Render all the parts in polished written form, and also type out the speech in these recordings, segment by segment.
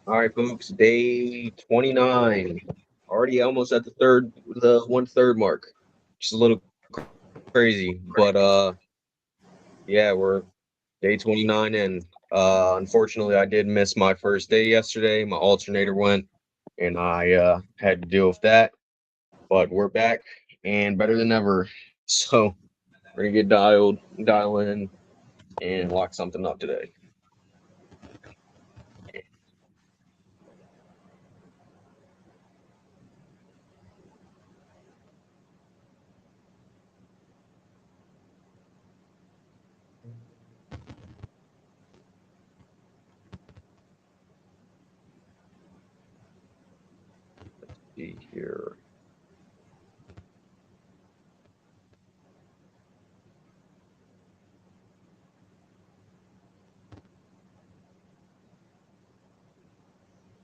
All right, folks, day 29. Already almost at the 1/3 mark. Just a little crazy, but yeah, we're day 29 and unfortunately I did miss my first day yesterday. My alternator went and I had to deal with that, but we're back and better than ever. So we're gonna get dial in and lock something up today. See here.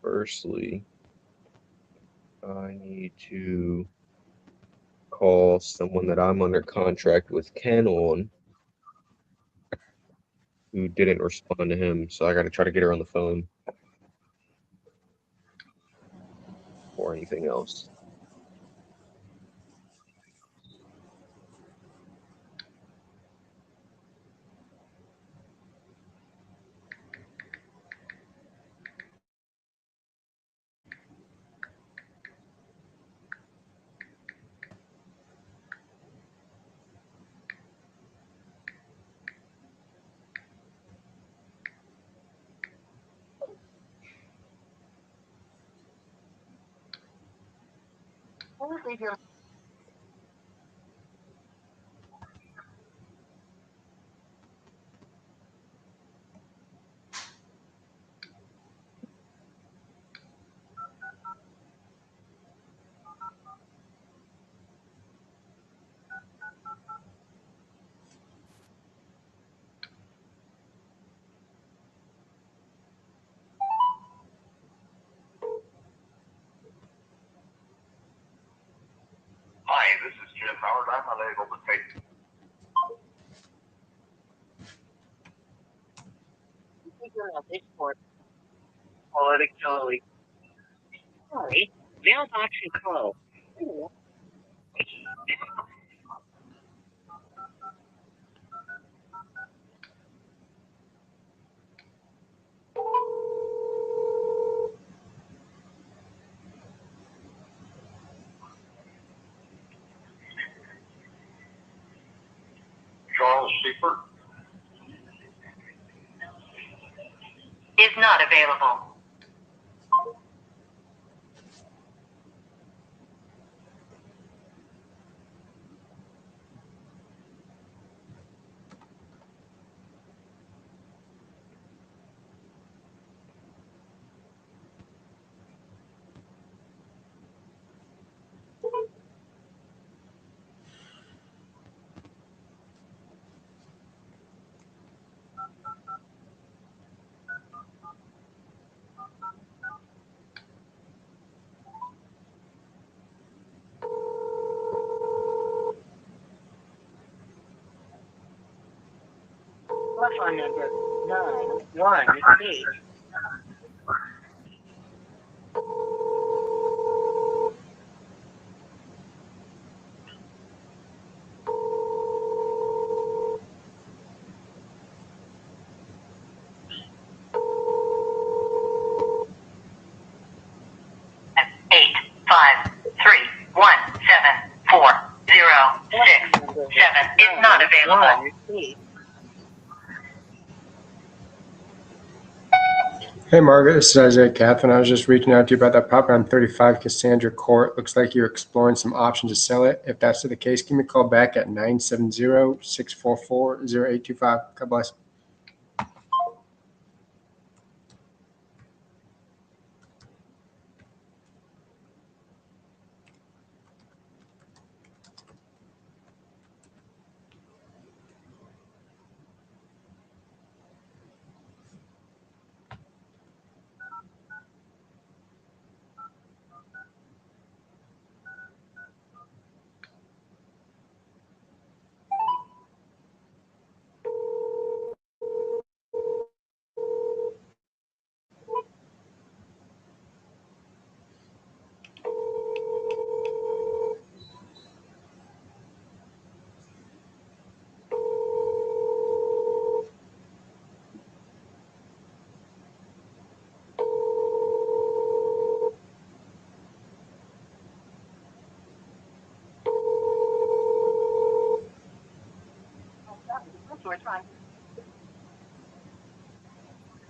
Firstly, I need to call someone that I'm under contract with Ken on who didn't respond to him. So I got to try to get her on the phone or anything else. Hi, this is Jim Howard. I'm unable to take. Politically. Sorry, mailbox is closed. Charles Shepherd is not available. Telephone number 918. Eight five three one seven four zero six seven is not available. Hey Margaret, this is Isaiah Catherine. I was just reaching out to you about that property on 35 Cassandra Court. Looks like you're exploring some options to sell it. If that's the case, give me a call back at 970-644-0825. God bless.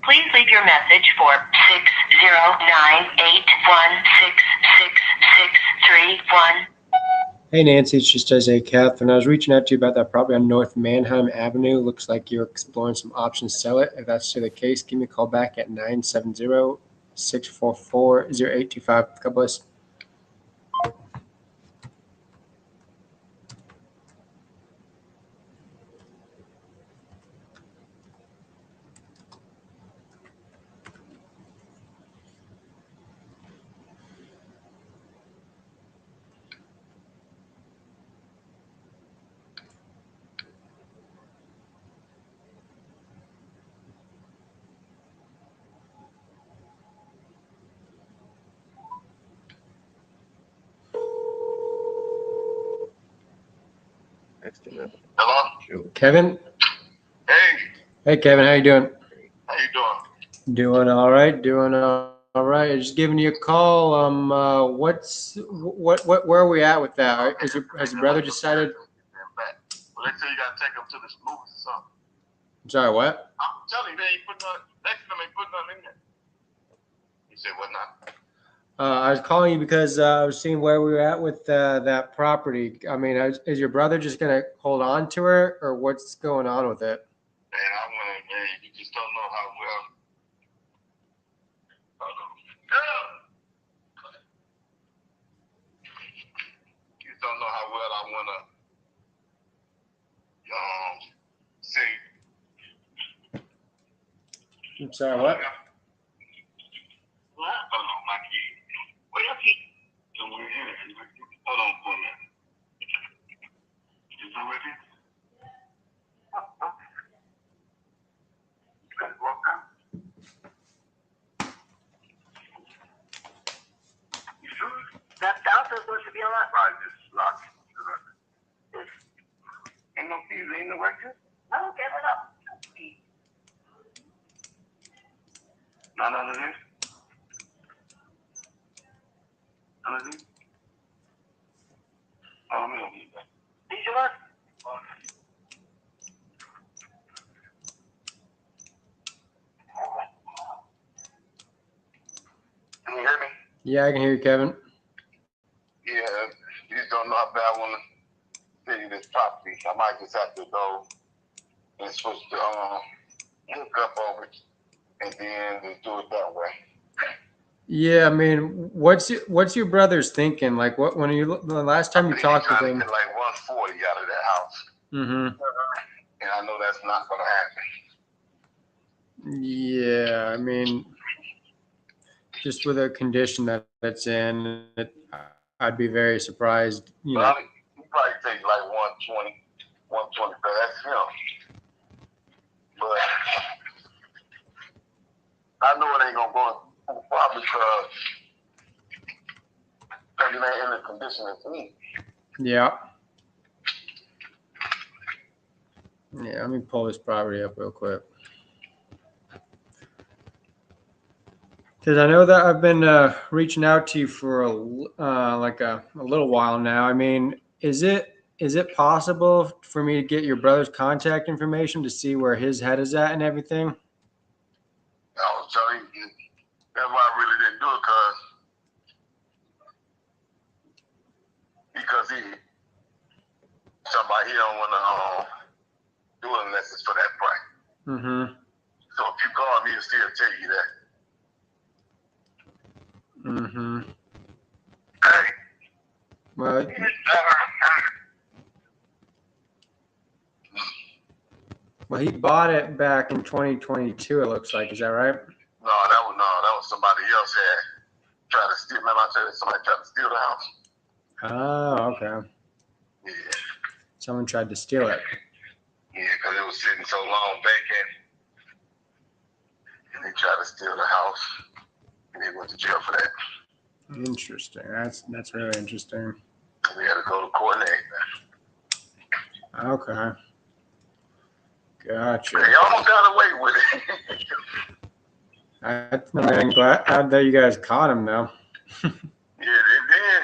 Please leave your message for 609-816-6631. Hey Nancy, it's just Isaiah Catherine. I was reaching out to you about that property on North Manheim Avenue. Looks like you're exploring some options to sell it. If that's still the case, give me a call back at 970-644-0825. God bless. Hello? Kevin? Hey, Hey Kevin, how you doing? how you doing? Doing all right. Doing all right. I'm just giving you a call. Where are we at with that? Has your brother decided? Well, they say you gotta take them to this movie or something. I'm sorry, what? I'm telling you, they ain't putting nothing, next to them ain't putting nothing in there. You said what now? I was calling you because I was seeing where we were at with that property. I mean, is your brother just gonna hold on to her, or what's going on with it? Man, I went in there, you just don't know how well. You just don't know how well I wanna say. I'm sorry, what? What? Hold on, my kid. What your kid? Hold on for a minute. You still with me? You sure? That also supposed to be a lot. I just locked it. Ain't no fees, ain't no record? No, give it up. None of this? None of this? Oh, let me go get that. These yours? Can you hear me? Yeah, I can hear you, Kevin. Yeah, you just don't know how bad I want to see this property. I might just have to go and switch to hook up over it and then just do it that way. Yeah, I mean, what's your brother's thinking? Like, what when the last time you talked with trying him? to get like 140 out of that house. Mm-hmm. And I know that's not going to happen. Yeah, I mean, just with a condition that it's in, I'd be very surprised. You know. Well, he probably take like 120, 120, but that's him. But I know it ain't going to go probably because it ain't in the condition it's in. Yeah. Yeah, let me pull this property up real quick. Because I know that I've been reaching out to you for a little while now. I mean, is it possible for me to get your brother's contact information to see where his head is at and everything? I was telling you, that's why I really didn't do it because somebody he don't want to do it unless it's for that price. Mm-hmm. So if you call me, he'll still tell you that. Mm-hmm. Hey. Well, he bought it back in 2022. It looks like. Is that right? No, that was somebody else had tried to steal. Remember I said somebody tried to steal the house? Oh, okay. Yeah. Someone tried to steal it. Yeah, because it was sitting so long vacant. And they tried to steal the house. And they went to jail for that. Interesting. That's really interesting. We had to go to court and everything. Okay. Gotcha. They almost got away with it. I'm glad that you guys caught him though. Yeah, they did.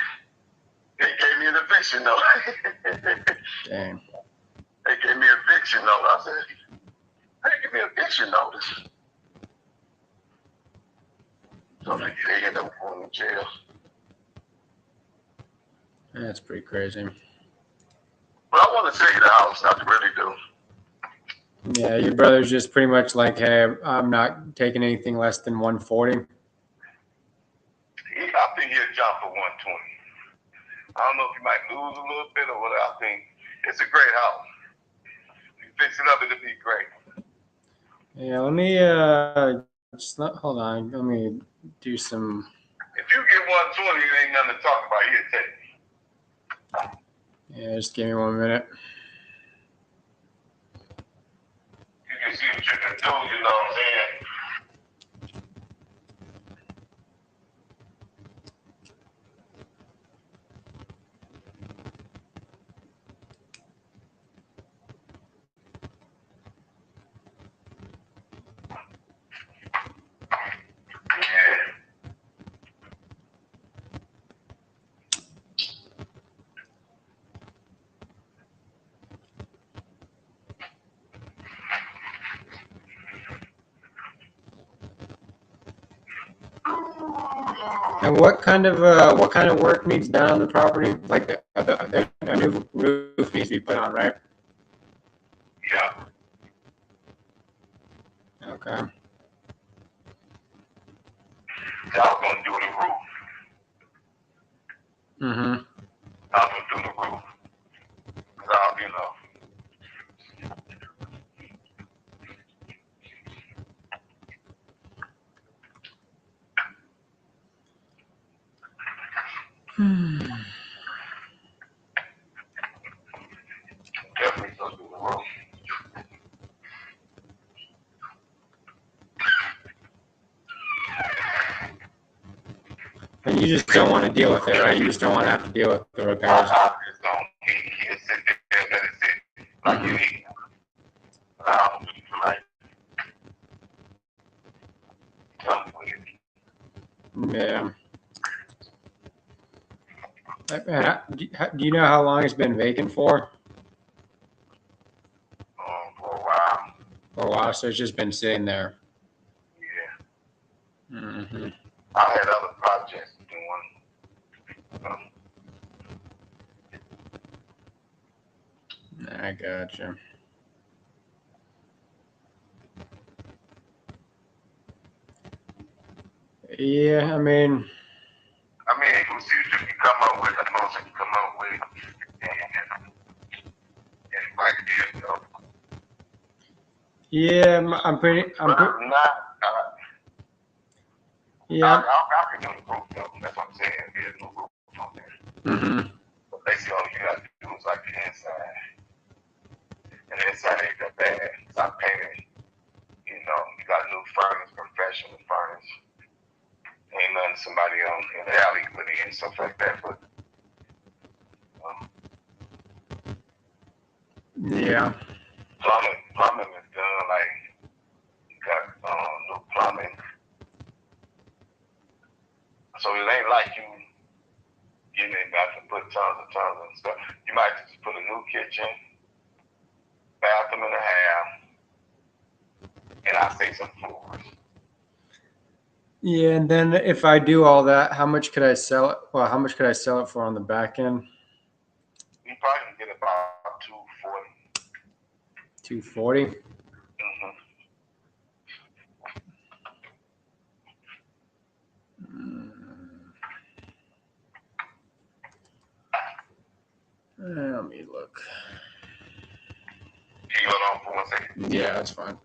They gave me an eviction though. Dang. They gave me an eviction though. I said, give me eviction notice. So they end up going to jail. That's pretty crazy. But I want to sell you the house. I really do. Yeah, your brother's just pretty much like, hey, I'm not taking anything less than 140. I think he'll jump for 120. I don't know if he might lose a little bit or whatever. I think it's a great house. You fix it up, it'll be great. Yeah, let me hold on. Let me do some. If you get 120, it ain't nothing to talk about. He'll take it. Yeah, just give me 1 minute. You can see what you can do, you know what I'm saying? Yeah. And what kind of work needs done on the property? Like a new roof needs to be put on, right? Yeah. Okay. Y'all gonna do the roof. Mm-hmm. Y'all gonna do the roof. Y'all, you know. Definitely gonna do the roof. And you just don't want to deal with it, right? You just don't want to have to deal with the repairs. I just don't he'll sit there and let it sit like you need. Like something with it. Yeah. Do you know how long it's been vacant for? For a while. For a while, so it's just been sitting there. Yeah. Mm-hmm. I had other projects doing. I gotcha. Yeah, I mean, We'll see what you can come up with, the most you can come up with, and like you know. yeah, yeah. I can do the group though. That's what I'm saying. There's no group on there. Mm-hmm. But basically, all you got to do is like the inside, and the inside ain't that bad. So I painted. You know, you got new furnace, professional furnace. Ain't nothing somebody in the alley put in, stuff like that. But Yeah. plumbing is done. Like you got new plumbing, so it ain't like you getting it back and put tons of stuff. You might just put a new kitchen, bathroom and a half, and I say some floors. Yeah, and then if I do all that, how much could I sell it? Well, how much could I sell it for on the back end? You probably can get about 240. 240. Mm-hmm. Let me look. Can you hold on for 1 second? Yeah, that's fine.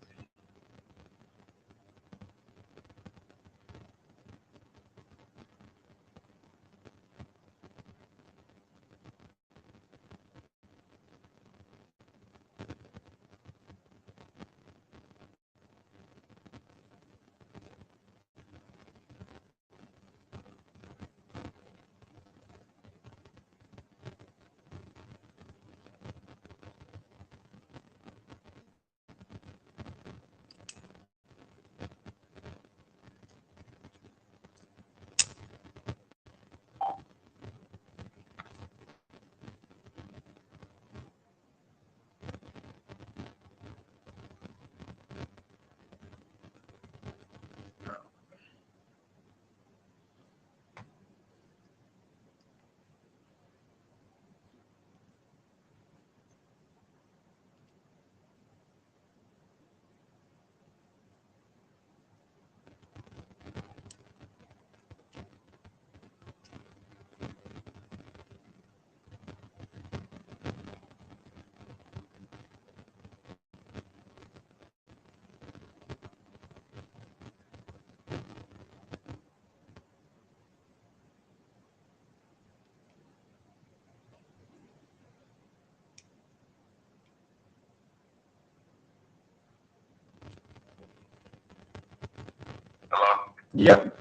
Hello? Yep.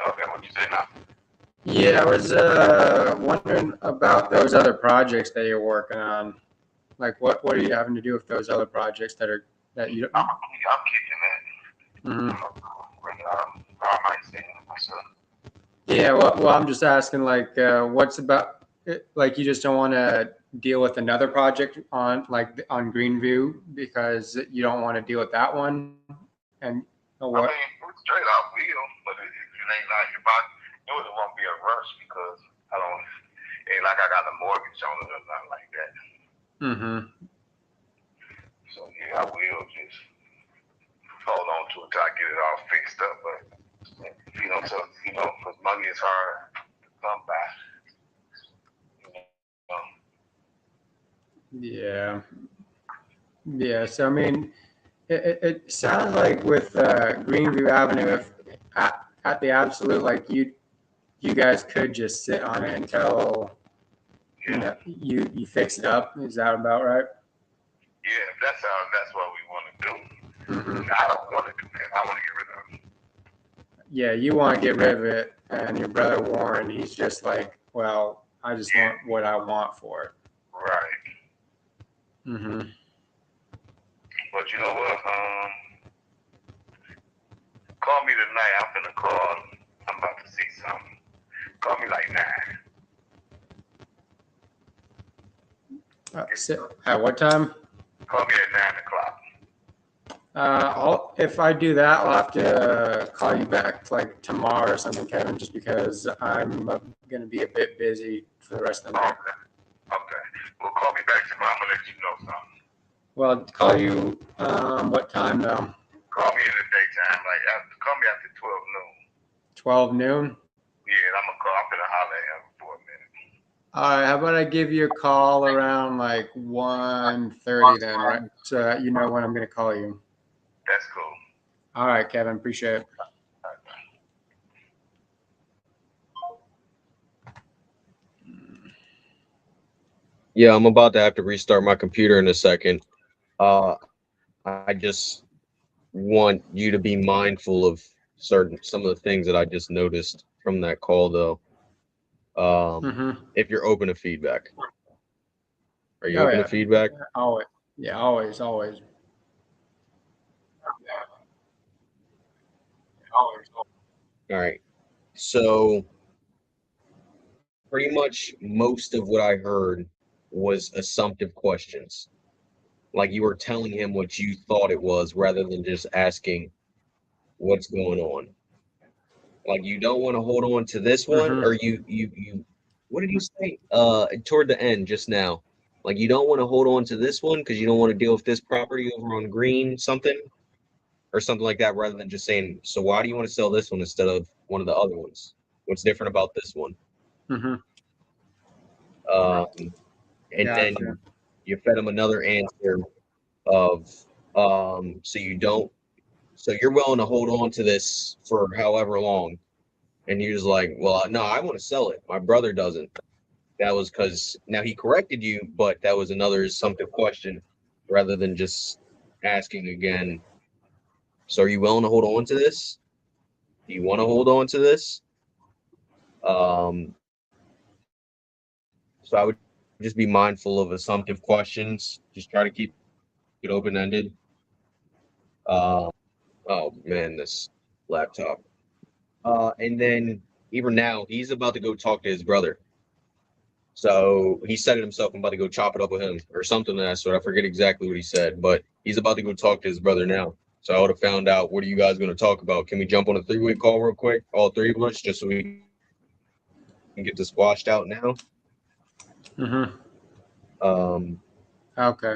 Okay, what you say now? Yeah, I was wondering about those other projects that you're working on. Like, what are you having to do with those other projects that you? I'm kicking it. Mhm. I might say myself. Yeah, well, I'm just asking, like, what's about, like, you just don't want to deal with another project on Greenview because you don't want to deal with that one, and I what? mean, straight out will, but if it ain't like if I do it, it won't be a rush because I don't. Ain't like I got a mortgage on it or nothing like that. Mm-hmm. So yeah, I will just hold on to it till I get it all fixed up. But so because money is hard to come by. Yeah. Yeah. So I mean, it sounds like with Greenview Avenue, if at the absolute, like you guys could just sit on it until you fix it up. Is that about right? Yeah, that's what we want to do. Mm-hmm. I don't want to do that. I want to get rid of it. Yeah, you want to get rid of it, and your brother Warren, he's just like, well, I just want what I want for it. Right. Mm-hmm. But you know what? Call me tonight. I'm finna call. I'm about to see something. Call me like 9. At what time? Call me at 9 o'clock. If I do that, I'll have to call you back like tomorrow or something, Kevin, just because I'm going to be a bit busy for the rest of the night. Okay. Well, call me back tomorrow. I'm gonna let you know something. Well, I'll call you what time though? Call me in the daytime, call me after 12 noon. 12 noon? Yeah, and I'm gonna holler at him for a minute. All right, how about I give you a call around like 1:30 then, right? So that you know when I'm going to call you. That's cool. All right, Kevin, appreciate it. Yeah, I'm about to have to restart my computer in a second. I just want you to be mindful of some of the things that I just noticed from that call, though. Mm-hmm. If you're open to feedback, are you Oh, open yeah. to feedback? Always. Yeah, always. All right. So pretty much most of what I heard was assumptive questions. Like you were telling him what you thought it was rather than just asking what's going on. Like you don't want to hold on to this one, Mm-hmm. or you what did you say? Toward the end just now. Like you don't want to hold on to this one because you don't want to deal with this property over on Green something or something like that, rather than just saying, so why do you want to sell this one instead of one of the other ones? What's different about this one? Mm-hmm. And then Gotcha. you fed him another answer of so you don't so you're willing to hold on to this for however long. And he was like, well, no, I want to sell it. My brother doesn't. That was because now he corrected you, but that was another assumptive question rather than just asking again. So are you willing to hold on to this? Do you want to hold on to this? Um, so I would just be mindful of assumptive questions. Just try to keep it open ended. Oh man, this laptop. And then even now, he's about to go talk to his brother. So he said it himself. I'm about to go chop it up with him or something of that sort. I forget exactly what he said, but he's about to go talk to his brother now. So I would have found out what are you guys going to talk about. Can we jump on a 3-way call real quick, all three of us, just so we can get this washed out now? Mm-hmm. Um, Okay.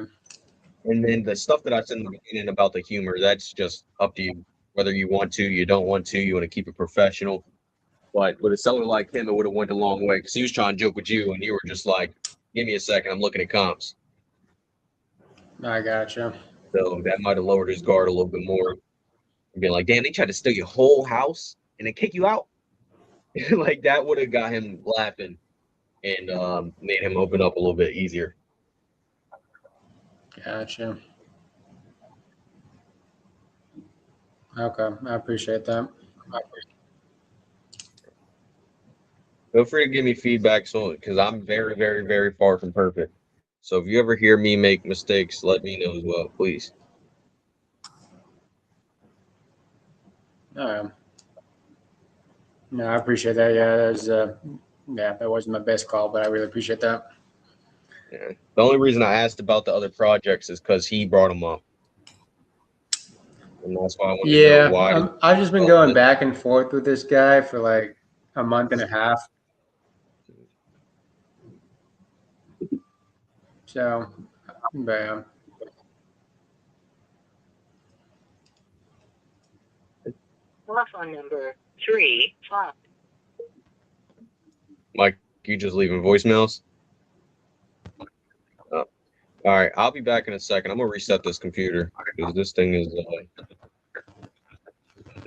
and then the stuff that I said in the beginning about the humor, that's just up to you. Whether you want to, you don't want to, you want to keep it professional. But with a seller like him, it would have went a long way because he was trying to joke with you, and you were just like, "Give me a second, I'm looking at comps." I gotcha. So that might have lowered his guard a little bit more. And being like, "Damn, they tried to steal your whole house and then kick you out." Like that would have got him laughing and made him open up a little bit easier. Gotcha. Okay, I appreciate that. Feel free to give me feedback soon because I'm very, very, very far from perfect. So if you ever hear me make mistakes, let me know as well, please. No, I appreciate that. Yeah, that wasn't my best call, but I really appreciate that. Yeah. The only reason I asked about the other projects is because he brought them up, and that's why I wanted to know Yeah, why. I've just been going back and forth with this guy for like a month and a half. So, bam. Telephone number 35. Mike, you just leaving voicemails? Oh. All right, I'll be back in a second. I'm gonna reset this computer because this thing is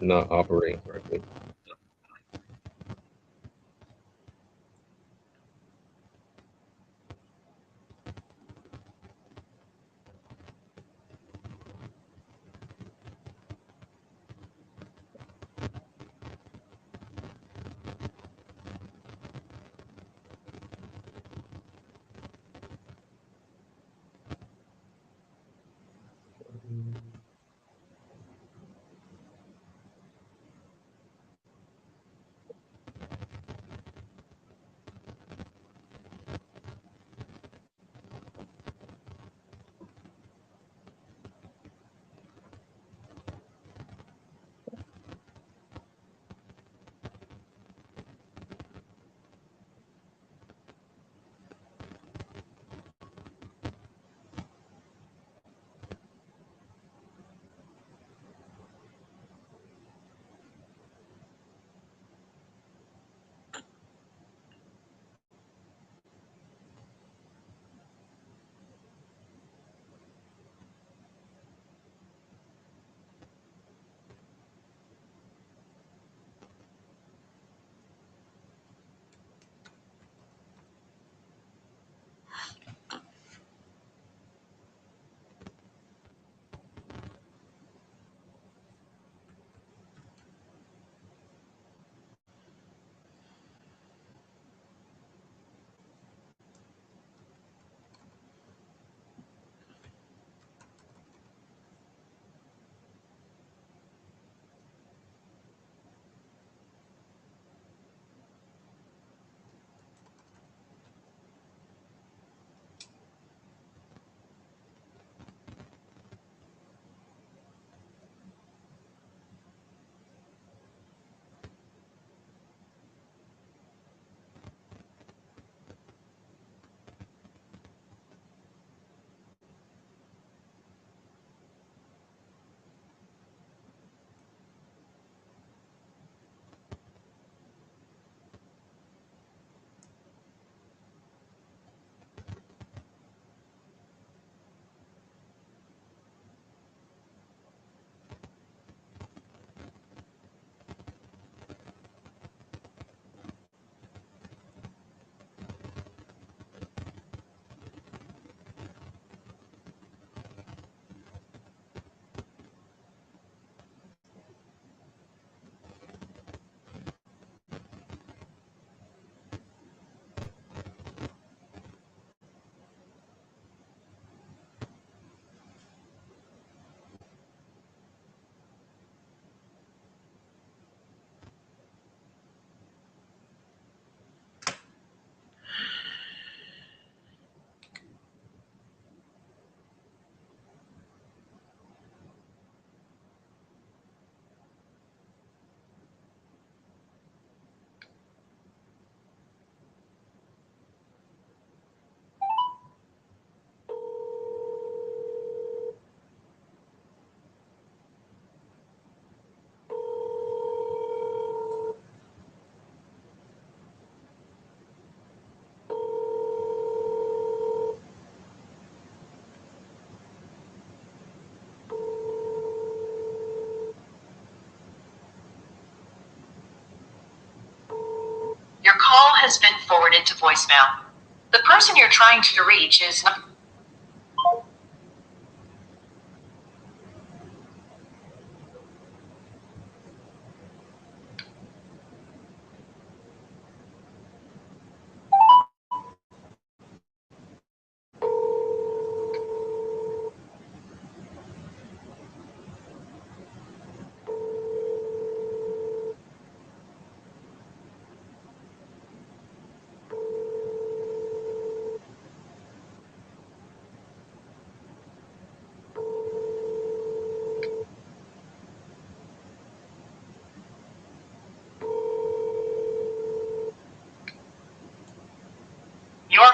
not operating correctly. Your call has been forwarded to voicemail. The person you're trying to reach is not.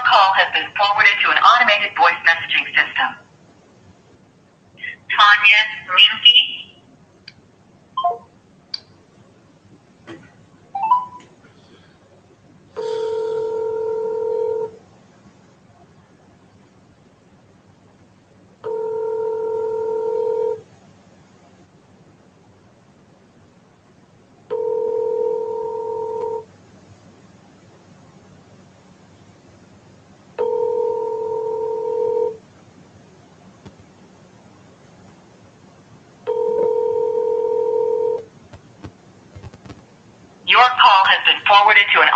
call has been forwarded to an automated voice messaging system. Tanya Minky. Your call has been forwarded to an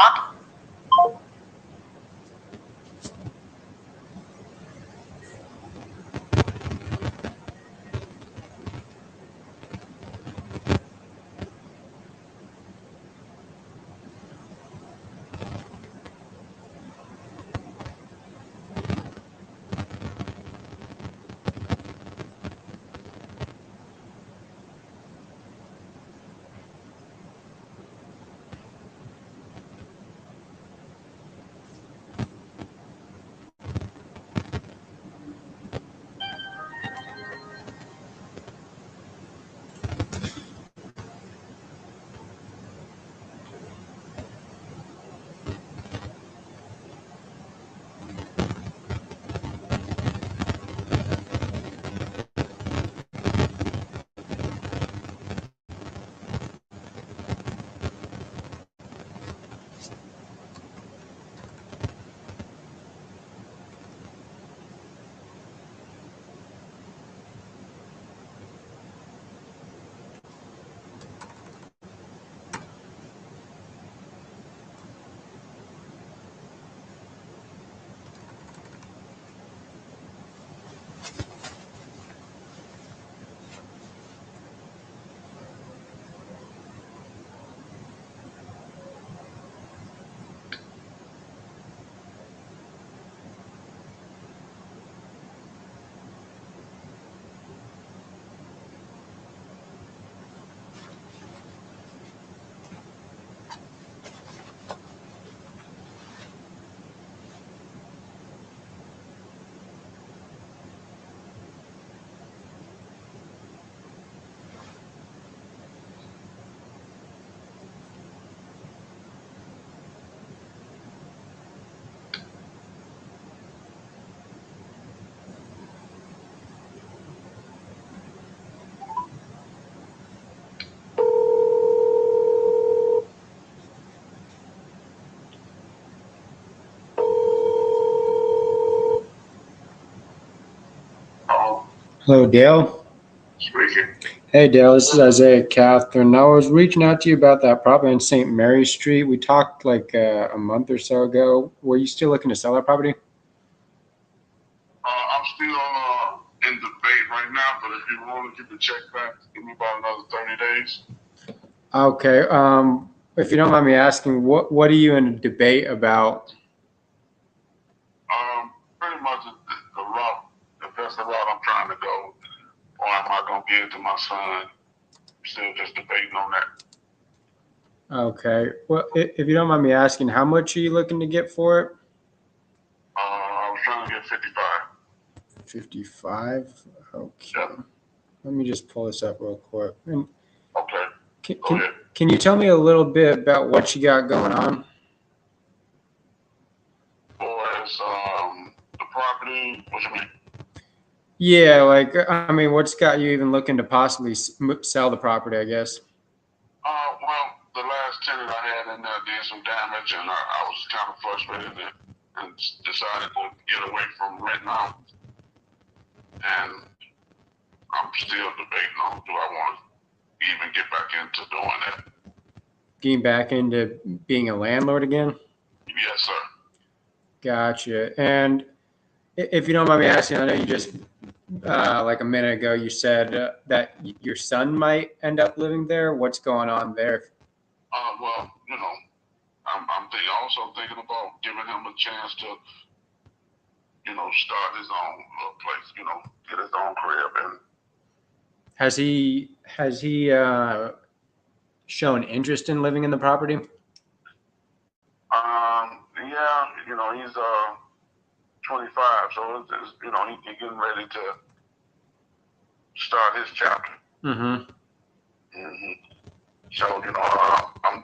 Hello, Dale. Speaking. Hey, Dale. This is Isaiah Catherine. I was reaching out to you about that property in St. Mary Street. We talked like a month or so ago. Were you still looking to sell that property? I'm still in debate right now, but if you want to get the check back, give me about another 30 days. Okay. If you don't mind me asking, what are you in a debate about? Pretty much the route, if that's the route I'm trying to go, or am I going to give it to my son? Still just debating on that. Okay. Well, if you don't mind me asking, how much are you looking to get for it? I was trying to get 55. 55. Okay. Yep. Let me just pull this up real quick. And Okay. Go ahead. can you tell me a little bit about what you got going on? As the property, what you mean? Yeah, like I mean, what's got you even looking to possibly sell the property? I guess. Well, the last tenant I had in there did some damage, and I was kind of frustrated and decided to get away from renting out. And I'm still debating on, do I want to even get back into doing that? Getting back into being a landlord again? Yes, sir. Gotcha. And if you don't mind me asking, I know you just like a minute ago you said that your son might end up living there. What's going on there? Well, I'm also thinking about giving him a chance to, start his own little place, get his own crib. And has he shown interest in living in the property? yeah, 25, so it's you know, he's getting ready to start his chapter. Mm-hmm. So, you know, I'm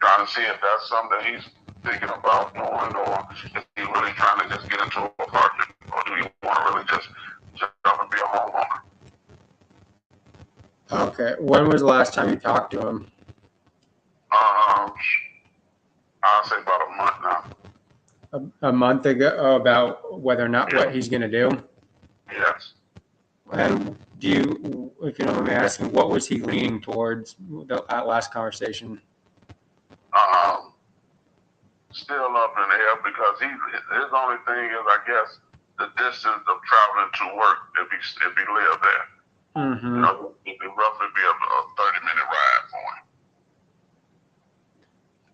trying to see if that's something he's thinking about doing, or is he really trying to just get into an apartment, or do you want to really just up and be a homeowner? Okay. When was the last time you talked to him? I'll say about a month now. A month ago, about whether or not what he's going to do? Yes. And do you, if you don't mind me asking, what was he leaning towards that last conversation? Still up in the air because his only thing is, I guess, the distance of traveling to work if he lived there. Mm-hmm. You know, it would roughly be a 30-minute ride for him.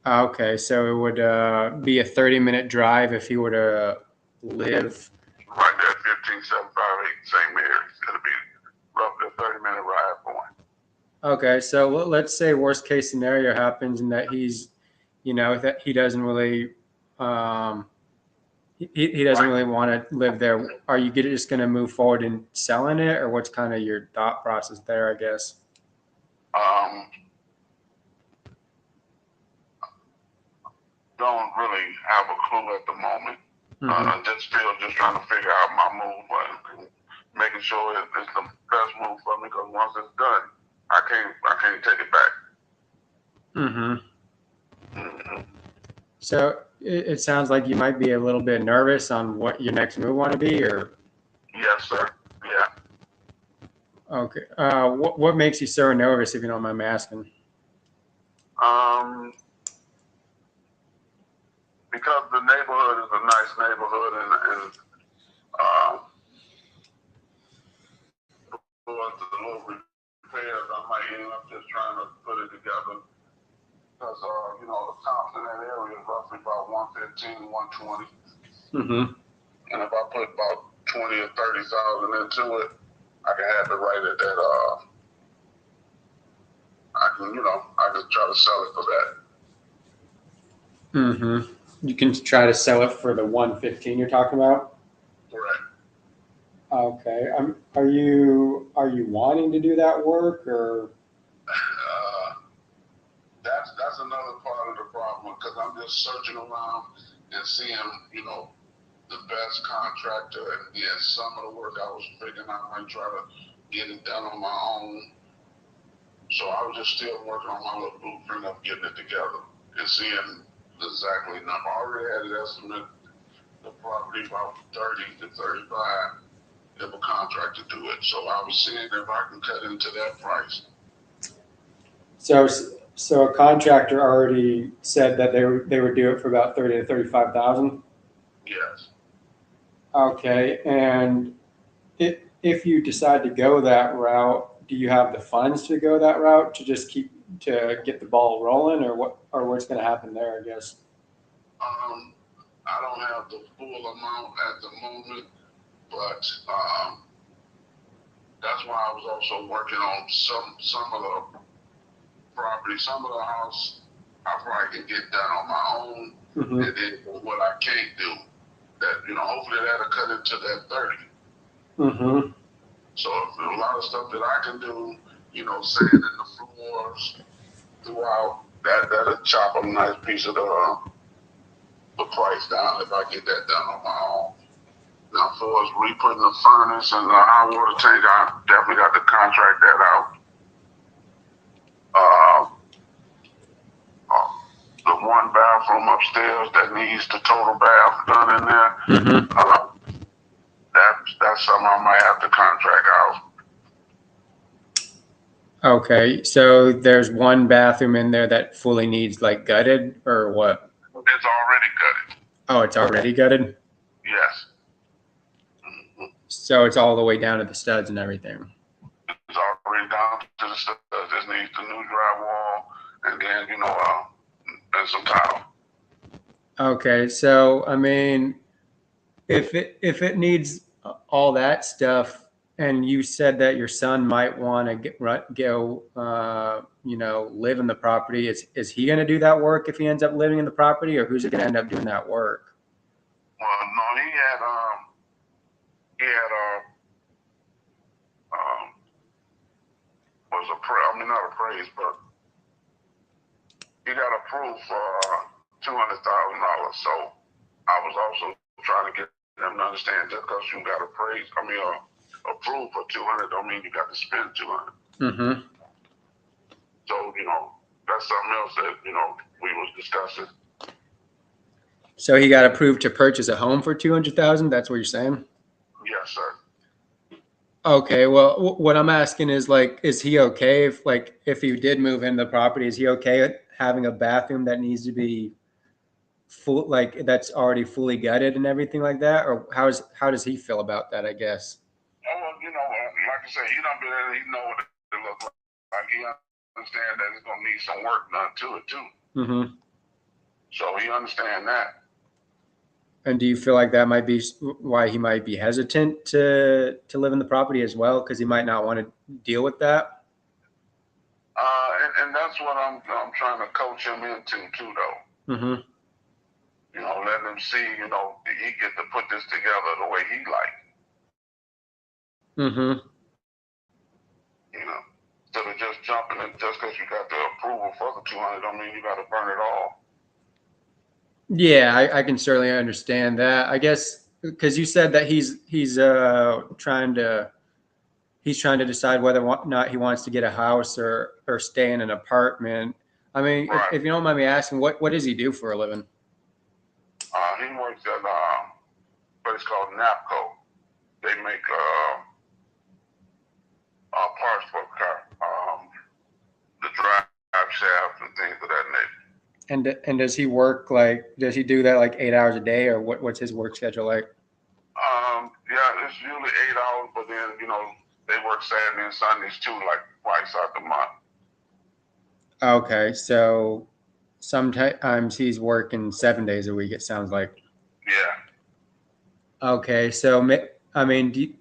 Okay, so it would be a 30-minute drive if he were to live. Right there at 15758 St. Mary's. It'll be roughly a 30-minute ride for him. Okay, so let's say worst case scenario happens and that he's, you know, that he doesn't really, he doesn't really want to live there. Are you just going to move forward in selling it, or what's kind of your thought process there, I guess? Don't really have a clue at the moment. Mm-hmm. Just trying to figure out my move, but making sure it's the best move for me, because once it's done, I can't take it back. Mm-hmm. So it sounds like you might be a little bit nervous on what your next move want to be, or? Yes, sir. Yeah. Okay. What makes you so nervous, if you don't mind me asking? Because the neighborhood is a nice neighborhood, and for the little repairs, I might end up just trying to put it together. Because, you know, the comps in that area is roughly about 115, 120. Mm-hmm. And if I put about 20 or 30,000 into it, I can have it right at that, I can try to sell it for that. Mm-hmm. You can try to sell it for the 115 you're talking about? Correct. Okay. Are you wanting to do that work, or? That's another part of the problem, because I'm just searching around and seeing, you know, the best contractor, and then some of the work I was figuring I might try to get it done on my own. So I was just still working on my little blueprint of getting it together and seeing exactly number. I already had an estimate the property about 30 to 35 if a contractor do it. So I was seeing if I can cut into that price. So a contractor already said that they would do it for about 30 to 35,000. Yes. Okay, and if you decide to go that route, do you have the funds to go that route to just get the ball rolling, or what's going to happen there, I guess? I don't have the full amount at the moment, but that's why I was also working on some of the property, some of the house I probably can get done on my own. Mm-hmm. And then what I can't do, that, you know, hopefully that'll cut into that 30. Mm-hmm. So if there's a lot of stuff that I can do, you know, sanding the floors throughout, that'll chop a nice piece of the price down if I get that done on my own. Now, as far as re-putting the furnace and the hot water tank, I definitely got to contract that out. The one bathroom upstairs that needs the total bath done in there, Mm-hmm. That's something I might have to contract out. Okay, so there's one bathroom in there that fully needs like gutted, or what? It's already gutted. Oh, it's already gutted? Yes. Mm-hmm. So it's all the way down to the studs and everything. It's already down to the studs. Just needs the new drywall, and then, you know, and some tile. Okay, so I mean, if it needs all that stuff, and you said that your son might want to go, you know, live in the property, is he going to do that work if he ends up living in the property, or who's going to end up doing that work? Well, no, was not appraised, but he got approved for $200,000. So I was also trying to get them to understand just because you got approved for 200 don't mean you got to spend 200. Mm-hmm. So that's something else that we was discussing. So he got approved to purchase a home for 200,000. That's what you're saying? Yes, sir. Okay. Well, what I'm asking is like, is he okay if he did move into the property? Is he okay with having a bathroom that needs to be full, like that's already fully gutted and everything like that, or how does he feel about that? I guess. Oh, well, like I said, he done been in. He know what it look like. Like he understand that it's gonna need some work done to it too. Mm-hmm. So he understand that. And do you feel like that might be why he might be hesitant to live in the property as well, because he might not want to deal with that? And that's what I'm trying to coach him into too, though. Mm-hmm. Letting him see, he get to put this together the way he like. Mm-hmm. Instead of just jumping in just because you got the approval for the 200, don't mean you got to burn it all. Yeah, I can certainly understand that. I guess because you said that he's trying to decide whether or not he wants to get a house or stay in an apartment. I mean, Right. if you don't mind me asking, what does he do for a living? He works at a place called NAPCO. They make parts for a car, the drive shaft and things of that nature. And does he work does he do that like 8 hours a day, or what's his work schedule like? Yeah, it's usually 8 hours, but then they work Saturday and Sundays too, like twice out the month. Okay, so sometimes he's working 7 days a week, it sounds like. Yeah. Okay, so I mean,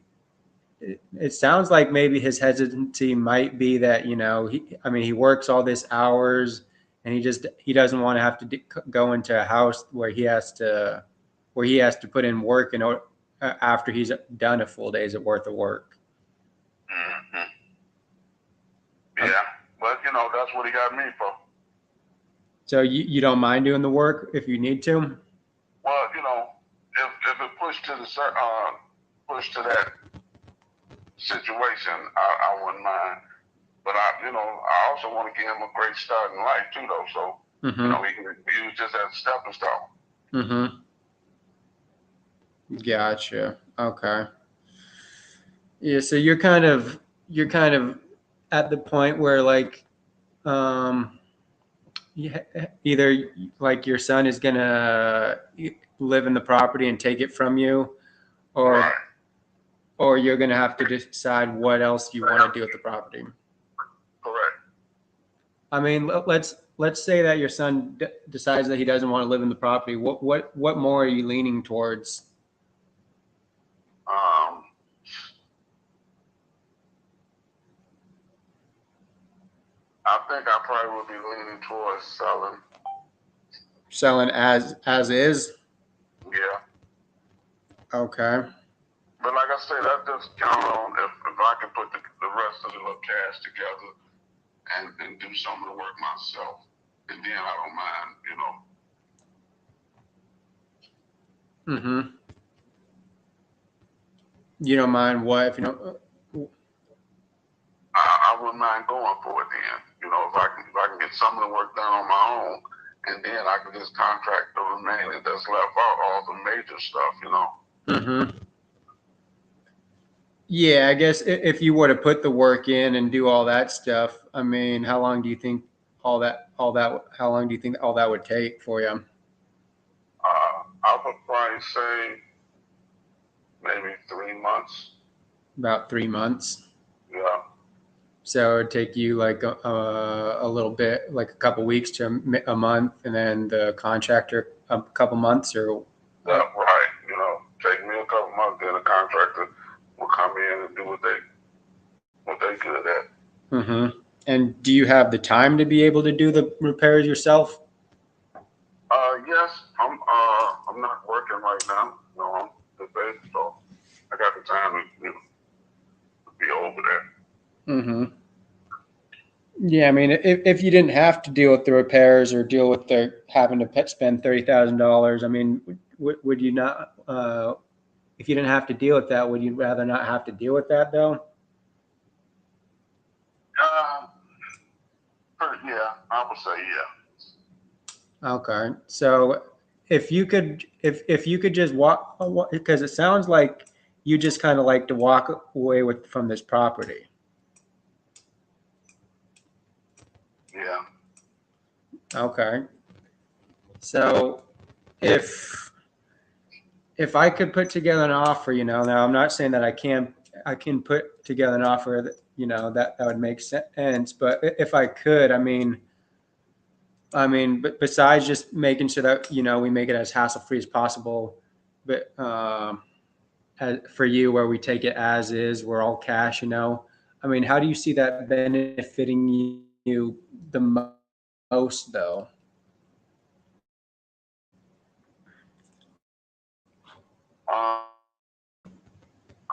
it sounds like maybe his hesitancy might be that he works all this hours, and he doesn't want to have to go into a house where he has to put in work after he's done a full day's worth of work. Mm-hmm. Yeah, but that's what he got me for. So you don't mind doing the work if you need to? Well, if it pushed to that situation, I wouldn't mind. But I also want to give him a great start in life too, though. So Mm-hmm. he can use this as a stepping stone. Mm-hmm. Gotcha. Okay. Yeah. So you're kind of at the point where either like your son is gonna live in the property and take it from you, or Right. or you're gonna have to decide what else you want to do with the property. Correct. I mean, let's say that your son decides that he doesn't want to live in the property. What more are you leaning towards? I think I probably would be leaning towards selling. Selling as is? Yeah. Okay. But like I said, that just count on if I can put the rest of the little cash together and do some of the work myself, and then I don't mind, Mm-hmm. You don't mind what if you don't? I wouldn't mind going for it then. If I can get some of the work done on my own, and then I can just contract the remaining that's left out, all the major stuff. Mm-hmm. Yeah, I guess if you were to put the work in and do all that stuff, I mean, how long do you think all that would take for you? I would probably say maybe 3 months. About 3 months. Yeah. So it'd take you like a little bit, like a couple weeks to a month, and then the contractor a couple months, or. Right. Take me a couple months, then the contractor will come in and do what they good at. Mm-hmm. And do you have the time to be able to do the repairs yourself? Yes, I'm not working right now. I'm disabled, so I got the time to be over there. Mm-hmm. Yeah, I mean, if you didn't have to deal with the repairs or deal with the having to spend $30,000, I mean, would you not? If you didn't have to deal with that, would you rather not have to deal with that though? Uh, yeah, I would say yeah. Okay, so if you could, if you could just walk, because it sounds like you just kind of like to walk away from this property. Yeah. Okay, so if I could put together an offer, now I'm not saying that I can put together an offer that, that would make sense, but if I could, but besides just making sure that, we make it as hassle free as possible, but, for you, where we take it as is, we're all cash, how do you see that benefiting you the most though?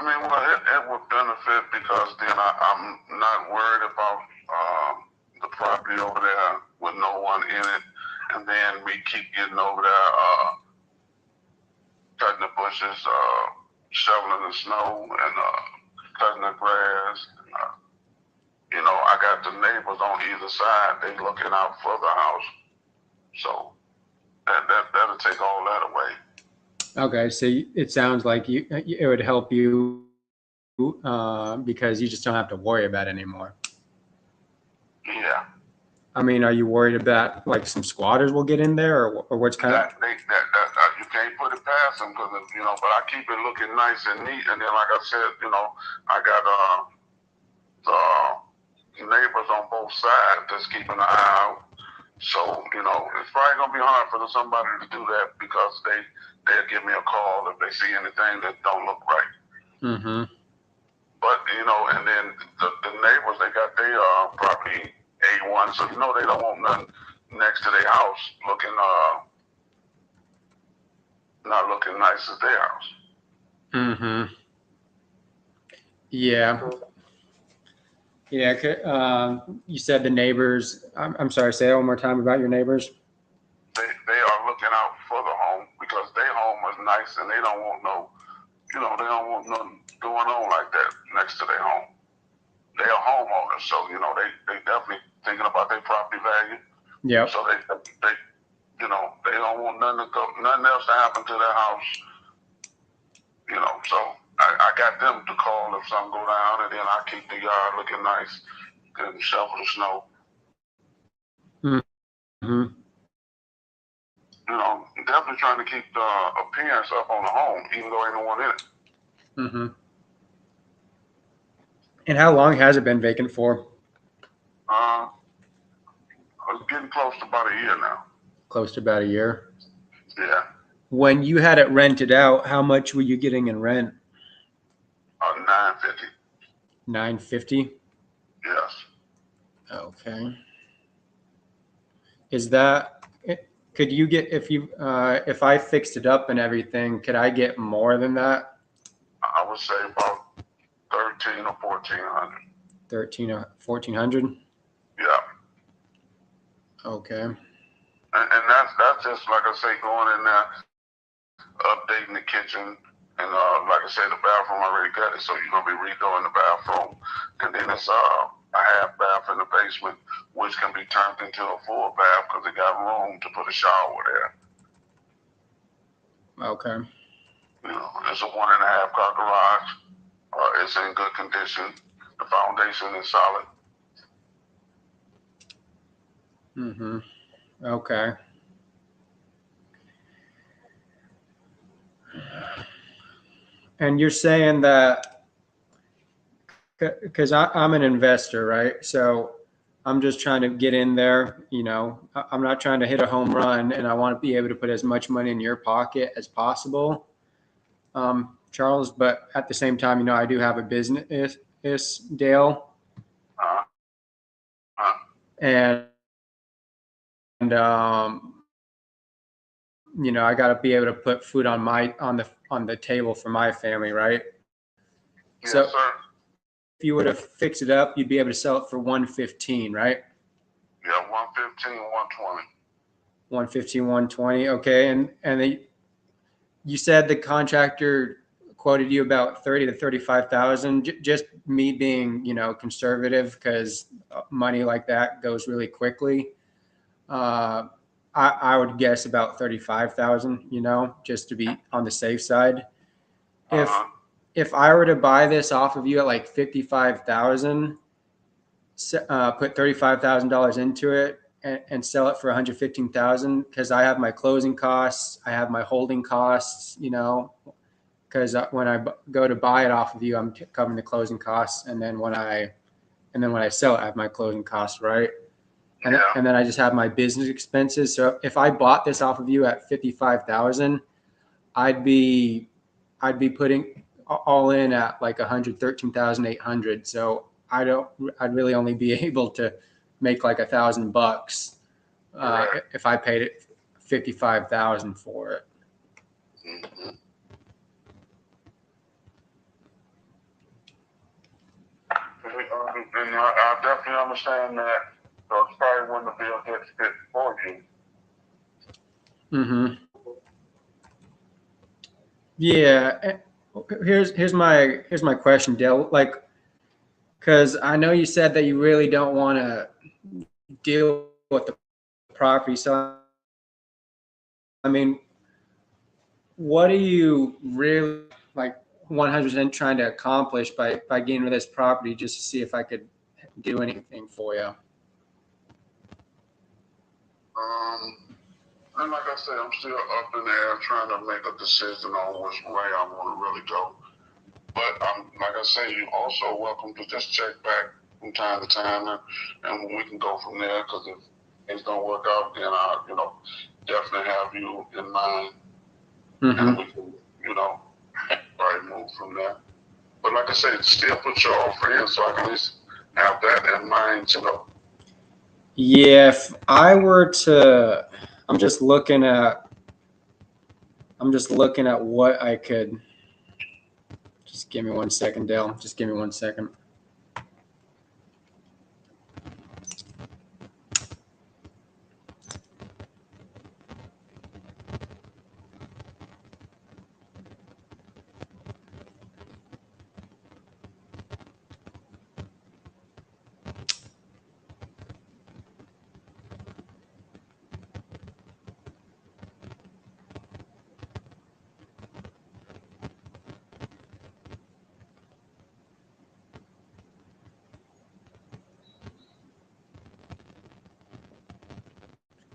I mean, well, it would benefit because then I'm not worried about the property over there with no one in it, and then we keep getting over there, cutting the bushes, shoveling the snow, and cutting the grass. I got the neighbors on either side; they looking out for the house, so that'll take all that away. Okay, so it sounds like it would help you because you just don't have to worry about it anymore. Yeah. Are you worried about like some squatters will get in there, or what's kind of? You can't put it past them because but I keep it looking nice and neat, and then like I said, I got the neighbors on both sides that's keeping an eye out. So it's probably gonna be hard for somebody to do that because they'll give me a call if they see anything that don't look right. Mm-hmm. But and then the neighbors, they got their property A1, so they don't want nothing next to their house looking not looking nice as their house. Mm-hmm. Yeah. Yeah. You said the neighbors. I'm sorry. Say that one more time about your neighbors. They are looking out for the home because their home is nice and they don't want they don't want nothing going on like that next to their home. They are homeowners, so they definitely thinking about their property value. Yeah. So they don't want nothing else to happen to their house. So I got them to call if something go down, and then I keep the yard looking nice and shovel the snow. Mm-hmm. Definitely trying to keep the appearance up on the home, even though ain't no one in it. Mm-hmm. And how long has it been vacant for? It's getting close to about a year now. Close to about a year. Yeah. When you had it rented out, how much were you getting in rent? $950. $950. Yes. Okay. Is that? Could you get if I fixed it up and everything? Could I get more than that? I would say about 13 or 1400. 13 or 1400. Yeah. Okay. And that's just like I say, going in there, updating the kitchen, and like I said, the bathroom already got it, so you're gonna be redoing the bathroom, and then it's a half bath in the basement, which can be turned into a full bath because it got room to put a shower there. Okay. It's a 1.5 car garage. It's in good condition. The foundation is solid. Mm-hmm. Okay. And you're saying that because I'm an investor, right? So I'm just trying to get in there. I'm not trying to hit a home run, and I want to be able to put as much money in your pocket as possible, Charles. But at the same time, I do have a business, Dale, and I got to be able to put food on the table for my family, right? Yes, sir. you were to fix it up, you'd be able to sell it for 115, right? Yeah, 115, 120. 115, 120. Okay. And you said the contractor quoted you about 30 to 35,000. Just me being, conservative, because money like that goes really quickly. I would guess about 35,000, just to be on the safe side. If I were to buy this off of you at like 55,000, put $35,000 into it and sell it for 115,000, because I have my closing costs, I have my holding costs, because when I go to buy it off of you, I'm covering the closing costs, and then when I sell it, I have my closing costs, right? And then I just have my business expenses. So if I bought this off of you at 55,000, I'd be putting all in at like 113,800. So I'd really only be able to make like $1,000 if I paid it 55,000 for it. Mm-hmm. And I definitely understand that. So it's probably when the bill gets fit for you. Mm-hmm. Yeah. Here's my question, Dale. Like, because I know you said that you really don't want to deal with the property. So, I mean, what are you really like 100% trying to accomplish by getting rid of this property, just to see if I could do anything for you? And like I said, I'm still up in the air trying to make a decision on which way I want to really go. But like I say, you're also welcome to just check back from time to time, and we can go from there. Because if things don't work out, then I, definitely have you in mind, and we can, probably move from there. But like I said, still put your offer in, so I can at least have that in mind, Yeah, if I were to, I'm just looking at what I could. Just give me 1 second, Dale. Just give me 1 second.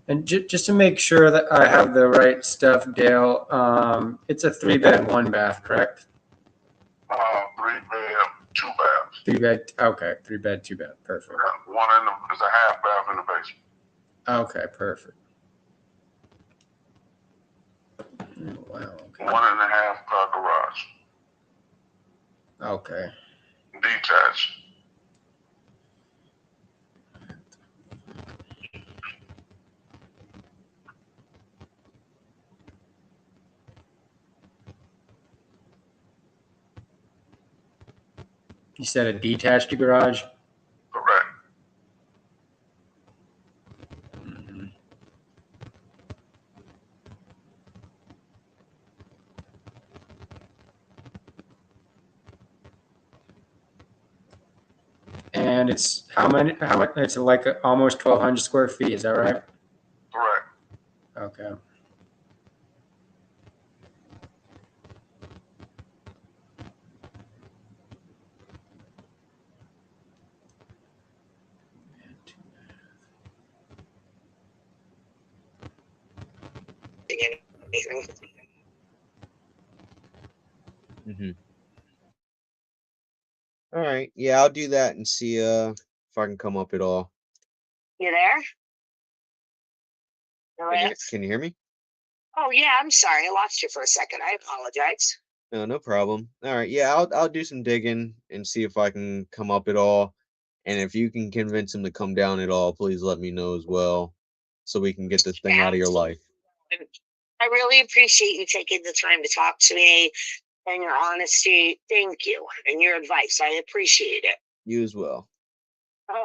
And just to make sure that I have the right stuff, Dale, it's a 3-bed, 1-bath, correct? 3-bed, 2 baths. 3-bed, okay, 3-bed, 2-bath, perfect. One is a half bath in the basement. Okay, perfect. Wow. Okay. 1.5 car garage. Okay. Detached. You said a detached garage? Correct. Mm-hmm. And it's how much? It's like almost 1,200 square feet. Is that right? Correct. Okay. Mm-hmm. All right. Yeah, I'll do that and see if I can come up at all. You there? Hello? Can you hear me? Oh yeah, I'm sorry. I lost you for a second. I apologize. No problem. All right. Yeah, I'll do some digging and see if I can come up at all. And if you can convince him to come down at all, please let me know as well, so we can get this thing out of your life. I really appreciate you taking the time to talk to me. and your honesty. Thank you. And your advice. I appreciate it. You as well.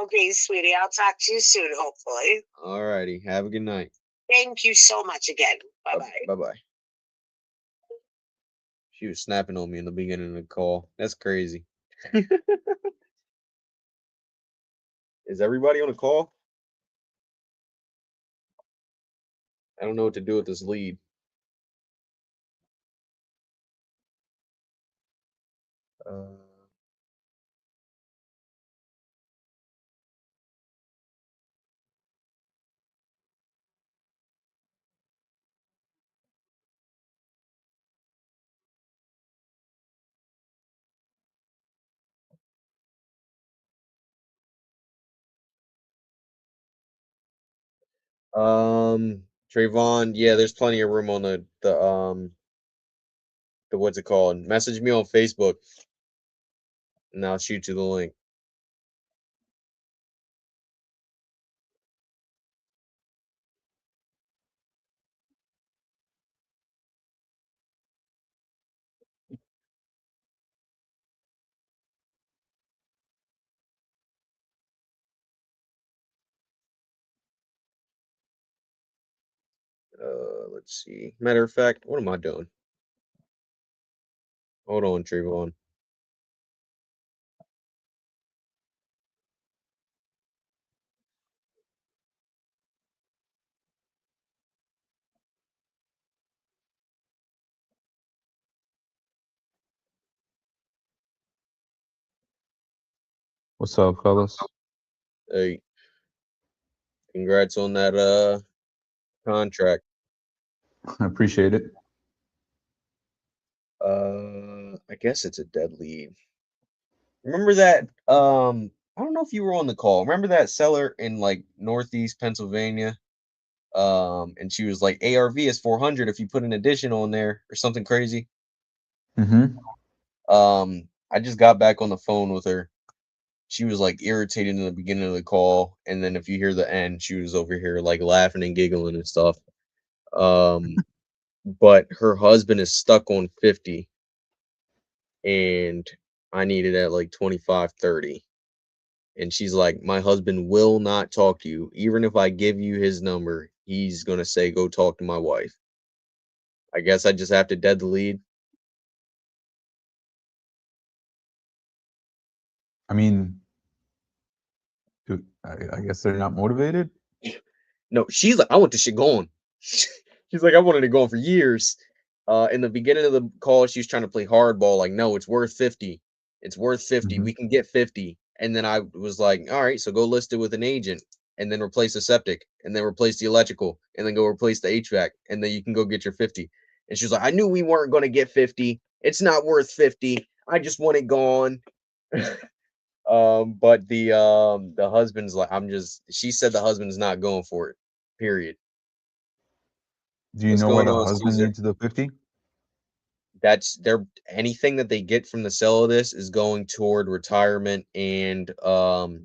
Okay, sweetie. I'll talk to you soon, hopefully. All righty. Have a good night. Thank you so much again. Bye-bye. Bye-bye. She was snapping on me in the beginning of the call. That's crazy. Is everybody on the call? I don't know what to do with this lead. Trayvon, yeah, there's plenty of room on the what's it called? Message me on Facebook, and I'll shoot you the link. Let's see. Matter of fact, what am I doing? Hold on, Trayvon. What's up, fellas? Hey, congrats on that contract. I appreciate it. I guess it's a dead lead. Remember that? I don't know if you were on the call. Remember that seller in like Northeast Pennsylvania? And she was like, ARV is 400 if you put an addition on there or something crazy. Mm-hmm. I just got back on the phone with her. She was like irritated in the beginning of the call, and then if you hear the end, she was over here like laughing and giggling and stuff. But her husband is stuck on 50, and I need it at like 25, 30. And she's like, my husband will not talk to you. Even if I give you his number, he's gonna say, go talk to my wife. I guess I just have to dead the lead. I mean, dude, I guess they're not motivated. No, she's like, I want this shit going. She's like, I wanted it going for years. In the beginning of the call, she was trying to play hardball, like, no, it's worth 50. It's worth 50. Mhm. We can get 50. And then I was like, all right, so go list it with an agent and then replace the septic and then replace the electrical and then go replace the HVAC and then you can go get your 50. And she's like, I knew we weren't going to get 50. It's not worth 50. I just want it gone. But the husband's like, she said the husband's not going for it. Period. Do you What's know why going the on, husband Caesar? needs the 50? That's their anything that they get from the sale of this is going toward retirement and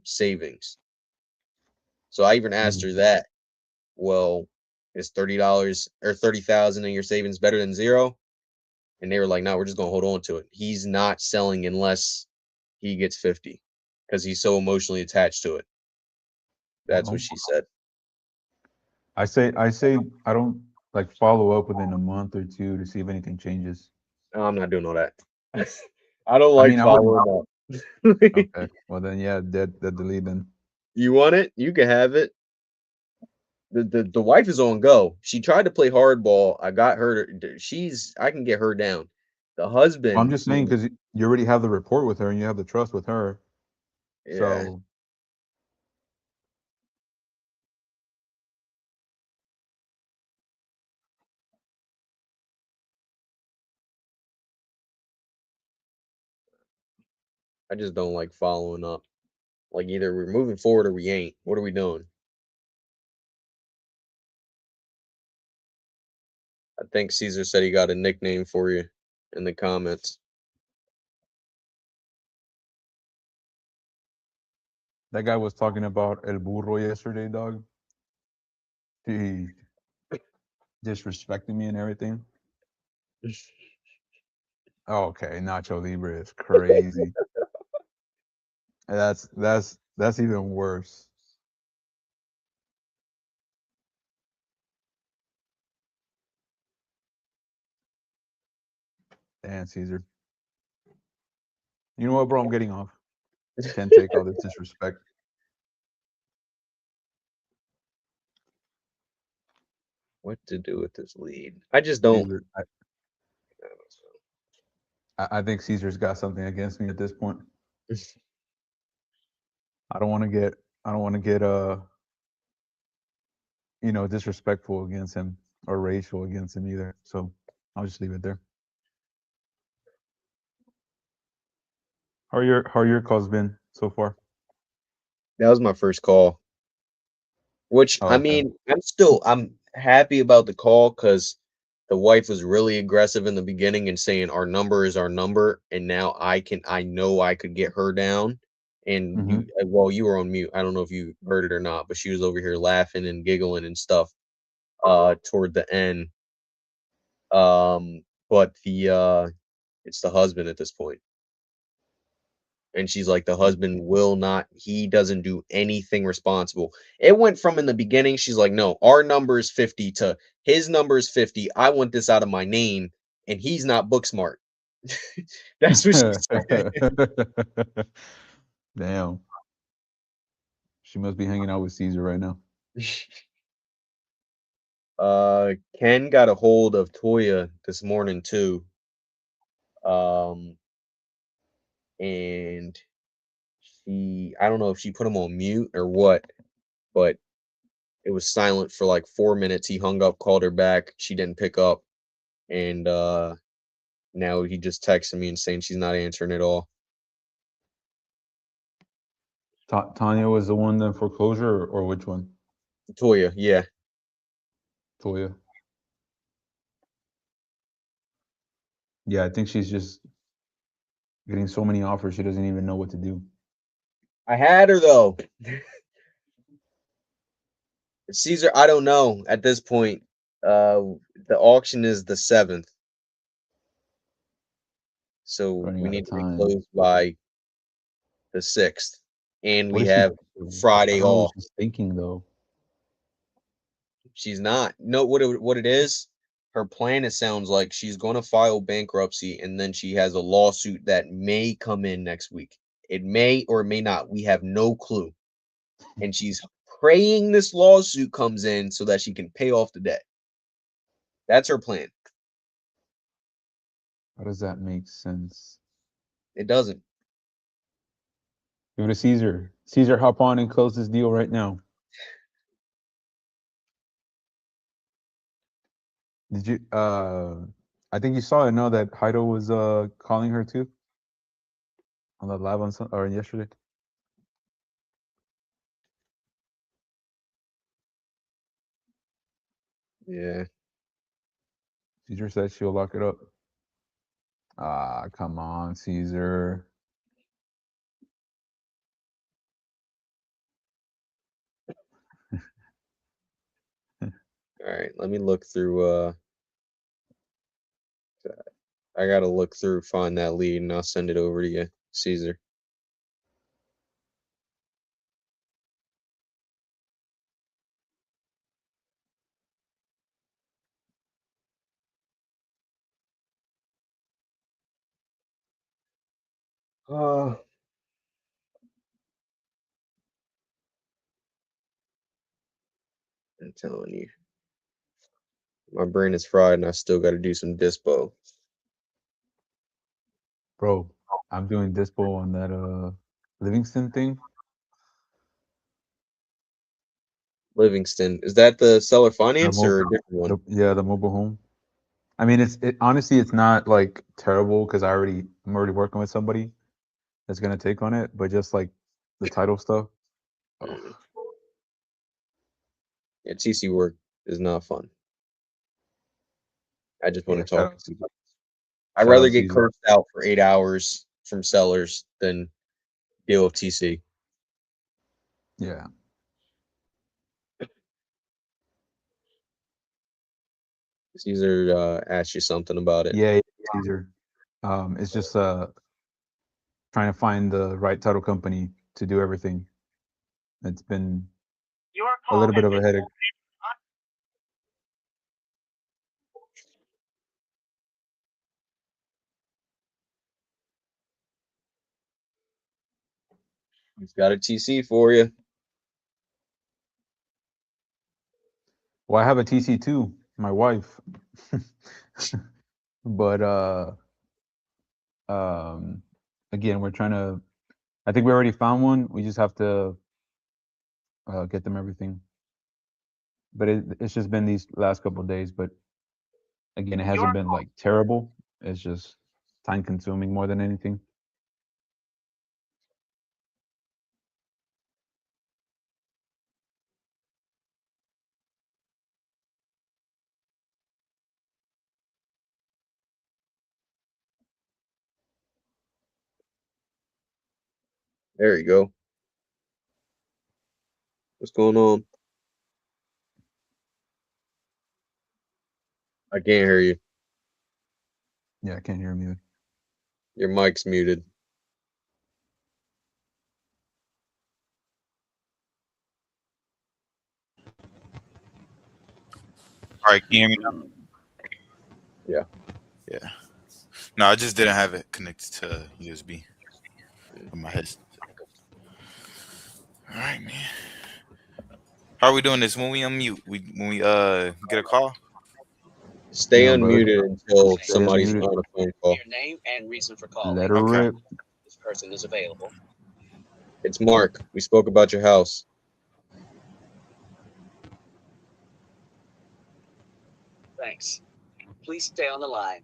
savings. So I even asked her that. Well, is $30 or 30,000 in your savings better than zero? And they were like, no, we're just gonna hold on to it. He's not selling unless he gets 50 because he's so emotionally attached to it. That's what she said. I say I don't like follow up within a month or two to see if anything changes. No, I'm not doing all that. I don't I like mean, I wouldn't. following up. Okay, well then, yeah, dead delete then. You want it? You can have it. The wife is on go. She tried to play hardball. I got her. I can get her down. The husband. I'm just saying because you already have the rapport with her and you have the trust with her. Yeah. So I just don't like following up. Like either we're moving forward or we ain't. What are we doing? I think Caesar said he got a nickname for you in the comments. that guy was talking about El Burro yesterday, dog. He disrespecting me and everything. Okay, Nacho Libre is crazy. That's even worse. Damn, Caesar. You know what, bro? I'm getting off. Can't take all this disrespect. What to do with this lead? I just don't. Caesar, I think Caesar's got something against me at this point. I don't want to get disrespectful against him or racial against him either. So I'll just leave it there. How are your calls been so far? That was my first call. Which Oh, I okay. mean, I'm happy about the call because the wife was really aggressive in the beginning and saying our number is our number, and now I know I could get her down. And Mhm. you were on mute. I don't know if you heard it or not, but she was over here laughing and giggling and stuff toward the end. But it's the husband at this point. And she's like, the husband will not, he doesn't do anything responsible. It went from in the beginning, she's like, no, our number is 50 to his number is 50. I want this out of my name, and he's not book smart. That's what she said. Damn. She must be hanging out with Caesar right now. Ken got a hold of Toya this morning too. And I don't know if she put him on mute or what, but it was silent for like 4 minutes. He hung up, called her back. She didn't pick up. And now he just texted me and saying she's not answering at all. Tanya was the one in foreclosure, or which one? Toya, yeah. Toya. Yeah, I think she's just getting so many offers she doesn't even know what to do. I had her though. Caesar, I don't know at this point. The auction is the 7th. So Running we out of need to be time. closed by the 6th. And What we is she? have I Friday don't know what off. she's thinking though. She's not. No, what it is, her plan, it sounds like she's going to file bankruptcy and then she has a lawsuit that may come in next week. It may or it may not. We have no clue. And she's praying this lawsuit comes in so that she can pay off the debt. That's her plan. How does that make sense? It doesn't. Give it to Caesar. Caesar, hop on and close this deal right now. Did you I think you saw it, no, that Heido was calling her too? On the live on or yesterday? Yeah. Caesar said she'll lock it up. Ah, come on, Caesar. All right. Let me look through. I gotta look through, find that lead, and I'll send it over to you, Caesar. I'm telling you, my brain is fried, and I still got to do some dispo. Bro, I'm doing dispo on that Livingston thing. Livingston, is that the seller The finance or a mobile, different one? yeah, the mobile home. I mean, honestly, it's not like terrible because I'm already working with somebody that's gonna take on it, but just like the title stuff. Oh, Yeah, TC work is not fun. I just want yeah, to talk. I'd shout rather out get Caesar. cursed out for 8 hours from sellers than deal with TC. Yeah. Caesar asked you something about it. Yeah, Caesar. It's just trying to find the right title company to do everything. It's been Your a call little bit has of a been headache. He's got a TC for you. Well, I have a TC too, my wife. But again, we're trying to. I think we already found one. We just have to get them everything. But it's just been these last couple of days. But again, it hasn't been like terrible. It's just time consuming more than anything. There you go. What's going on? I can't hear you. Yeah, I can't hear him either. Your mic's muted. All right, can you hear me now? Yeah. Yeah. No, I just didn't have it connected to USB with my headset. All right, man. How are we doing this? When we unmute, when we get a call? Stay Yeah, brother. unmuted until Stay somebody's unmuted. on a phone call. Your name and reason for calling. Let her Okay. rip. This person is available. It's Mark. We spoke about your house. Thanks. Please stay on the line.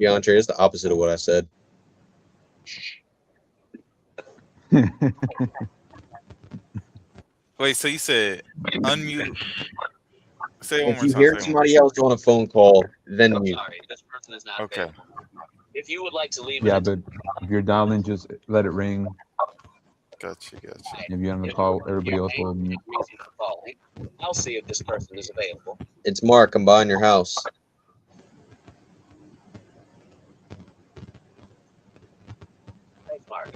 DeAndre, it's the opposite of what I said. Wait, so you said unmute? Say it one If more you time. hear Say it one somebody else on a phone call, then mute. Sorry, this person is not more. Okay. available. If you would like to leave Yeah, an but if you're dialing, just let it ring. Gotcha. If you're on the If you call, would everybody your else name will and mute. reason for calling, I'll see if this person is available. It's Mark. I'm buying your house. Thanks, Mark.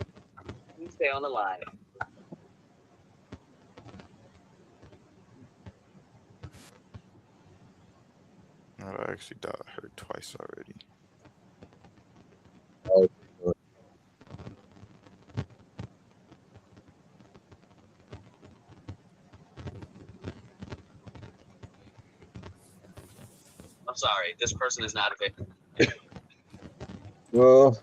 Please stay on the line. No, I actually heard twice already. Oh, I'm sorry, this person is not available. well,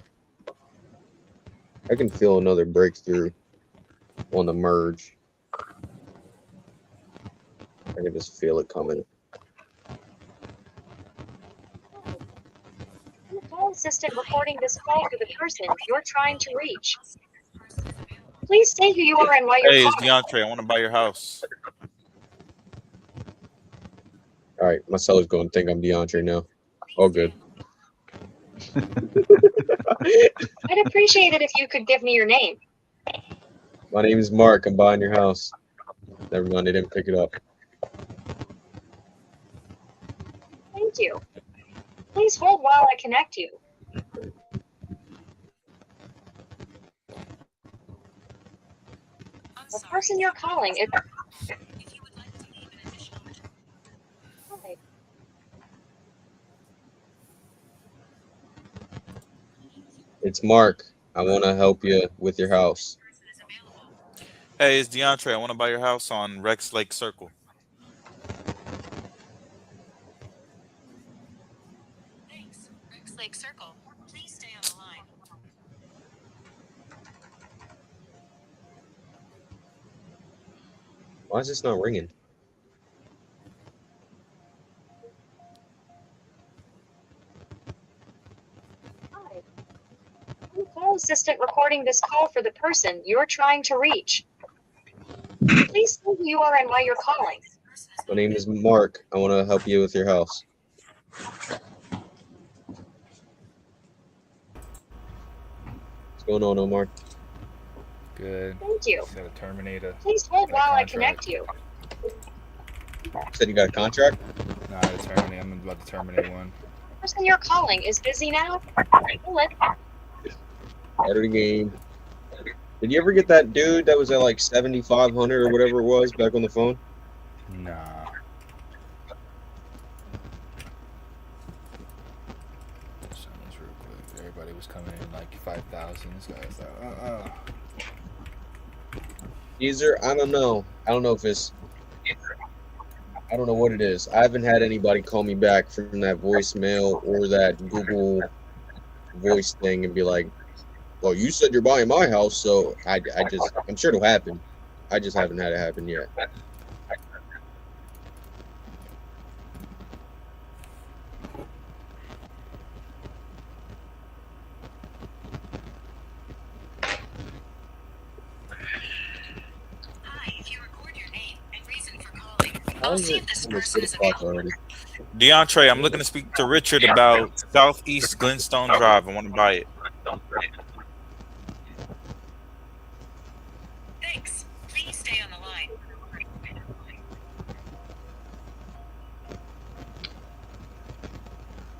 I can feel another breakthrough on the merge. I can just feel it coming. Call assistant recording this call for the person you're trying to reach. Please say who you are and why you're Hey, it's calling. DeAndre. I want to buy your house. All right, my seller's going to think I'm DeAndre now. All good. I'd appreciate it if you could give me your name. My name is Mark. I'm buying your house. Never mind, they didn't pick it up. Thank you. Please hold while I connect you. The person you're calling is. Hi. It's Mark. I want to help you with your house. Hey, it's DeAndre. I want to buy your house on Rex Lake Circle. Thanks. Rex Lake Circle. Please stay on the line. Why is this not ringing? Hi. Call assistant recording this call for the person you're trying to reach. Please say who you are and why you're calling. My name is Mark. I want to help you with your house. What's going on, Omar? Good. good. Thank you. Just gotta terminate a. Please hold Got a while I contract. connect you. Said you got a contract? Nah, to terminate. I'm about to terminate one. The person you're calling is busy now. Hold it. Out of the game. Did you ever get that dude that was at like 7,500 or whatever it was back on the phone? Nah. Summons real quick. Everybody was coming in like 5,000. This guy's like, User, I don't know. I don't know if it's. I don't know what it is. I haven't had anybody call me back from that voicemail or that Google voice thing and be like, well, you said you're buying my house, so I'm sure it'll happen. I just haven't had it happen yet. Hi, if you record your name and reason for calling, How I'll is see it if this almost person 6 is o'clock available. already? DeAndre, I'm looking to speak to Richard about Southeast Glenstone Drive. I want to buy it. Thanks. Please stay on the line.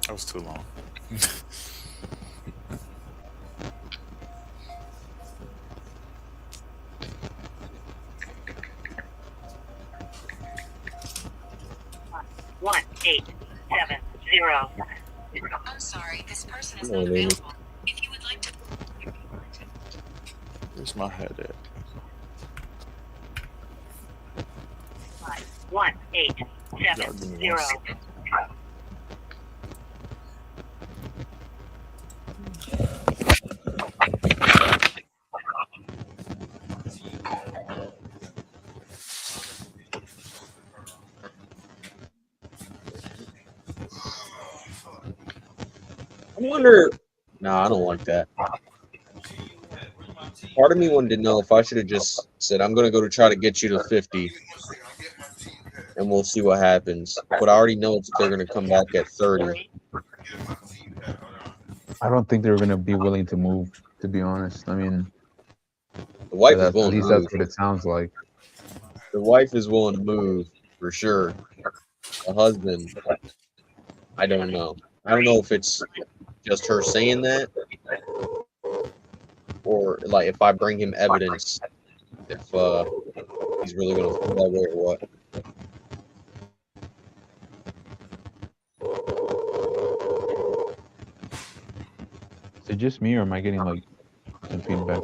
That was too long. One, 8, 7, 0. I'm sorry, this person is Come on, not Amy. available. If you would like to. Where's my head at? 1, 8, 7, Y'all give me 0. one second. I wonder. Nah, I don't like that. Part of me wanted to know if I should have just said, I'm going to go to try to get you to 50 and we'll see what happens. But I already know they're going to come back at 30. I don't think they were gonna be willing to move, to be honest. I mean, The wife is at willing to least move. that's what it sounds like. The wife is willing to move for sure. The husband, I don't know. I don't know if it's just her saying that or like if I bring him evidence, if he's really going to feel that way or what. Is it just me or am I getting like some feedback?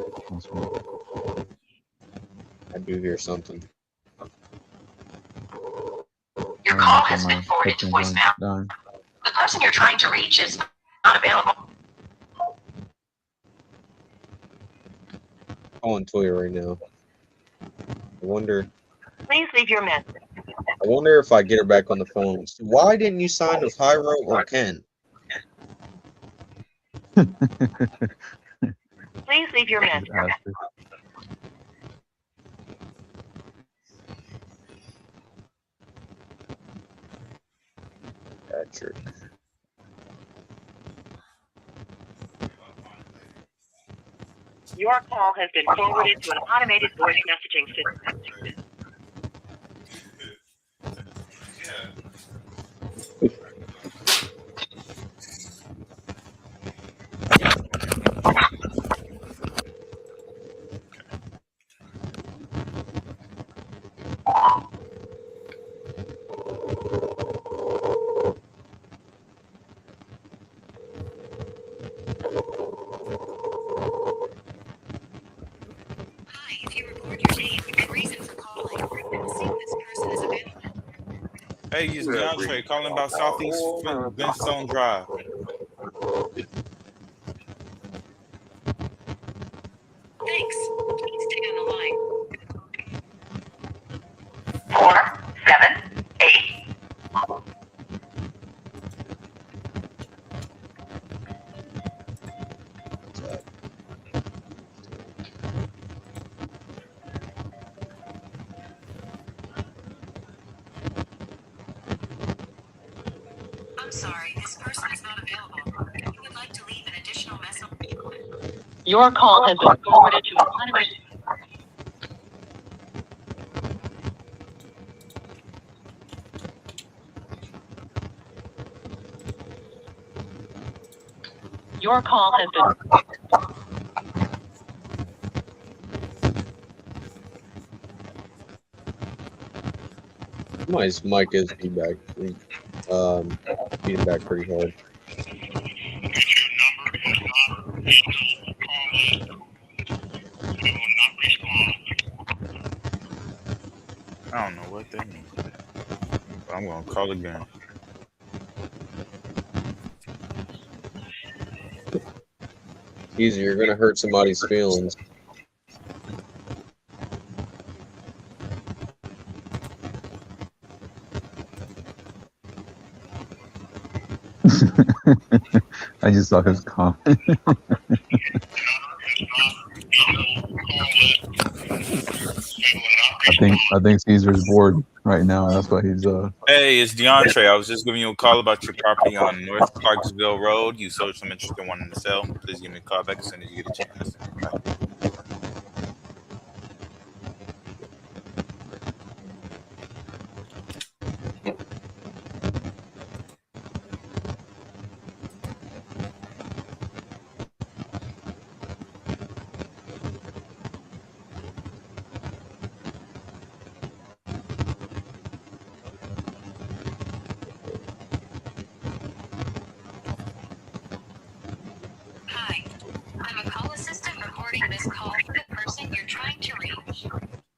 I do hear something. Your call has been forwarded to voicemail. Done. The person you're trying to reach is not available. Calling Toya right now. I wonder Please leave your message. if I get her back on the phone. So why didn't you sign with Hyro or Ken? Please leave your message. Bastard. Patrick. Your call has been forwarded to an automated voice messaging system. Hi, if you record your name and reason for calling, I'll see if this person is available. Hey, it's DeAndre calling about Southeast Glenstone Drive. Thanks. Please stay on the line. 4, 7, 8. I'm sorry, this person is not available. If you would like to leave an additional message. Your call has been forwarded to an automated. Your call has been. My mic is feedback. Feeding back pretty hard. I don't know what that means. But I'm gonna call again. Easy, you're gonna hurt somebody's feelings. I just saw his comment. I think Caesar's bored right now. That's why he's Hey, it's DeAndre. I was just giving you a call about your property on North Clarksville Road. You showed some interest in wanting to sell. Please give me a call back as soon as you get a chance. Bye. Hi, I'm a call assistant recording this call for the person you're trying to reach.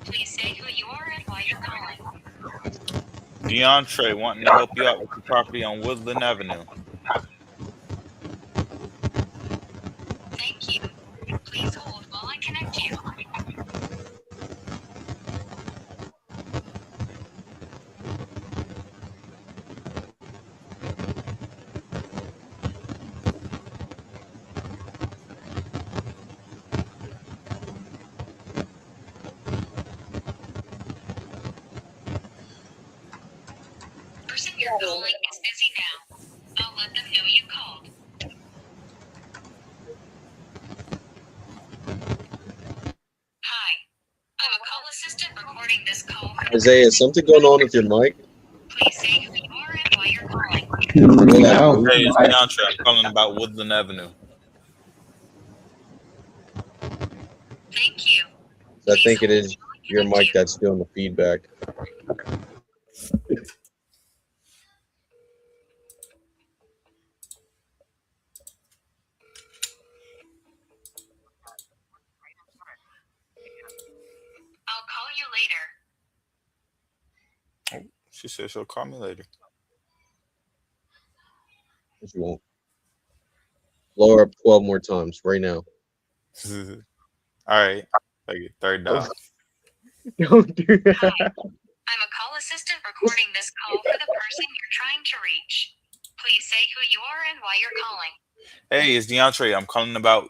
Please say who you are and why you're calling. DeAndre wanting to help you out with your property on Woodland Avenue. Thank you. Please hold while I connect you. Person you're calling is busy now. I'll let them know you called. Hi, I'm a call assistant recording this call for the Isaiah, is something going on with your mic? Please say who you are and why you're calling. No. Hey, it's DeAndre. I'm calling about Woodland Avenue. Thank you. I think it is your mic that's doing the feedback. I'll call you later. She said she'll call me later. If you won't. Lower up 12 more times right now. All right. Like $30. Don't do that. Hi, I'm a call assistant recording this call for the person you're trying to reach. Please say who you are and why you're calling. Hey, it's DeAndre. I'm calling about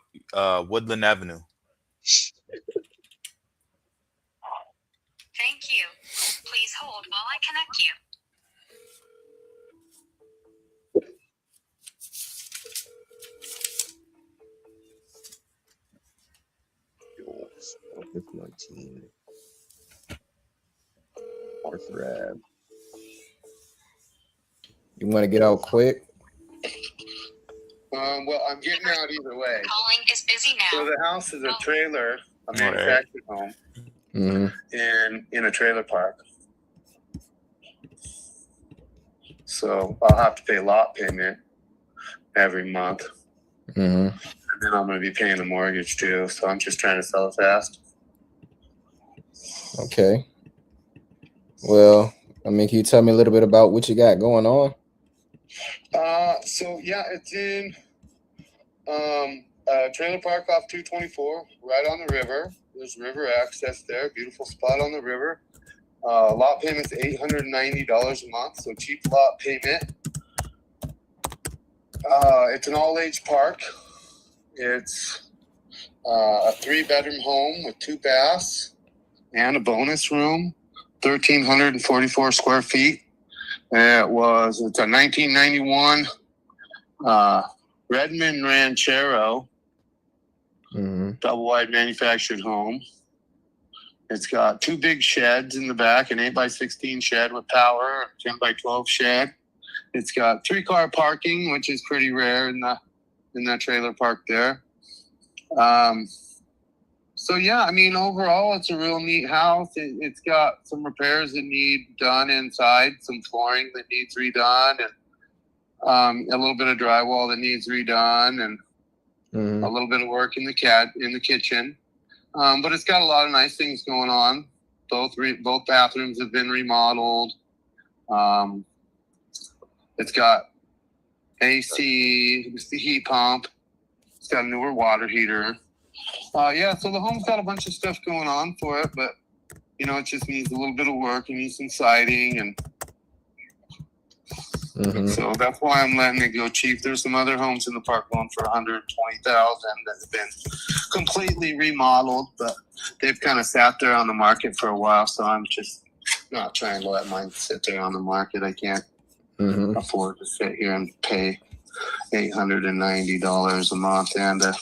Woodland Avenue. Thank you. Please hold while I connect you. With 19. Arthur Ave. You want to get out quick? Well, I'm getting out either way. Calling is busy now. So the house is a trailer, a manufactured home, in a trailer park. So I'll have to pay lot payment every month. And then I'm going to be paying the mortgage too. So I'm just trying to sell it fast. Okay. Well, I mean, can you tell me a little bit about what you got going on? So yeah, it's in a trailer park off 224, right on the river. There's river access there. Beautiful spot on the river. Lot payment's $890 a month, so cheap lot payment. It's an all-age park. It's a 3-bedroom home with 2 baths and a bonus room. 1,344 square feet. It's a 1991 Redmond Ranchero double wide manufactured home. It's got 2 big sheds in the back, an 8x16 shed with power, a 10x12 shed. It's got 3-car parking, which is pretty rare in the in that trailer park there. So yeah, I mean, overall, it's a real neat house. It's got some repairs that need done inside, some flooring that needs redone, and a little bit of drywall that needs redone, and a little bit of work in the kitchen. But it's got a lot of nice things going on. Both bathrooms have been remodeled. It's got AC, it's the heat pump. It's got a newer water heater. Yeah, so the home's got a bunch of stuff going on for it, but you know, it just needs a little bit of work. It needs some siding, and so that's why I'm letting it go cheap. There's some other homes in the park going for $120,000 that have been completely remodeled, but they've kind of sat there on the market for a while. So I'm just not trying to let mine sit there on the market. I can't afford to sit here and pay $890 a month and a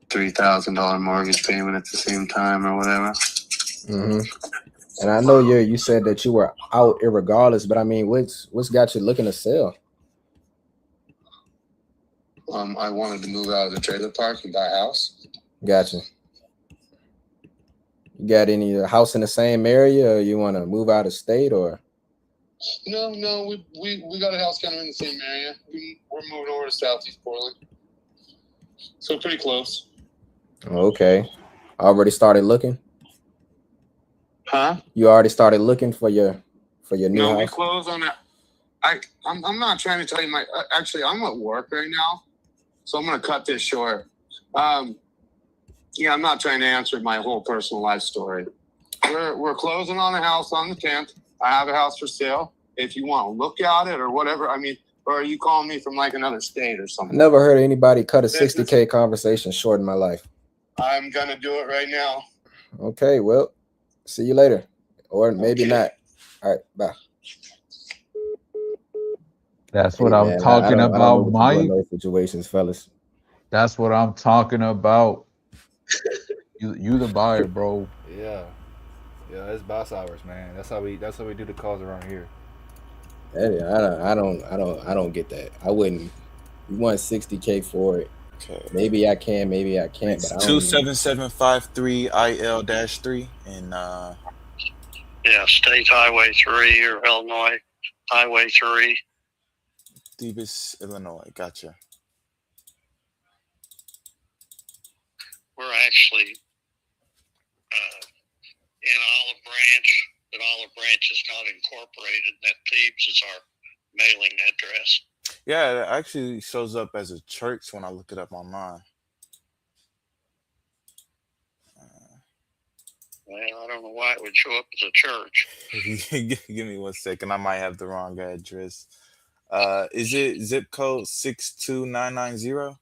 $3,000 mortgage payment at the same time or whatever. And I know you said that you were out irregardless, but I mean, what's got you looking to sell? I wanted to move out of the trailer park and buy a house. Gotcha. You got any house in the same area, or you want to move out of state, or? No, we got a house kind of in the same area. We're moving over to Southeast Portland, so pretty close. Okay. Already started looking? Huh? You already started looking for your new house? No, we close on that. I'm not trying to tell you actually, I'm at work right now, so I'm going to cut this short. Yeah, I'm not trying to answer my whole personal life story. We're closing on a house on the 10th. I have a house for sale. If you want to look at it or whatever, I mean, or are you calling me from like another state or something? I never heard anybody cut a 60K conversation short in my life. I'm going to do it right now. Okay, well, see you later. Or maybe not. All right, bye. That's what I'm talking about, Mike. Those situations, fellas. That's what I'm talking about. You the buyer, bro. Yeah, it's boss hours, man. That's how we do the calls around here. I don't get that. I wouldn't. You want 60K for it? Okay. Maybe I can, maybe I can't. It's but I don't 27753 IL-3 and yeah, State Highway 3 or Illinois Highway 3. Thebes, Illinois. Gotcha. We're actually in Olive Branch, but Olive Branch is not incorporated. That Thebes is our mailing address. Yeah, it actually shows up as a church when I look it up online. Well, I don't know why it would show up as a church. Give me 1 second. I might have the wrong address. Is it zip code 62990? Right.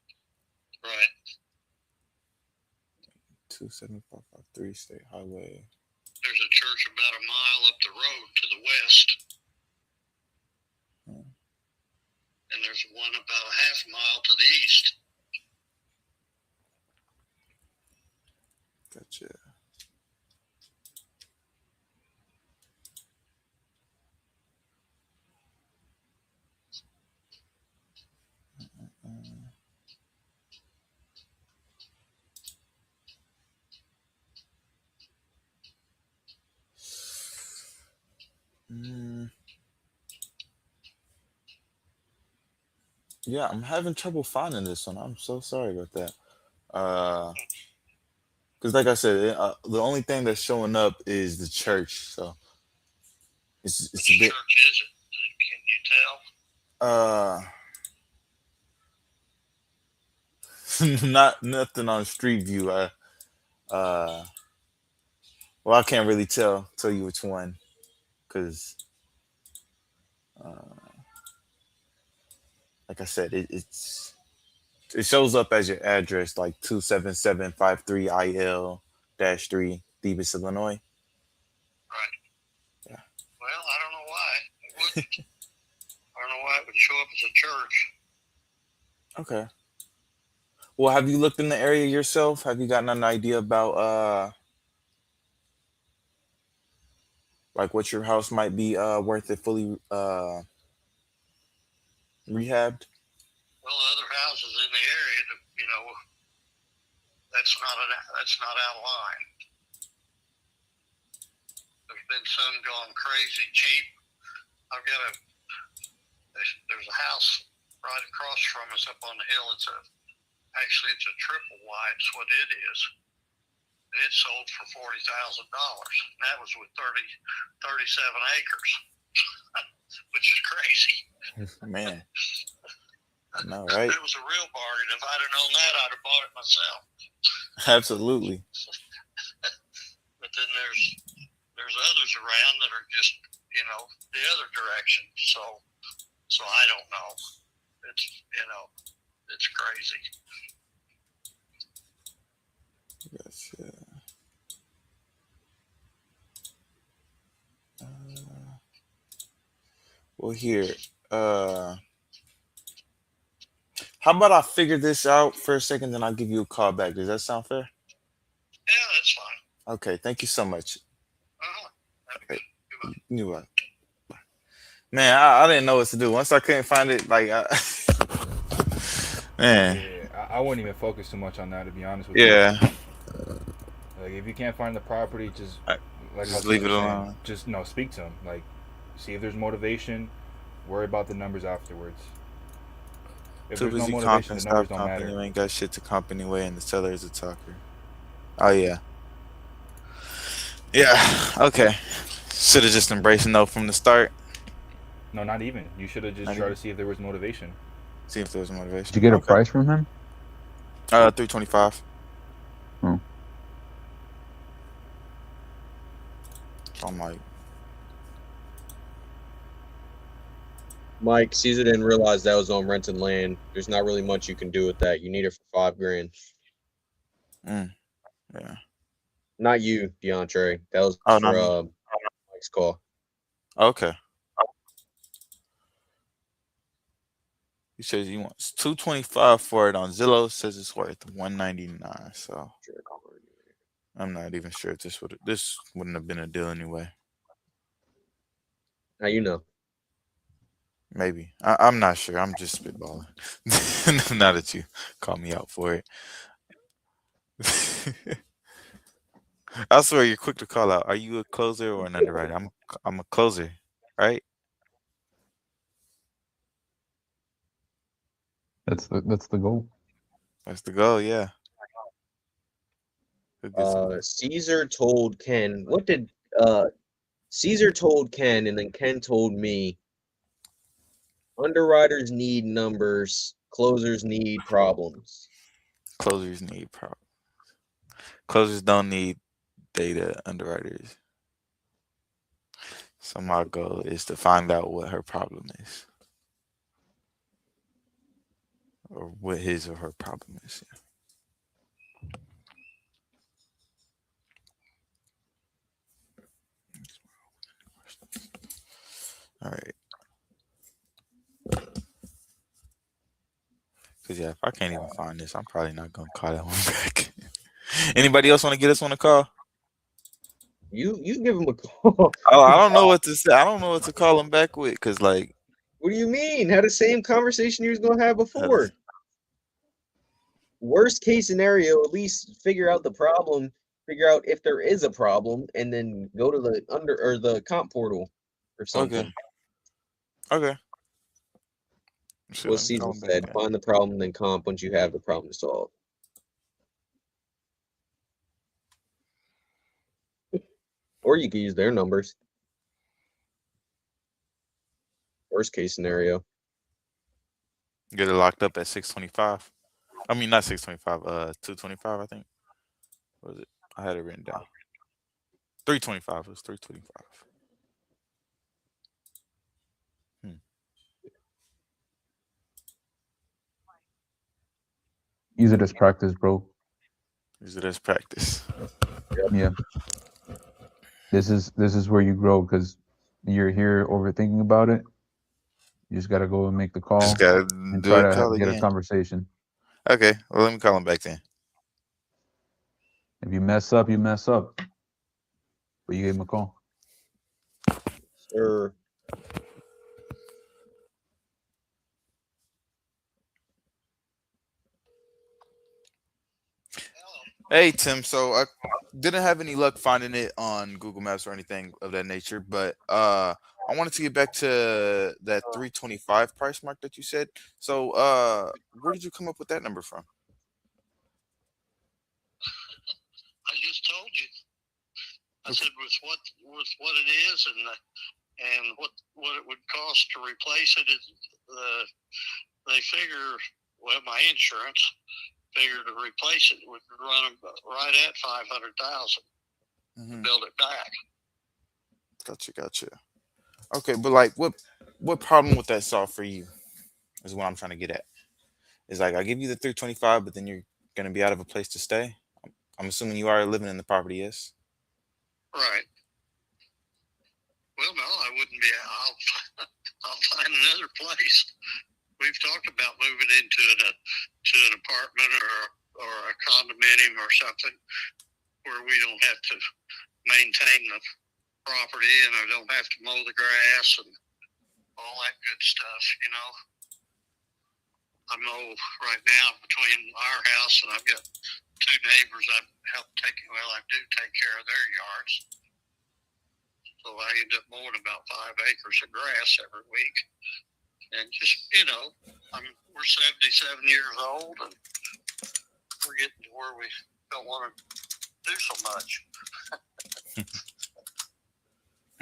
27553 State Highway. There's a church about a mile up the road to the west. And there's one about a half mile to the east. Gotcha. Yeah, I'm having trouble finding this one. I'm so sorry about that. Because like I said, the only thing that's showing up is the church. So it's Which a bit. church is it? Can you tell? Not nothing on Street View. Well, I can't really tell you which one, because like I said, it shows up as your address, like 27753 IL-3 Thebes, Illinois. Right. Yeah. Well, I don't know why it wouldn't. I don't know why it would show up as a church. Okay. Well, have you looked in the area yourself? Have you gotten an idea about like what your house might be worth it fully rehabbed? Well, other houses in the area, you know, that's not out of line. There's been some going crazy cheap. I've got there's a house right across from us up on the hill. It's a triple wide. It's what it is. And it sold for $40,000. That was with 37 acres, which is crazy. Man. I know, right? It was a real bargain. If I'd have known that, I'd have bought it myself. Absolutely. But then there's others around that are just, you know, the other direction. So I don't know. It's, you know, it's crazy. Gotcha. Well, here. How about I figure this out for a second, then I'll give you a call back. Does that sound fair? Yeah, that's fine. Okay, thank you so much. Okay. You are. Man, I didn't know what to do. Once I couldn't find it, like, man. Yeah, I wouldn't even focus too much on that, to be honest with Yeah. you. Like, if you can't find the property, just just leave it alone. Just speak to him. Like, see if there's motivation. Worry about the numbers afterwards. If Too there's no busy motivation, comping, the numbers stop don't comping. matter. You ain't got shit to comp anyway, and the seller is a talker. Oh yeah. Yeah. Okay. Should have just embraced no from the start. No, not even. You should have just Not tried even? to see if there was motivation. See if there was motivation. Did you get a price from him? 325. Oh. So I'm like, Mike, Caesar didn't realize that was on rented land. There's not really much you can do with that. You need it for $5,000. Yeah. Not you, DeAndre. That was Oh, not for me. Mike's call. Okay. He says he wants 225 for it on Zillow. Says it's worth 199. So I'm not even sure if this wouldn't have been a deal anyway. How you know? Maybe. I'm not sure. I'm just spitballing. Now that you call me out for it. I swear you're quick to call out. Are you a closer or an underwriter? I'm a closer, right? That's the goal. That's the goal, yeah. Caesar told Ken, what did Caesar told Ken, and then Ken told me, underwriters need numbers, closers need problems. Closers need problems. Closers don't need data, underwriters. So my goal is to find out what her problem is. Or what his or her problem is. All right. Because, yeah, if I can't even find this, I'm probably not going to call that one back. Anybody else want to get us on the call? You give him a call. Oh, I don't know what to say. I don't know what to call him back with. Because, like. What do you mean? Had the same conversation you was going to have before. Worst case scenario, at least figure out the problem, figure out if there is a problem, and then go to the comp portal or something. Okay. What Caesar said, find the problem, then comp once you have the problem solved. Or you could use their numbers. Worst case scenario. Get it locked up at 625. I mean, not 625, 225, I think. What was it? I had it written down. 325. It was 325. Use it as practice, bro. Use it as practice. Yeah. This is where you grow, because you're here overthinking about it. You just gotta go and make the call. Just gotta and do try a to call get again. a conversation. Okay, well, let me call him back then. If you mess up, you mess up. But you gave him a call. Sure. Hey Tim, so I didn't have any luck finding it on Google Maps or anything of that nature, but I wanted to get back to that 325 price mark that you said. So where did you come up with that number from? I just told you. I said with what it is and what it would cost to replace it is they figure, well, my insurance figured to replace it would run right at 500,000 to build it back. Gotcha. Okay, but like what problem would that solve for you is what I'm trying to get at. It's like I give you the 325, but then you're gonna be out of a place to stay. I'm assuming you are living in the property, yes? Right. Well, no, I wouldn't be. I'll find another place. We've talked about moving into an apartment or a condominium or something where we don't have to maintain the property and I don't have to mow the grass and all that good stuff, you know. I mow right now between our house and I've got two neighbors I do take care of their yards. So I end up mowing about 5 acres of grass every week. And just, you know, we're 77 years old and we're getting to where we don't want to do so much.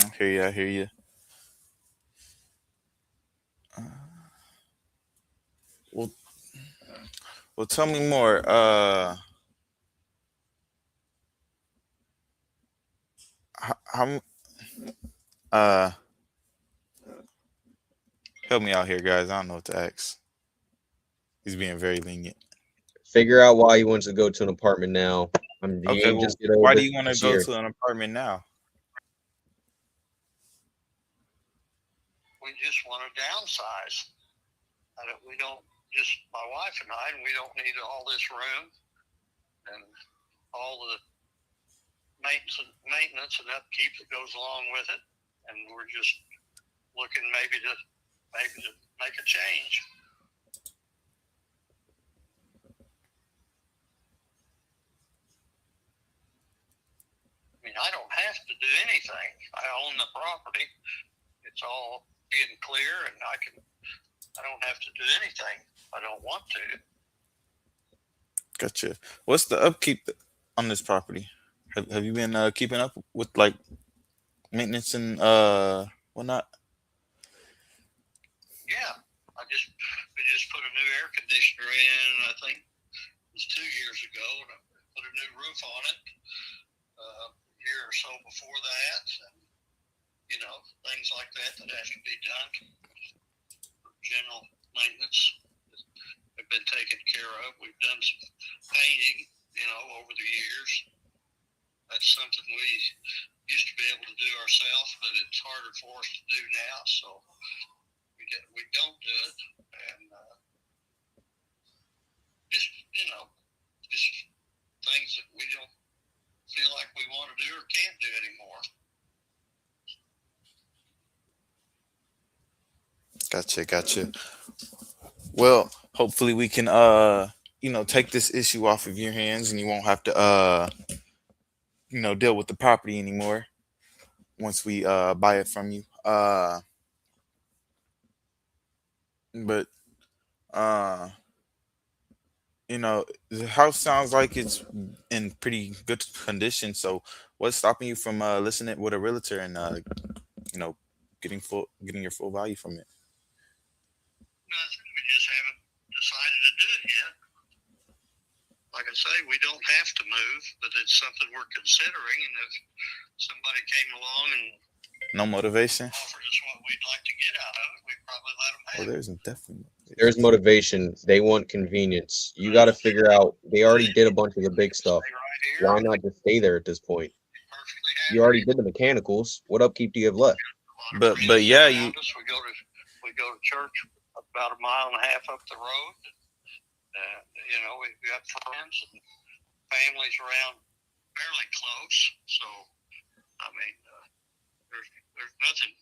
I hear you. Well, tell me more. Help me out here, guys. I don't know what to ask. He's being very lenient. Figure out why he wants to go to an apartment now. Okay, well, why do you want to go to an apartment now? We just want to downsize. My wife and I, we don't need all this room and all the maintenance and upkeep that goes along with it. And we're just looking maybe to make a change. I mean, I don't have to do anything. I own the property. It's all being clear, and I don't have to do anything. I don't want to. Gotcha. What's the upkeep on this property? Have you been keeping up with like maintenance and whatnot? Yeah, we just put a new air conditioner in. I think it was 2 years ago, and I put a new roof on it a year or so before that. And, you know, things like that have to be done. General maintenance have been taken care of. We've done some painting, you know, over the years. That's something we used to be able to do ourselves, but it's harder for us to do now. So we don't do it, and just, you know, just things that we don't feel like we want to do or can't do anymore. Gotcha. Well, hopefully we can take this issue off of your hands and you won't have to deal with the property anymore once we buy it from you. But the house sounds like it's in pretty good condition. So what's stopping you from listening with a realtor and getting your full value from it? We just haven't decided to do it yet. Like I say, we don't have to move, but it's something we're considering. And if somebody came along and no motivation offered us what we'd like to get out of it, we'd probably let them have it. There's motivation. They want convenience. You got to figure out. They already did a bunch of the big stuff. Why not just stay there at this point? You already did the mechanicals. What upkeep do you have left? But yeah, we go to church about 1.5 miles up the road. We've got friends and families around fairly close. So, I mean, there's nothing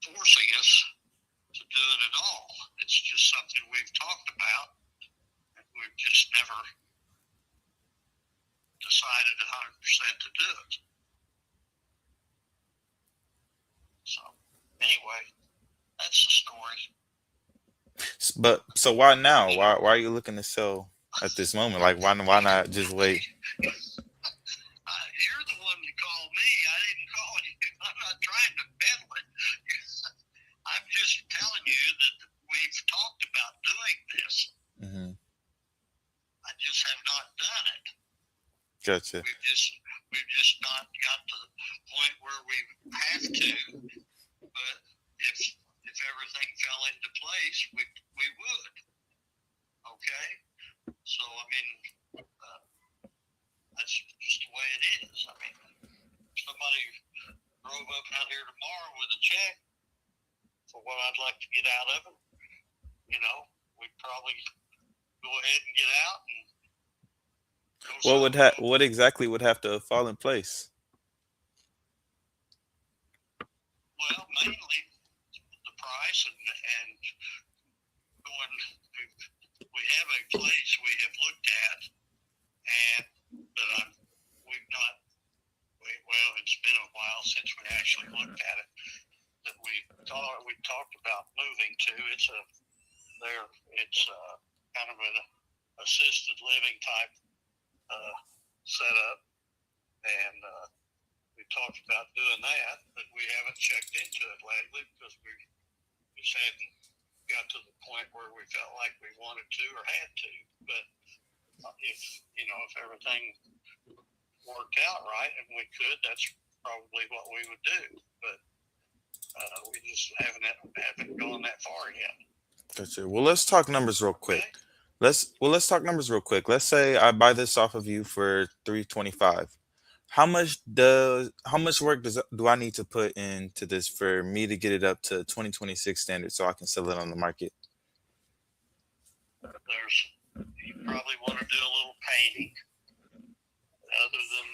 forcing us to do it at all. It's just something we've talked about, and we've just never 100% to do it. So, anyway, that's the story. But so why now? Why are you looking to sell at this moment? Like why not just wait? You're the one that called me. I didn't call you. I'm not trying to peddle it. I'm just telling you that we've talked about doing this. Mm-hmm. I just have not done it. Gotcha. We've just not got to the point where we have to. But if everything fell into place, we would. Okay. So I mean, that's just the way it is. I mean, if somebody drove up out here tomorrow with a check for what I'd like to get out of it, you know, we'd probably go ahead and get out and. What exactly would have to fall in place? Well, mainly the price and going. We have a place we have looked at, and that we've not. Well, it's been a while since we actually looked at it. That we talked about moving to. It's kind of an assisted living type setup, and we talked about doing that, but we haven't checked into it lately because we just hadn't got to the point where we felt like we wanted to or had to. But if everything worked out right and we could, that's probably what we would do. But we just haven't gone that far yet. Gotcha. Well, let's talk numbers real quick. Let's talk numbers real quick. Let's say I buy this off of you for $325. How much work do I need to put into this for me to get it up to 2026 standards so I can sell it on the market? You probably want to do a little painting. Other than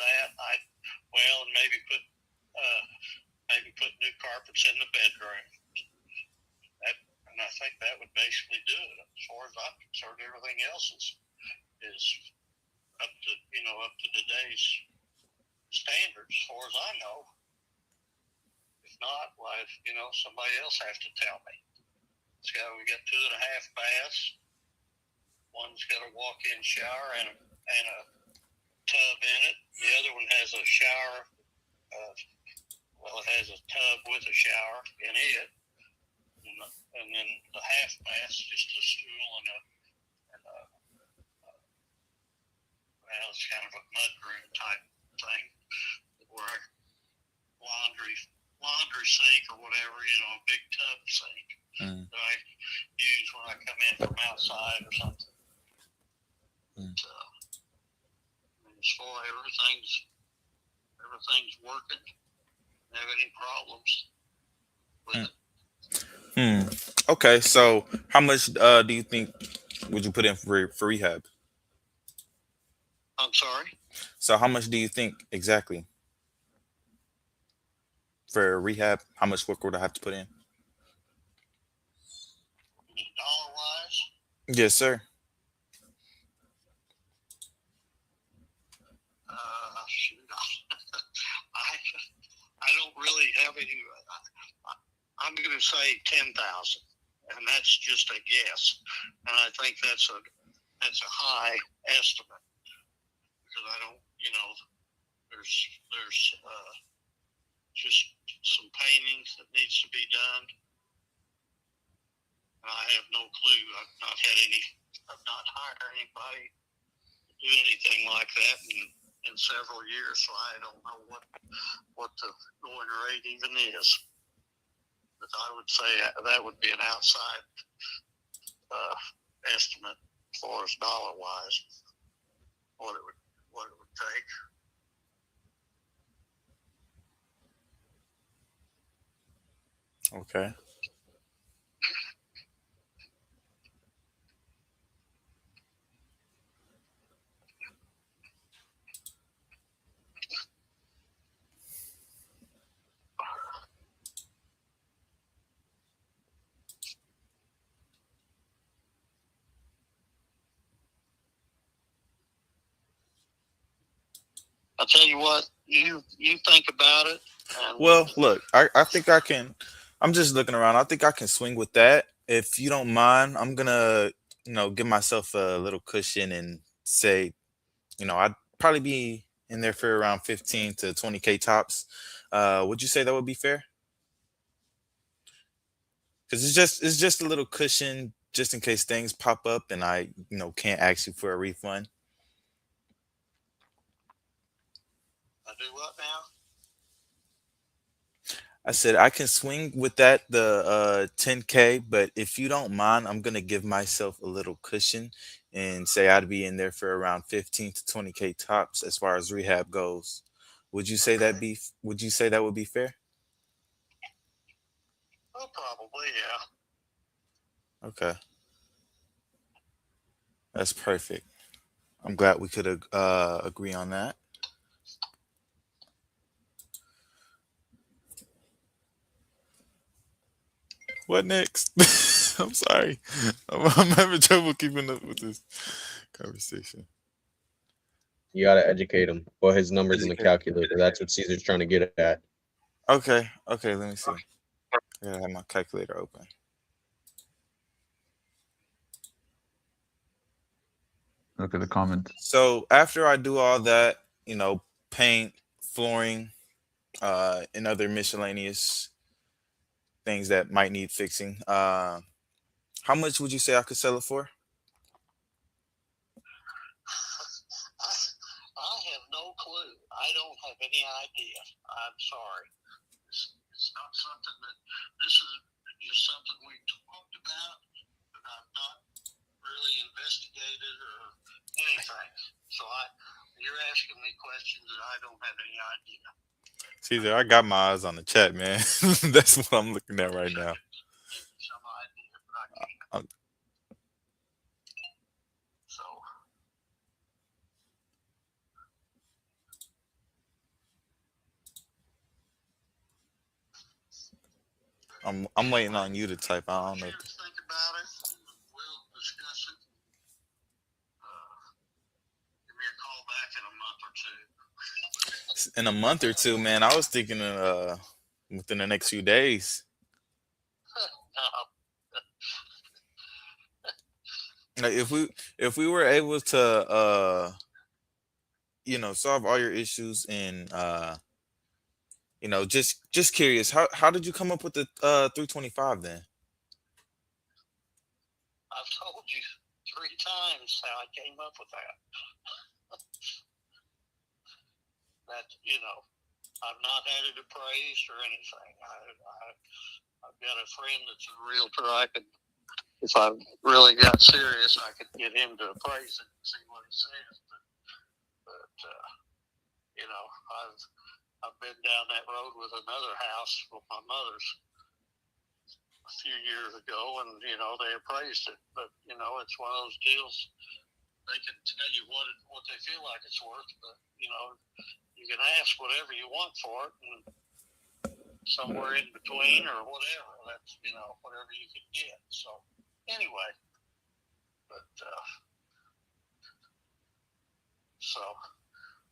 that, and maybe put new carpets in the bedroom. And I think that would basically do it. As far as I'm concerned, everything else is up to today's standards, as far as I know. If not, somebody else has to tell me. We got 2.5 baths. One's got a walk-in shower and a tub in it. The other one has a shower. It has a tub with a shower in it. And then the half bath's just a stool and it's kind of a mudroom type thing where laundry sink or whatever, a big tub sink that I use when I come in from outside or something. As far as everything's working, don't have any problems with it. Okay, so how much do you think would you put in for rehab? I'm sorry? So how much do you think exactly for rehab? How much work would I have to put in? Dollar-wise? Yes, sir. I don't really have any. I'm going to say 10,000, and that's just a guess. And I think that's a high estimate because I don't. There's just some paintings that needs to be done. And I have no clue. I've not hired anybody to do anything like that in several years, so I don't know what the going rate even is. But I would say that would be an outside estimate as far as dollar-wise, what it would take. Okay. I'll tell you what, you think about it. And Well, look, I think I can. I'm just looking around. I think I can swing with that. If you don't mind, I'm gonna, give myself a little cushion and say, I'd probably be in there for around 15 to 20K tops. Would you say that would be fair? Because it's just a little cushion just in case things pop up and I, can't ask you for a refund. I do what now? I said I can swing with that the 10K, but if you don't mind, I'm gonna give myself a little cushion and say I'd be in there for around 15 to 20K tops as far as rehab goes. Would you say that would be fair? Oh, probably, yeah. Okay. That's perfect. I'm glad we could agree on that. What next? I'm sorry. I'm having trouble keeping up with this conversation. You gotta educate him. Put his numbers in the calculator. That's what Caesar's trying to get at. Okay. Let me see. I gotta have my calculator open. Look at the comment. So after I do all that, paint, flooring, and other miscellaneous things that might need fixing, how much would you say I could sell it for? I have no clue. I don't have any idea. I'm sorry. It's not something that, this is just something we talked about, but I've not really investigated or anything. So you're asking me questions that I don't have any idea. Caesar, I got my eyes on the chat, man. That's what I'm looking at right now. Some idea, but I can't. So. I'm waiting on you to type. I don't know. Think about it. We'll discuss it. Give me a call back in a month or two. In a month or two, man. I was thinking within the next few days. Like if we were able to solve all your issues and just curious, how did you come up with the 325 then? I've told you 3 times how I came up with that. That I've not had it appraised or anything. I've got a friend that's a realtor. If I really got serious, I could get him to appraise it and see what he says. But I've been down that road with another house with my mother's a few years ago, and they appraised it. But it's one of those deals. They can tell you what they feel like it's worth, but you can ask whatever you want for it, and somewhere in between or whatever. That's whatever you can get. So anyway, but so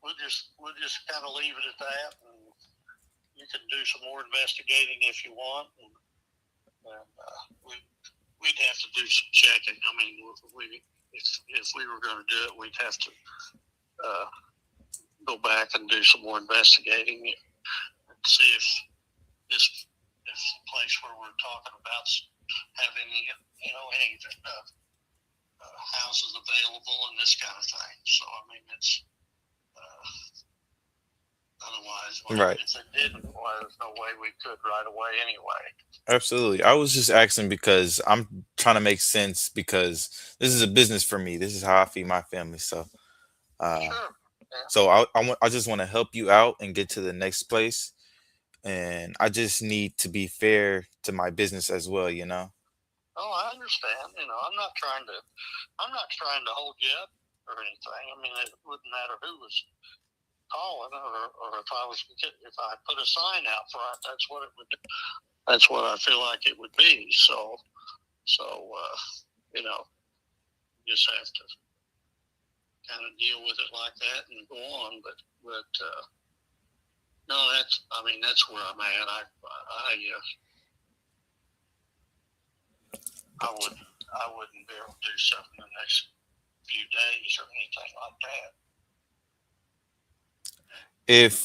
we'll just kind of leave it at that, and you can do some more investigating if you want, and we'd have to do some checking. I mean, if we were going to do it, we'd have to go back and do some more investigating and see if the place where we're talking about having any houses available and this kind of thing. So I mean, it's otherwise, Right. If it didn't, well, there's no way we could right away anyway. Absolutely. I was just asking because I'm trying to make sense because this is a business for me. This is how I feed my family. So, Sure. so I just want to help you out and get to the next place. And I just need to be fair to my business as well, Oh, I understand. I'm not trying to hold you up or anything. I mean, it wouldn't matter who was calling or if I put a sign out front, that's what it would do. That's what I feel like it would be. So just have to kind of deal with it like that and go on. But no, that's where I'm at. I wouldn't be able to do something the next few days or anything like that.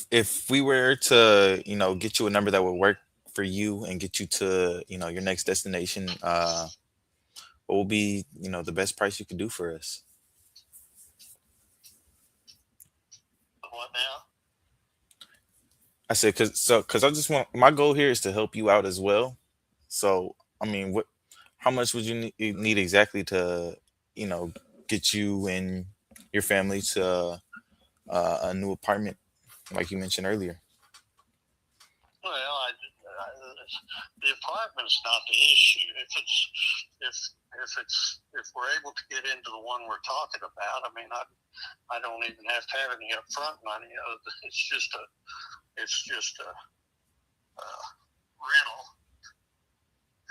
If we were to, get you a number that would work for you and get you to, your next destination, what will be, the best price you could do for us? What now? I said, cause I just want, my goal here is to help you out as well. So, how much would you need exactly to, get you and your family to a new apartment, like you mentioned earlier? Well, the apartment's not the issue. If we're able to get into the one we're talking about, I don't even have to have any upfront money. It's just a rental,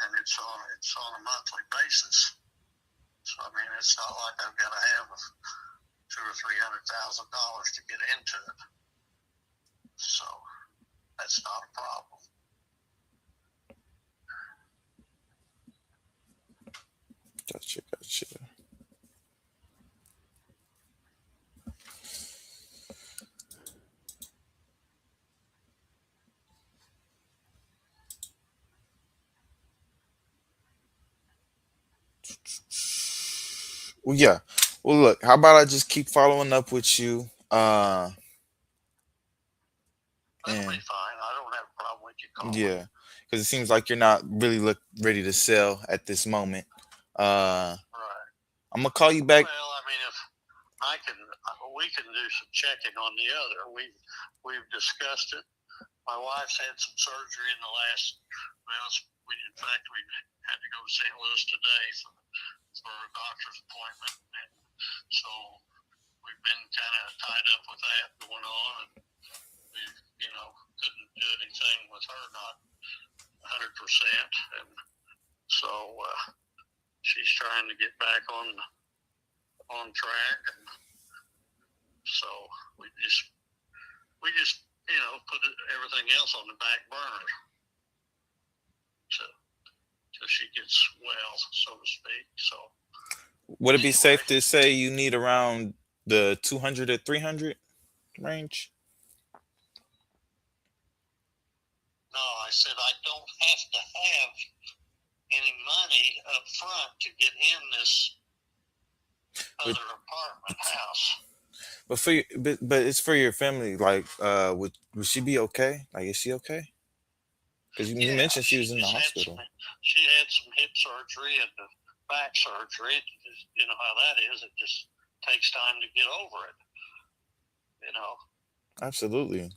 and it's on a monthly basis. So it's not like I've got to have $200,000 or $300,000 to get into it. So that's not a problem. Gotcha. Well, yeah. Well, look, how about I just keep following up with you? That'll And be fine. I don't have a problem with you calling. yeah, because it seems like you're not really ready to sell at this moment. Right. I'm gonna call you back. Well, if we can do some checking on the other. We've discussed it. My wife's had some surgery in the last. Well, we had to go to St. Louis today for a doctor's appointment, and so we've been kind of tied up with that going on, and we couldn't do anything with her not 100%, and so she's trying to get back on track, and so we just put everything else on the back burner till she gets well, so to speak. So Would it be safe to say you need around the 200 to 300 range? no, I said I don't have to have any money up front to get in this other apartment house. But it's for your family. Like, would she be okay? Like, is she okay? Because you mentioned she was in the just hospital. She had some hip surgery and the back surgery. You know how that is. It just takes time to get over it. Absolutely.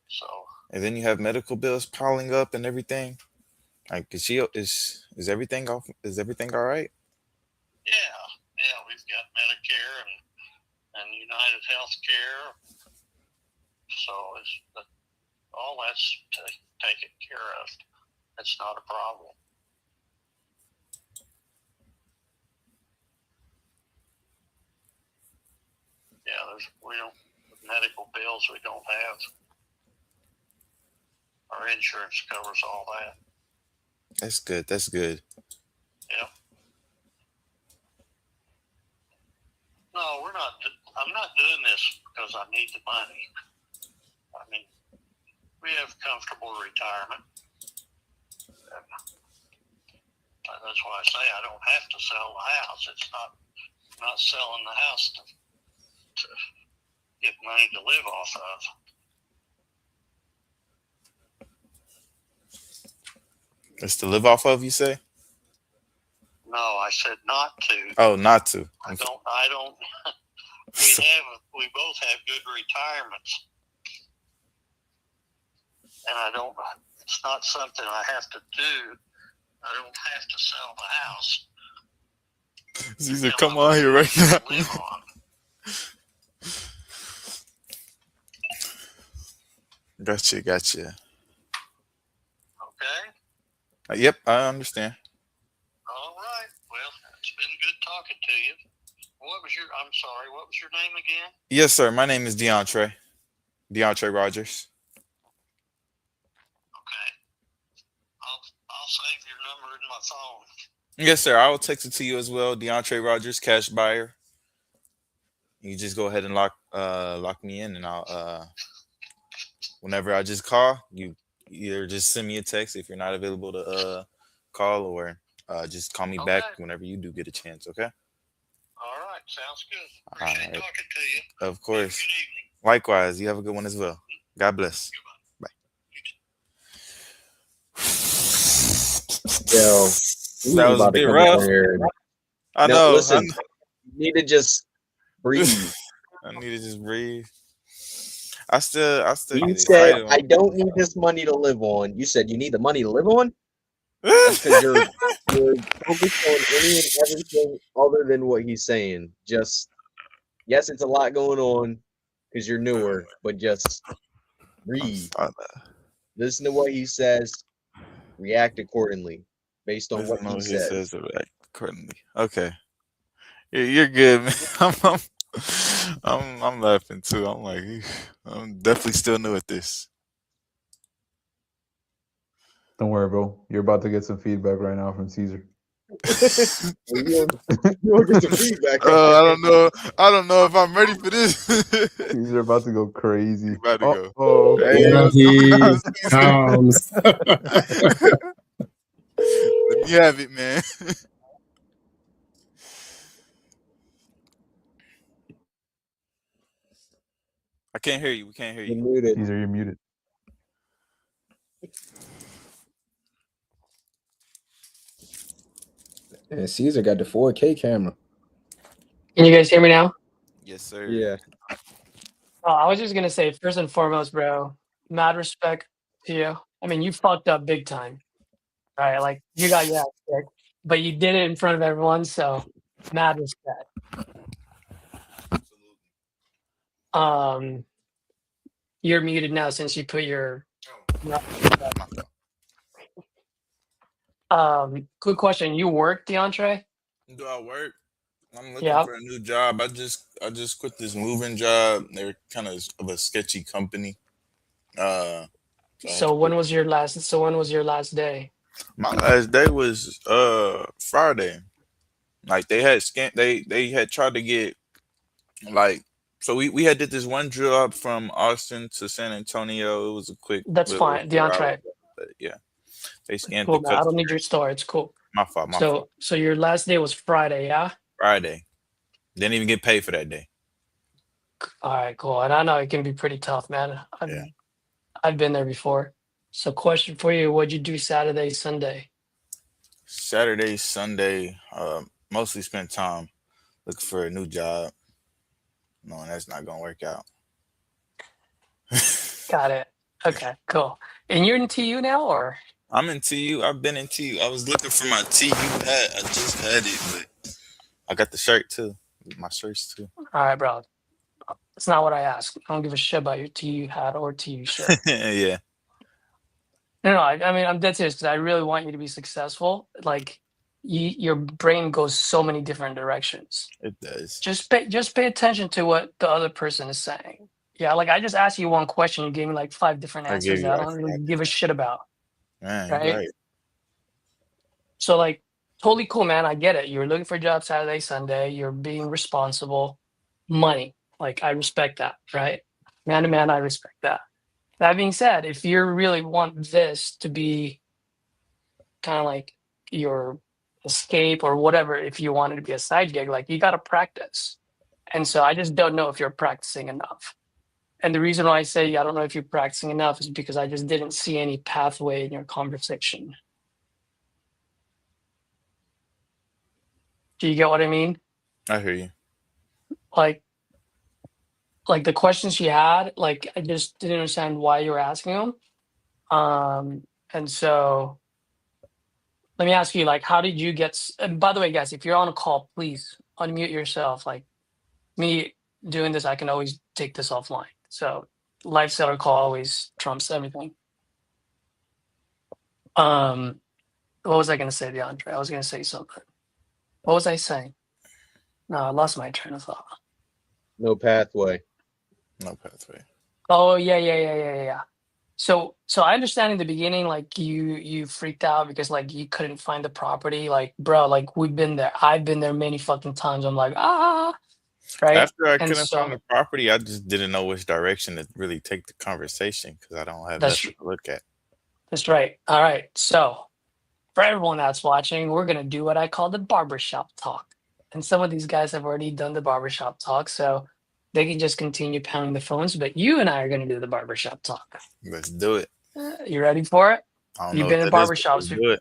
So And then you have medical bills piling up and everything. Like, is everything off? Is everything all right? yeah, we've got Medicare and United Healthcare. So all that's taken care of. That's not a problem. Yeah, medical bills we don't have. Our insurance covers all that. That's good. That's good. Yep. No, we're not. I'm not doing this because I need the money. We have comfortable retirement. And that's why I say I don't have to sell the house. It's not selling the house to get money to live off of. It's to live off of, you say? No, I said not to. Oh, not to. I don't. We both have good retirements, and it's not something I have to do. I don't have to sell the house. Caesar, come on here right now. Gotcha. Okay. Yep, I understand. All right. Well, it's been good talking to you. What was your? I'm sorry. What was your name again? Yes, sir. My name is DeAndre Rogers. Okay. I'll save your number in my phone. Yes, sir. I will text it to you as well. DeAndre Rogers, cash buyer. You just go ahead and lock me in, and I'll whenever I just call, you either just send me a text if you're not available to call, or just call me back whenever you do get a chance. Okay. All right. Sounds good. All Appreciate right. talking to you. Of course. Likewise. You have a good one as well. God bless. Bye. Yo, That was a bit rough. I No, know. listen, you need to just breathe. I need to just breathe. I still You get said, excited. I don't need this money to live on. You said you need the money to live on? That's because you're focused on any and everything other than what he's saying. Just, yes, it's a lot going on because you're newer, but just breathe. Listen to what he says, react accordingly based on what he says. Accordingly. Okay. You're good, man. I'm laughing too. I'm like, I'm definitely still new at this. Don't worry, bro. You're about to get some feedback right now from Caesar. You'll get some feedback. I don't know if I'm ready for this. Caesar about to go crazy. About to go. Oh, Hey, he comes. Let me have it, man. I can't hear you. We can't hear you. You're muted. Caesar, you're muted. And Caesar got the 4K camera. Can you guys hear me now? Yes, sir. Yeah. I was just gonna say, first and foremost, bro, mad respect to you. I mean, you fucked up big time, right? Like you got your ass kicked, but you did it in front of everyone, so mad respect. You're muted now since you put your. Quick question: you work, DeAndre? Do I work? I'm looking for a new job. I just quit this moving job. They're kind of a sketchy company. So when was your last? So when was your last day? My last day was Friday. Like they had they had tried to get like, so we had did this one job from Austin to San Antonio. It was a quick. That's fine, DeAndre. But yeah, they scanned Cool, the man. I don't need your story. It's cool. My fault. So your last day was Friday, yeah? Friday. Didn't even get paid for that day. All right, cool. And I know it can be pretty tough, man. I've been there before. So question for you, what'd you do Saturday, Sunday? Saturday, Sunday, mostly spent time looking for a new job. Knowing that's not gonna work out. Got it. Okay, cool. And you're in TU now, or? I'm in TU. I've been in TU. I was looking for my TU hat. I just had it, but I got the shirt too. My shirts too. All right, bro. That's not what I asked. I don't give a shit about your TU hat or TU shirt. Yeah. No, I mean, I'm dead serious because I really want you to be successful. Like, your brain goes so many different directions. It does. Just pay attention to what the other person is saying. Yeah, like I just asked you one question, you gave me like 5 different answers that I don't really give a shit about. Man, right? So like, totally cool, man. I get it. You're looking for a job Saturday, Sunday. You're being responsible. Money, like I respect that, right? Man to man, I respect that. That being said, if you really want this to be kind of like your escape or whatever, if you want it to be a side gig, like you got to practice. And so I just don't know if you're practicing enough. And the reason why I say I don't know if you're practicing enough is because I just didn't see any pathway in your conversation. Do you get what I mean? I hear you. Like the questions she had, like I just didn't understand why you were asking them. And so let me ask you, like, how did you get, and by the way, guys, if you're on a call, please unmute yourself. Like me doing this, I can always take this offline. So live seller call always trumps everything. What was I going to say, DeAndre? I was going to say something. What was I saying? No, I lost my train of thought. No pathway. No pathway. Oh yeah. So I understand in the beginning, like you freaked out because like you couldn't find the property. Like, bro, like we've been there. I've been there many fucking times. I'm like, right? After I And couldn't find so the property, I just didn't know which direction to really take the conversation because I don't have that's nothing to look at. that's right. All right. So for everyone that's watching, we're gonna do what I call the barbershop talk. And some of these guys have already done the barbershop talk, so they can just continue pounding the phones. But you and I are gonna do the barbershop talk. Let's do it. You ready for it? I don't know You've what been in that is, but let's barbershops. do it.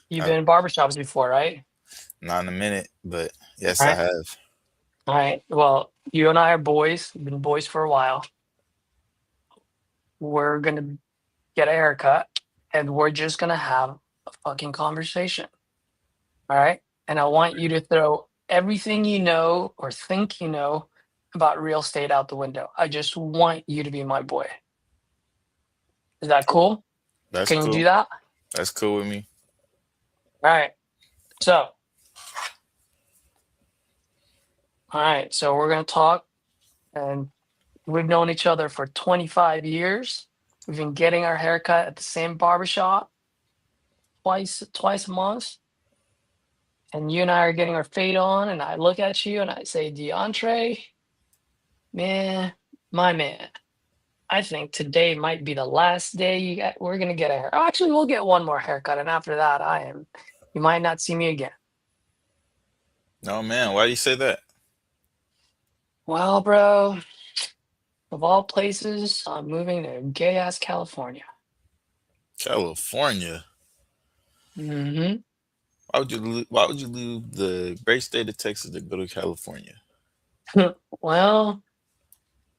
You've been in barbershops before, right? Not in a minute, but yes, All I right. have. All right. Well, you and I are boys. We've been boys for a while. We're gonna get a haircut, and we're just gonna have a fucking conversation. All right. And I want you to throw everything you know or think you know about real estate out the window. I just want you to be my boy. Is that cool? That's Can you cool. do that? That's cool with me. All right. So we're going to talk, and we've known each other for 25 years. We've been getting our haircut at the same barbershop twice a month. And you and I are getting our fade on, and I look at you and I say, DeAndre, man, my man, I think today might be the last day we're gonna get a hair. Oh, actually, we'll get one more haircut, and after that, you might not see me again. No, man. Why do you say that? Well, bro, of all places, I'm moving to gay ass California. California. Mm-hmm. Why would you leave the great state of Texas to go to California? Well,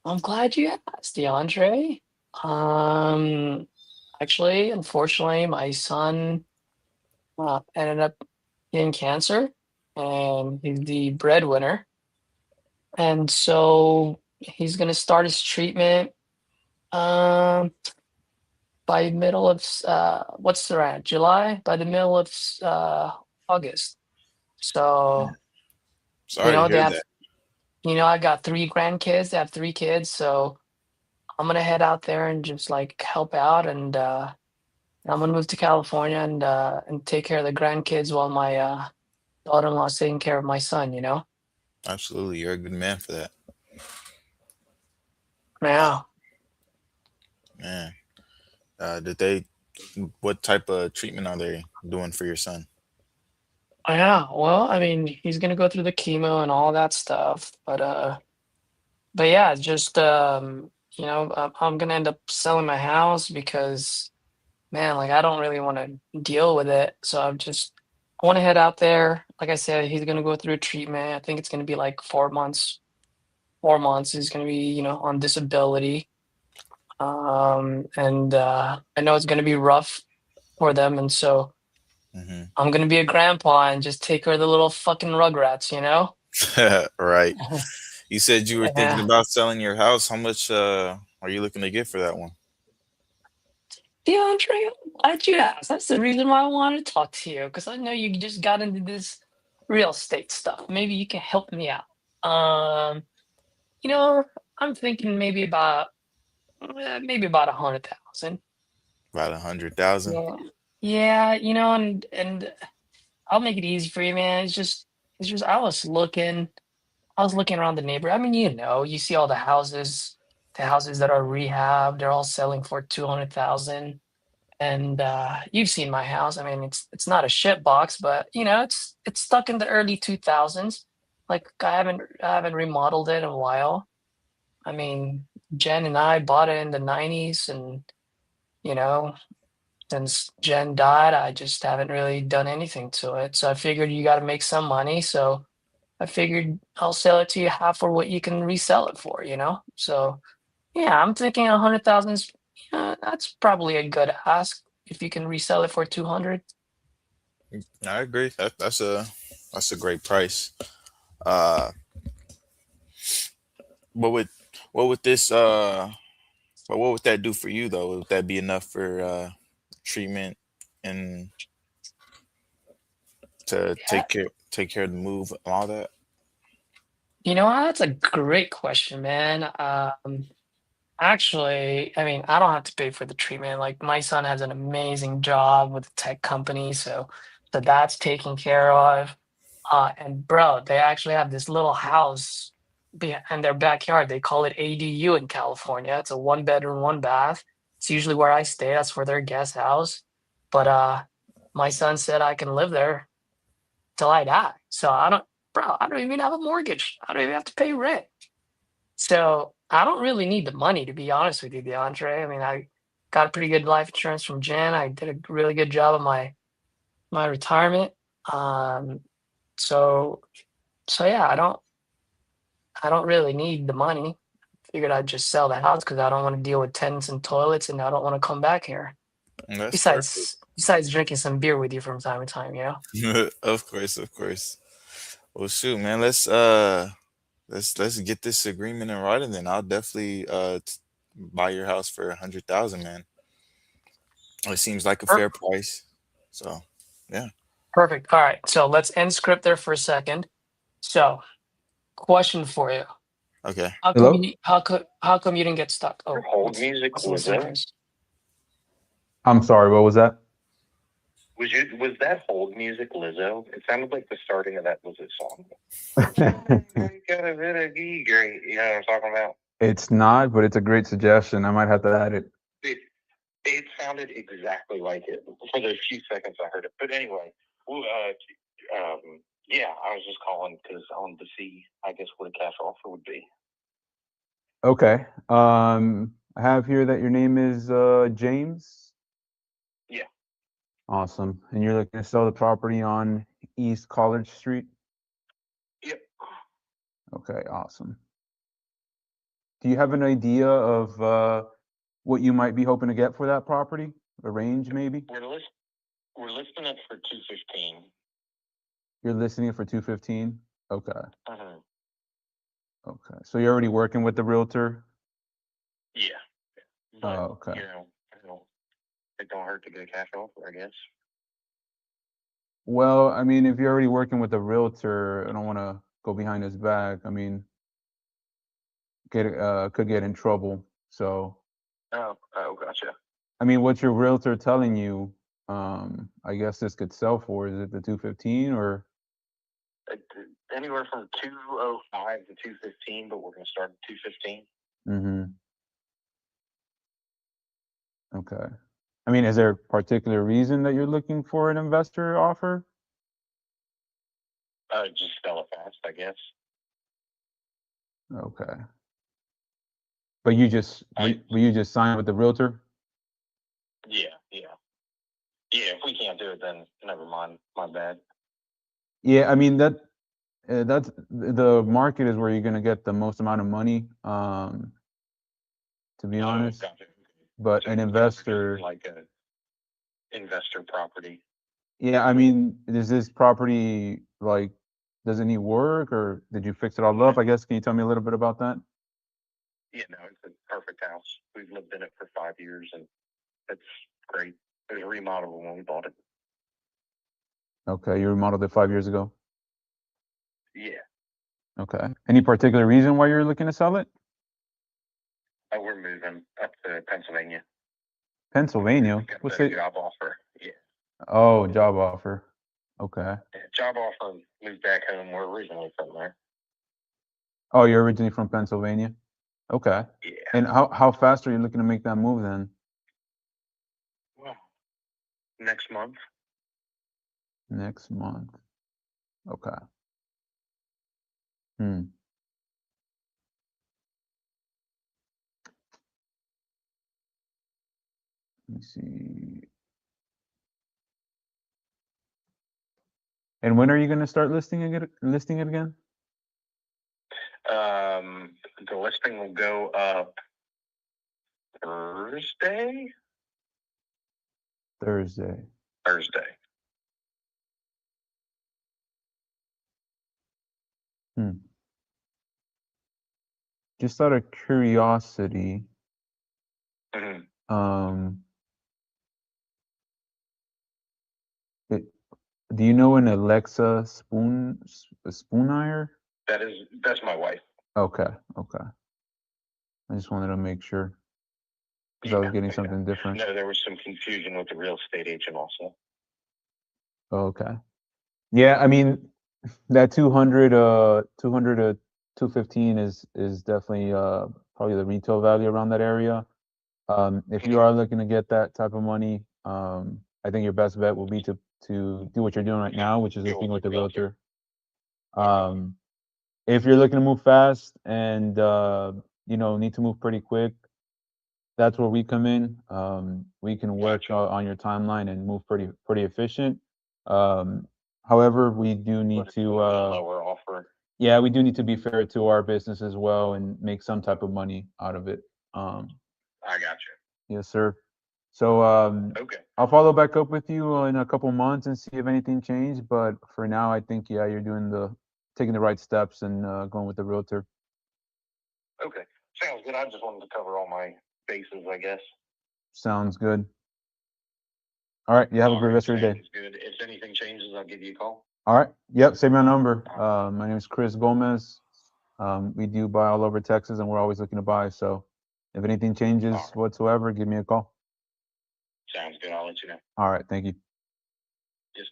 I'm glad you asked, DeAndre. Actually, unfortunately, my son ended up getting cancer, and he's the breadwinner. And so he's gonna start his treatment by middle of what's the right July? By the middle of August. So Sorry to hear that. I got 3 grandkids. They have 3 kids, so I'm gonna head out there and just like help out, and I'm gonna move to California and take care of the grandkids while my daughter-in-law's taking care of my son. Absolutely, you're a good man for that. Yeah. Man, what type of treatment are they doing for your son? Yeah, well, I mean, he's gonna go through the chemo and all that stuff, but yeah, just I'm gonna end up selling my house because, man, like I don't really want to deal with it. So I want to head out there. Like I said, he's gonna go through a treatment. I think it's gonna be like 4 months. 4 months. He's gonna be, on disability. And I know it's gonna be rough for them, and so I'm gonna be a grandpa and just take care of the little fucking rugrats. Right. You said you were thinking Yeah. about selling your house. How much are you looking to get for that one? DeAndre, why'd you ask? That's the reason why I wanted to talk to you, because I know you just got into this real estate stuff. Maybe you can help me out. I'm thinking maybe about 100,000. About 100,000. Yeah. And I'll make it easy for you, man. It's just I was looking around the neighborhood. I mean, you see all the houses that are rehab, they're all selling for 200,000. And you've seen my house. I mean, it's not a shit box, but it's stuck in the early 2000s. Like I haven't remodeled it in a while. I mean, Jen and I bought it in the 90s, and since Jen died, I just haven't really done anything to it. So I figured you got to make some money. So I figured I'll sell it to you half for what you can resell it for. So yeah, I'm thinking 100,000. That's probably a good ask if you can resell it for 200. I agree. That's a great price. What would that do for you though? Would that be enough for treatment and to take care of the move and all that? You know, that's a great question, man. Actually, I mean, I don't have to pay for the treatment. Like my son has an amazing job with a tech company, so that's taken care of. And bro, they actually have this little house in their backyard. They call it ADU in California. It's a one bedroom, one bath. It's usually where I stay. That's for their guest house. But my son said I can live there till I die. So I don't even have a mortgage. I don't even have to pay rent. So I don't really need the money, to be honest with you, DeAndre. I mean, I got a pretty good life insurance from Jen. I did a really good job of my retirement. Um, so so yeah, I don't really need the money. Figured I'd just sell the house because I don't want to deal with tenants and toilets, and I don't want to come back here. That's perfect. Besides drinking some beer with you from time to time, you know. Of course, of course. Well, shoot, man. Let's get this agreement in writing. Then I'll definitely buy your house for 100,000, man. It seems like a fair price. So, yeah. Perfect. All right. So let's end script there for a second. So, question for you. Okay. How come you didn't get stuck? Oh, Hold music what's the was that? difference? I'm sorry, what was that? Was that hold music Lizzo? It sounded like the starting of that was a song. Got a bit of great. You know what I'm talking about? It's not, but it's a great suggestion. I might have to add it. It sounded exactly like it for the few seconds I heard it. But anyway, yeah, I was just calling because I wanted to see, I guess, what a cash offer would be. Okay. I have here that your name is James. Yeah. Awesome. And you're looking to sell the property on East College Street? Yep. Okay, awesome. Do you have an idea of what you might be hoping to get for that property? A range, maybe? We're listing it for 215. You're listing it for 215? Okay. Uh-huh. Okay. So you're already working with the realtor? Yeah. But, Oh, okay. you know, it don't hurt to get a cash offer, I guess. Well, I mean, if you're already working with a realtor, I don't want to go behind his back. I mean, could get in trouble. So, Oh, gotcha. I mean, what's your realtor telling you? I guess this could sell for. Is it the 215 or? Anywhere from 205 to 215, but we're going to start at 215. Mm-hmm. Okay. I mean, is there a particular reason that you're looking for an investor offer? Just sell it fast, I guess. Okay. But were you just signed with the realtor? Yeah. If we can't do it, then never mind. My bad. Yeah, I mean that's the market is where you're gonna get the most amount of money. To be honest, Gotcha. but an investor, like a investor property. yeah, I mean, is this property like, does it need work or did you fix it all up? I guess, can you tell me a little bit about that? Yeah, no, it's a perfect house. We've lived in it for 5 years, and it's great. It was remodeled when we bought it. Okay, you remodeled it 5 years ago. Yeah. Okay. Any particular reason why you're looking to sell it? We're moving up to Pennsylvania. Pennsylvania? Got What's the it? job offer. Yeah. Oh, job offer. Okay. Job offer. Moved back home. We're originally from there. Oh, you're originally from Pennsylvania? Okay. Yeah. And how fast are you looking to make that move then? Well, next month. Next month. Okay. Hmm. Let me see. And when are you going to start listing it again? The listing will go up Thursday. Thursday. Just out of curiosity, Mm-hmm. do you know an Alexa Spoonire? That's my wife. Okay. Okay. I just wanted to make sure because I was getting something different. No, there was some confusion with the real estate agent also. Okay. Yeah, I mean that 200 to 215 is definitely probably the retail value around that area. If you are looking to get that type of money, I think your best bet will be to do what you're doing right now, which is looking with the realtor. If you're looking to move fast and need to move pretty quick, that's where we come in. We can work on your timeline and move pretty efficient. However, we do need to lower offer. yeah, we do need to be fair to our business as well and make some type of money out of it. I got you. Yes, sir. So Okay. I'll follow back up with you in a couple months and see if anything changed. But for now, I think you're taking the right steps and going with the realtor. Okay. Sounds good. I just wanted to cover all my bases, I guess. Sounds good. All right. You have a great rest of your day. Sounds good. If anything changes, I'll give you a call. All right. Yep. Save my number. My name is Chris Gomez. We do buy all over Texas, and we're always looking to buy. So if anything changes whatsoever, give me a call. Sounds good. I'll let you know. All right. Thank you. Yes.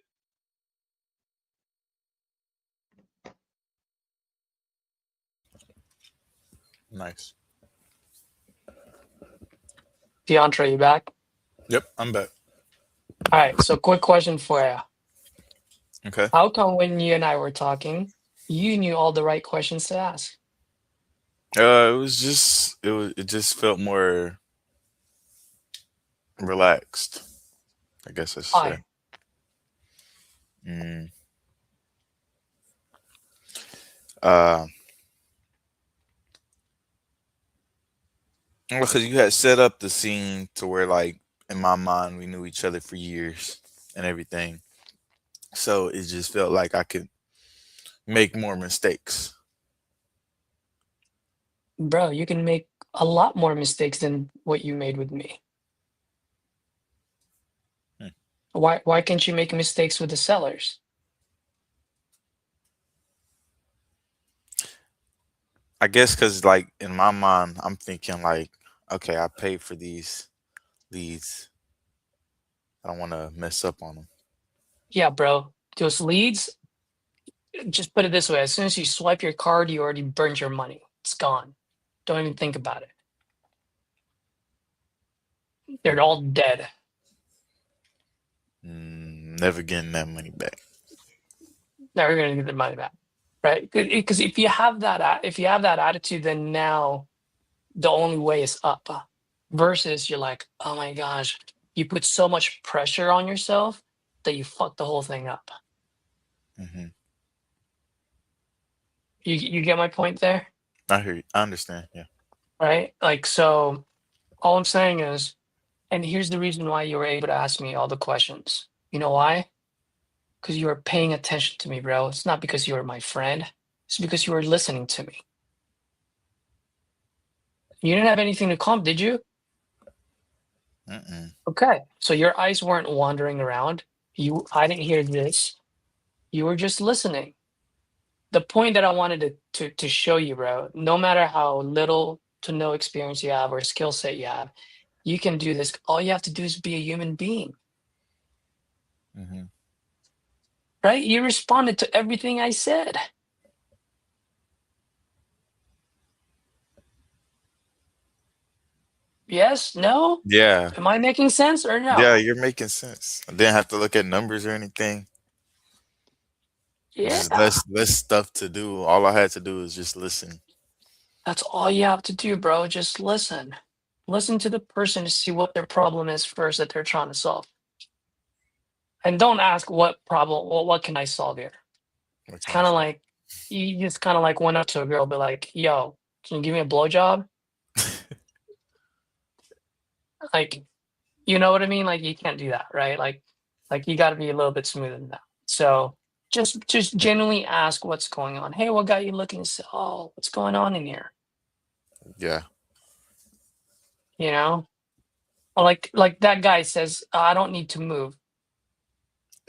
Nice. DeAndre, you back? Yep, I'm back. All right. So, quick question for you. Okay. How come when you and I were talking, you knew all the right questions to ask? It just felt more relaxed. I guess I should say. Why? Because you had set up the scene to where, like, in my mind, we knew each other for years and everything. So it just felt like I could make more mistakes. Bro, you can make a lot more mistakes than what you made with me. Why can't you make mistakes with the sellers? I guess because, like, in my mind, I'm thinking, like, okay, I paid for these leads. I don't want to mess up on them. Yeah, bro. Those leads, just put it this way. As soon as you swipe your card, you already burned your money. It's gone. Don't even think about it. They're all dead. Never getting that money back. Never gonna get the money back, right? Because if you have that attitude, then now the only way is up. Versus you're like, oh my gosh, you put so much pressure on yourself that you fuck the whole thing up. Mm-hmm. You get my point there? I hear you. I understand. Yeah. Right? Like, so all I'm saying is, and here's the reason why you were able to ask me all the questions. You know why? Because you were paying attention to me, bro. It's not because you were my friend. It's because you were listening to me. You didn't have anything to comp, did you? Okay. So your eyes weren't wandering around. I didn't hear this. You were just listening. The point that I wanted to show you, bro, no matter how little to no experience you have or skill set you have, you can do this. All you have to do is be a human being. Mm-hmm. Right? You responded to everything I said. Yes? No? Yeah. Am I making sense or no? Yeah, you're making sense. I didn't have to look at numbers or anything. Yeah. Just less stuff to do. All I had to do is just listen. That's all you have to do, bro. Just listen. Listen to the person to see what their problem is first that they're trying to solve. And don't ask what problem, well, what can I solve here? It's kind of like, you just kind of like went up to a girl, be like, yo, can you give me a blowjob? Like, you know what I mean? Like, you can't do that, right? Like you got to be a little bit smoother than that. So just genuinely ask what's going on. Hey, what got you looking to sell? What's going on in here? Yeah. You know? Or like that guy says, I don't need to move.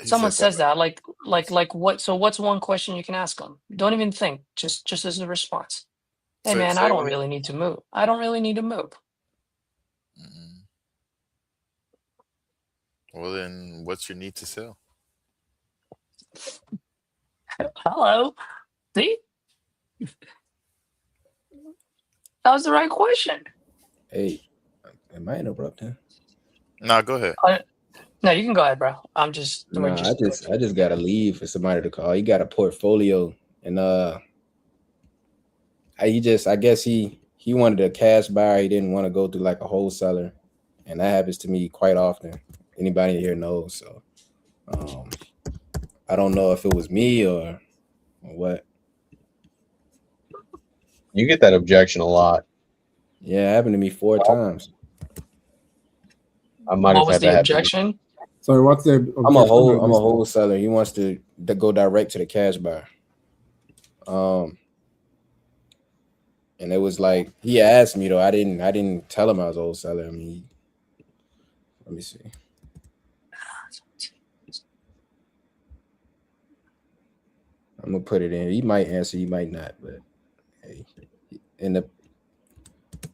Someone said says that, like what? So what's one question you can ask them? Don't even think. Just as a response. Hey man, I don't really need to move. I don't really need to move. Well, then, what's your need to sell? Hello. See? That was the right question. Hey, am I interrupting? Nah, go ahead. No, you can go ahead, bro. I'm just. No, I just gotta leave for somebody to call. He got a portfolio, and I guess he wanted a cash buyer. He didn't want to go through like a wholesaler, and that happens to me quite often. Anybody here knows, so I don't know if it was me or what. You get that objection a lot. Yeah, it happened to me 4 times. I might have What was had the that happen. objection? So what's the I'm a wholesaler. He wants to go direct to the cash buyer. And it was like he asked me though. I didn't tell him I was a wholesaler. I mean, let me see. I'm gonna put it in. He might answer, he might not, but hey,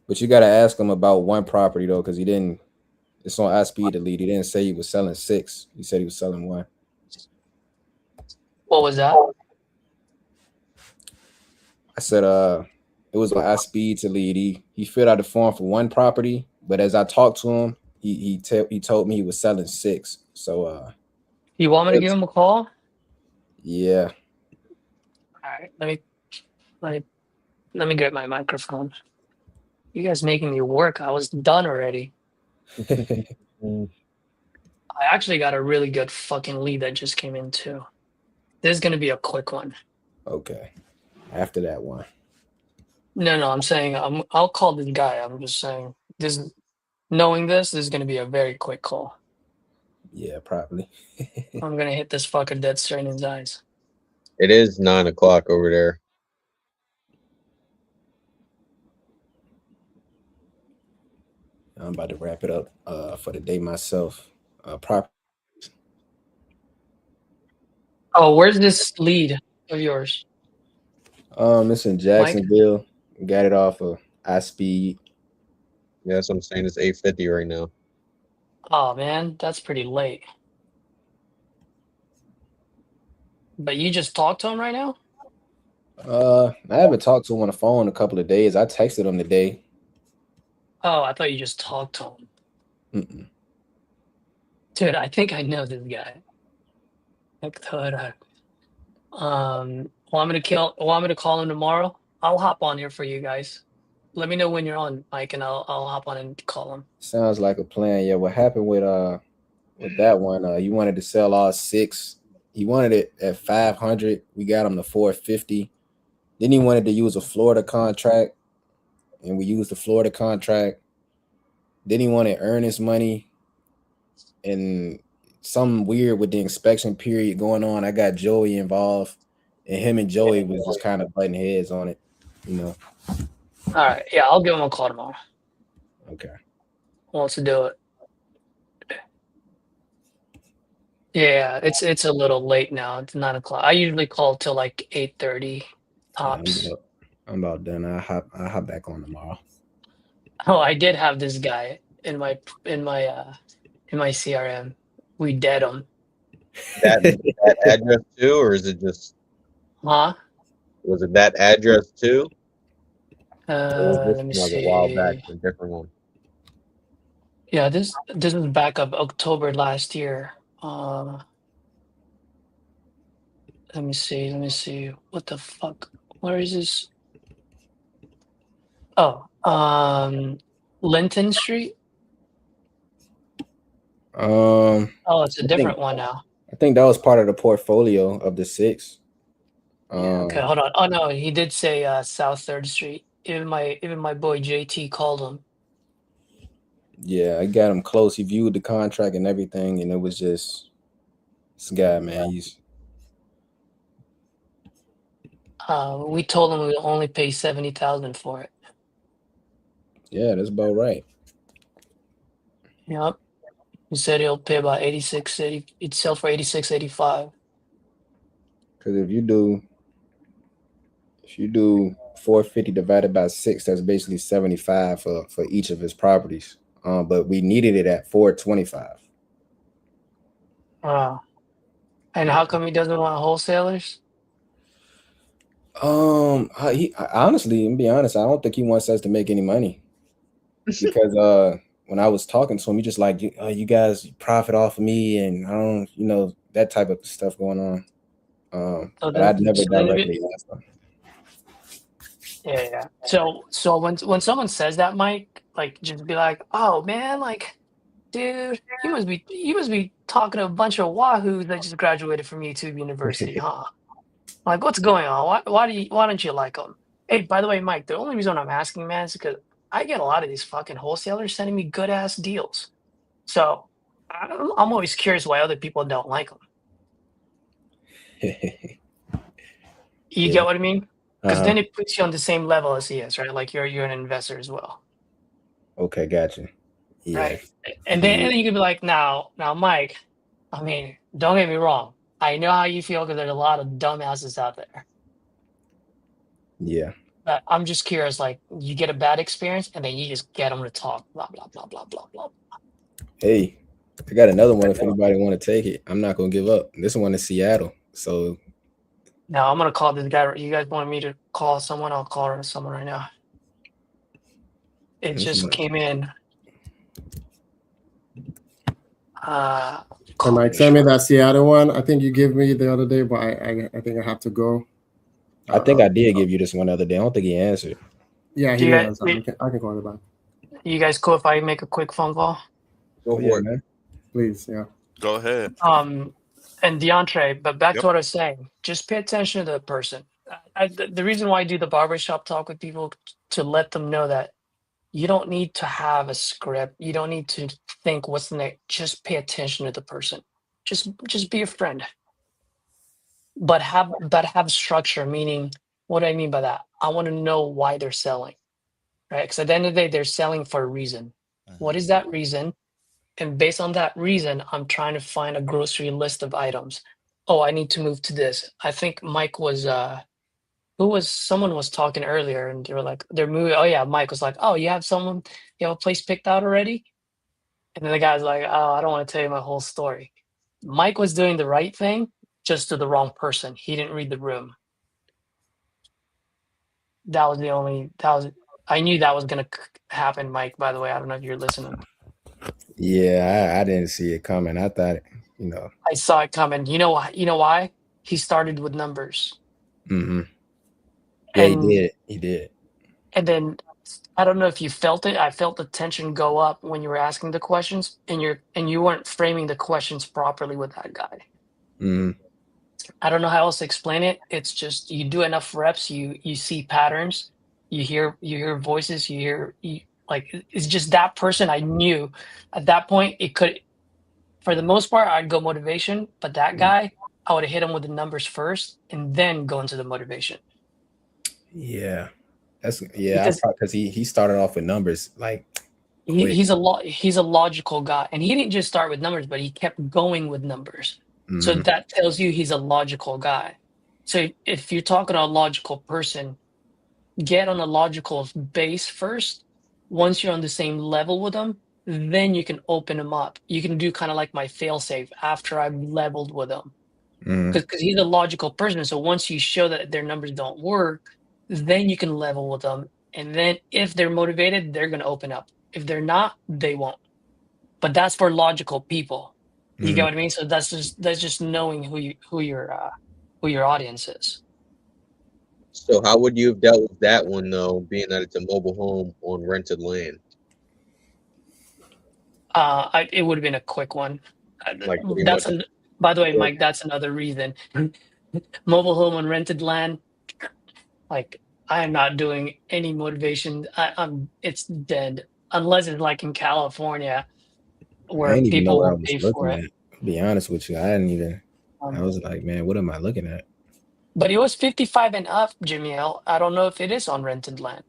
but you gotta ask him about one property though, because he didn't. It's on iSpeed Elite. He didn't say he was selling 6. He said he was selling 1. What was that? I said it was on iSpeed Elite. He filled out the form for 1 property, but as I talked to him, he told me he was selling 6. So You want me to give him a call? yeah. All right, let me get my microphone. You guys making me work. I was done already. I actually got a really good fucking lead that just came in too. This is gonna be a quick one. Okay. After that one. No, I'm saying I'll call this guy. I'm just saying knowing this is gonna be a very quick call. Yeah, probably. I'm gonna hit this fucker dead straight in his eyes. It is 9 o'clock over there. I'm about to wrap it up for the day myself. Oh, where's this lead of yours? It's in Jacksonville. Got it off of iSpeed. Yeah, that's what I'm saying. It's 8:50 right now. Oh man, that's pretty late. But you just talked to him right now? I haven't talked to him on the phone in a couple of days. I texted him today. Oh, I thought you just talked to him. Mm-mm. Dude, I think I know this guy. Want me to call him tomorrow? I'll hop on here for you guys. Let me know when you're on, Mike, and I'll hop on and call him. Sounds like a plan. Yeah, what happened with that one? You wanted to sell all 6. He wanted it at 500. We got him to 450. Then he wanted to use a Florida contract, and we used the Florida contract. Then he wanted earnest money, and something weird with the inspection period going on. I got Joey involved, and him and Joey was just kind of butting heads on it, you know. All right, yeah, I'll give him a call tomorrow. Okay. Wants to do it. Yeah, it's a little late now. It's 9 o'clock. I usually call till like 8:30 tops. Yeah, I'm about done. I'll hop back on tomorrow. Oh, I did have this guy in my CRM. We dead him. That address too, or is it just? Huh? Was it that address too? Let me see. A while back, a different one. Yeah, this was back up October last year. Let me see. What the fuck? Where is this? Oh, Linton Street. Oh, it's a different one now. I think that was part of the portfolio of the 6. Okay, hold on. Oh no, he did say South 3rd Street. Even my boy JT called him. Yeah, I got him close. He viewed the contract and everything, and it was just this guy, man. We told him we'll only pay $70,000 for it. Yeah, that's about right. Yep. He said he'll pay about 86.80. It'd sell for 86.85. Because if you do 450 divided by 6, that's basically 75 for each of his properties. But we needed it at 425. And how come he doesn't want wholesalers? Honestly, to be honest, I don't think he wants us to make any money. Because when I was talking to him, he just like, you guys profit off of me, and I don't, that type of stuff going on. But I'd never directly asked him. Yeah. So when someone says that, Mike, like, just be like, oh man, like, dude, you must be talking to a bunch of wahoos that just graduated from YouTube University, huh? Like, what's going on? Why don't you like them? Hey, by the way, Mike, the only reason I'm asking, man, is because I get a lot of these fucking wholesalers sending me good ass deals. So I'm always curious why other people don't like them. You get what I mean? Because then it puts you on the same level as he is, right? Like you're an investor as well. Okay, gotcha. Yeah. Right. And then you could be like, now, Mike, I mean, don't get me wrong. I know how you feel because there's a lot of dumbasses out there. Yeah. But I'm just curious, like, you get a bad experience and then you just get them to talk, blah, blah, blah, blah, blah, blah. Hey, I got another one if anybody want to take it. I'm not going to give up. This one is Seattle. So. Now I'm going to call this guy. You guys wanted me to call someone? I'll call someone right now. It just came in. Mike, send me that Seattle one. I think you gave me the other day, but I think I have to go. I think I did give you this one the other day. I don't think he answered. Yeah, he has. I can call it back. You guys cool if I make a quick phone call? Go for it, man. Please, yeah. Go ahead. And DeAndre, but back to what I was saying, just pay attention to the person. The reason why I do the barbershop talk with people to let them know that you don't need to have a script. You don't need to think what's the next. Just pay attention to the person. Just be a friend. But have structure, meaning, what do I mean by that? I want to know why they're selling, right? Because at the end of the day, they're selling for a reason. What is that reason? And based on that reason, I'm trying to find a grocery list of items. Oh, I need to move to this. I think Mike was, someone was talking earlier and they were like, they're moving. Oh yeah, Mike was like, oh, you have a place picked out already? And then the guy's like, oh, I don't want to tell you my whole story. Mike was doing the right thing, just to the wrong person. He didn't read the room. I knew that was going to happen, Mike, by the way. I don't know if you're listening. Yeah, I didn't see it coming. I thought, I saw it coming. You know why? He started with numbers. Mm-hmm. Yeah, he did. And then I don't know if you felt it. I felt the tension go up when you were asking the questions, and you weren't framing the questions properly with that guy. Mm-hmm. I don't know how else to explain it. It's just you do enough reps, you see patterns, you hear voices, it's just that person. I knew at that point it could, for the most part, I'd go motivation, but that guy, I would have hit him with the numbers first and then go into the motivation. Yeah, because he started off with numbers like. He's a logical guy, and he didn't just start with numbers, but he kept going with numbers. Mm-hmm. So that tells you he's a logical guy. So if you're talking to a logical person, get on a logical base first. Once you're on the same level with them, then you can open them up. You can do kind of like my fail-safe after I've leveled with them. Because he's a logical person. So once you show that their numbers don't work, then you can level with them. And then if they're motivated, they're going to open up. If they're not, they won't. But that's for logical people. You get what I mean? So that's just knowing who your audience is. So how would you have dealt with that one though, being that it's a mobile home on rented land? It would have been a quick one. By the way, Mike, that's another reason. Mobile home on rented land. Like, I am not doing any motivation. It's dead unless it's like in California where people will pay for it. To be honest with you, I didn't even. I was like, man, what am I looking at? But it was 55 and up, Jimmy L. I don't know if it is on rented land.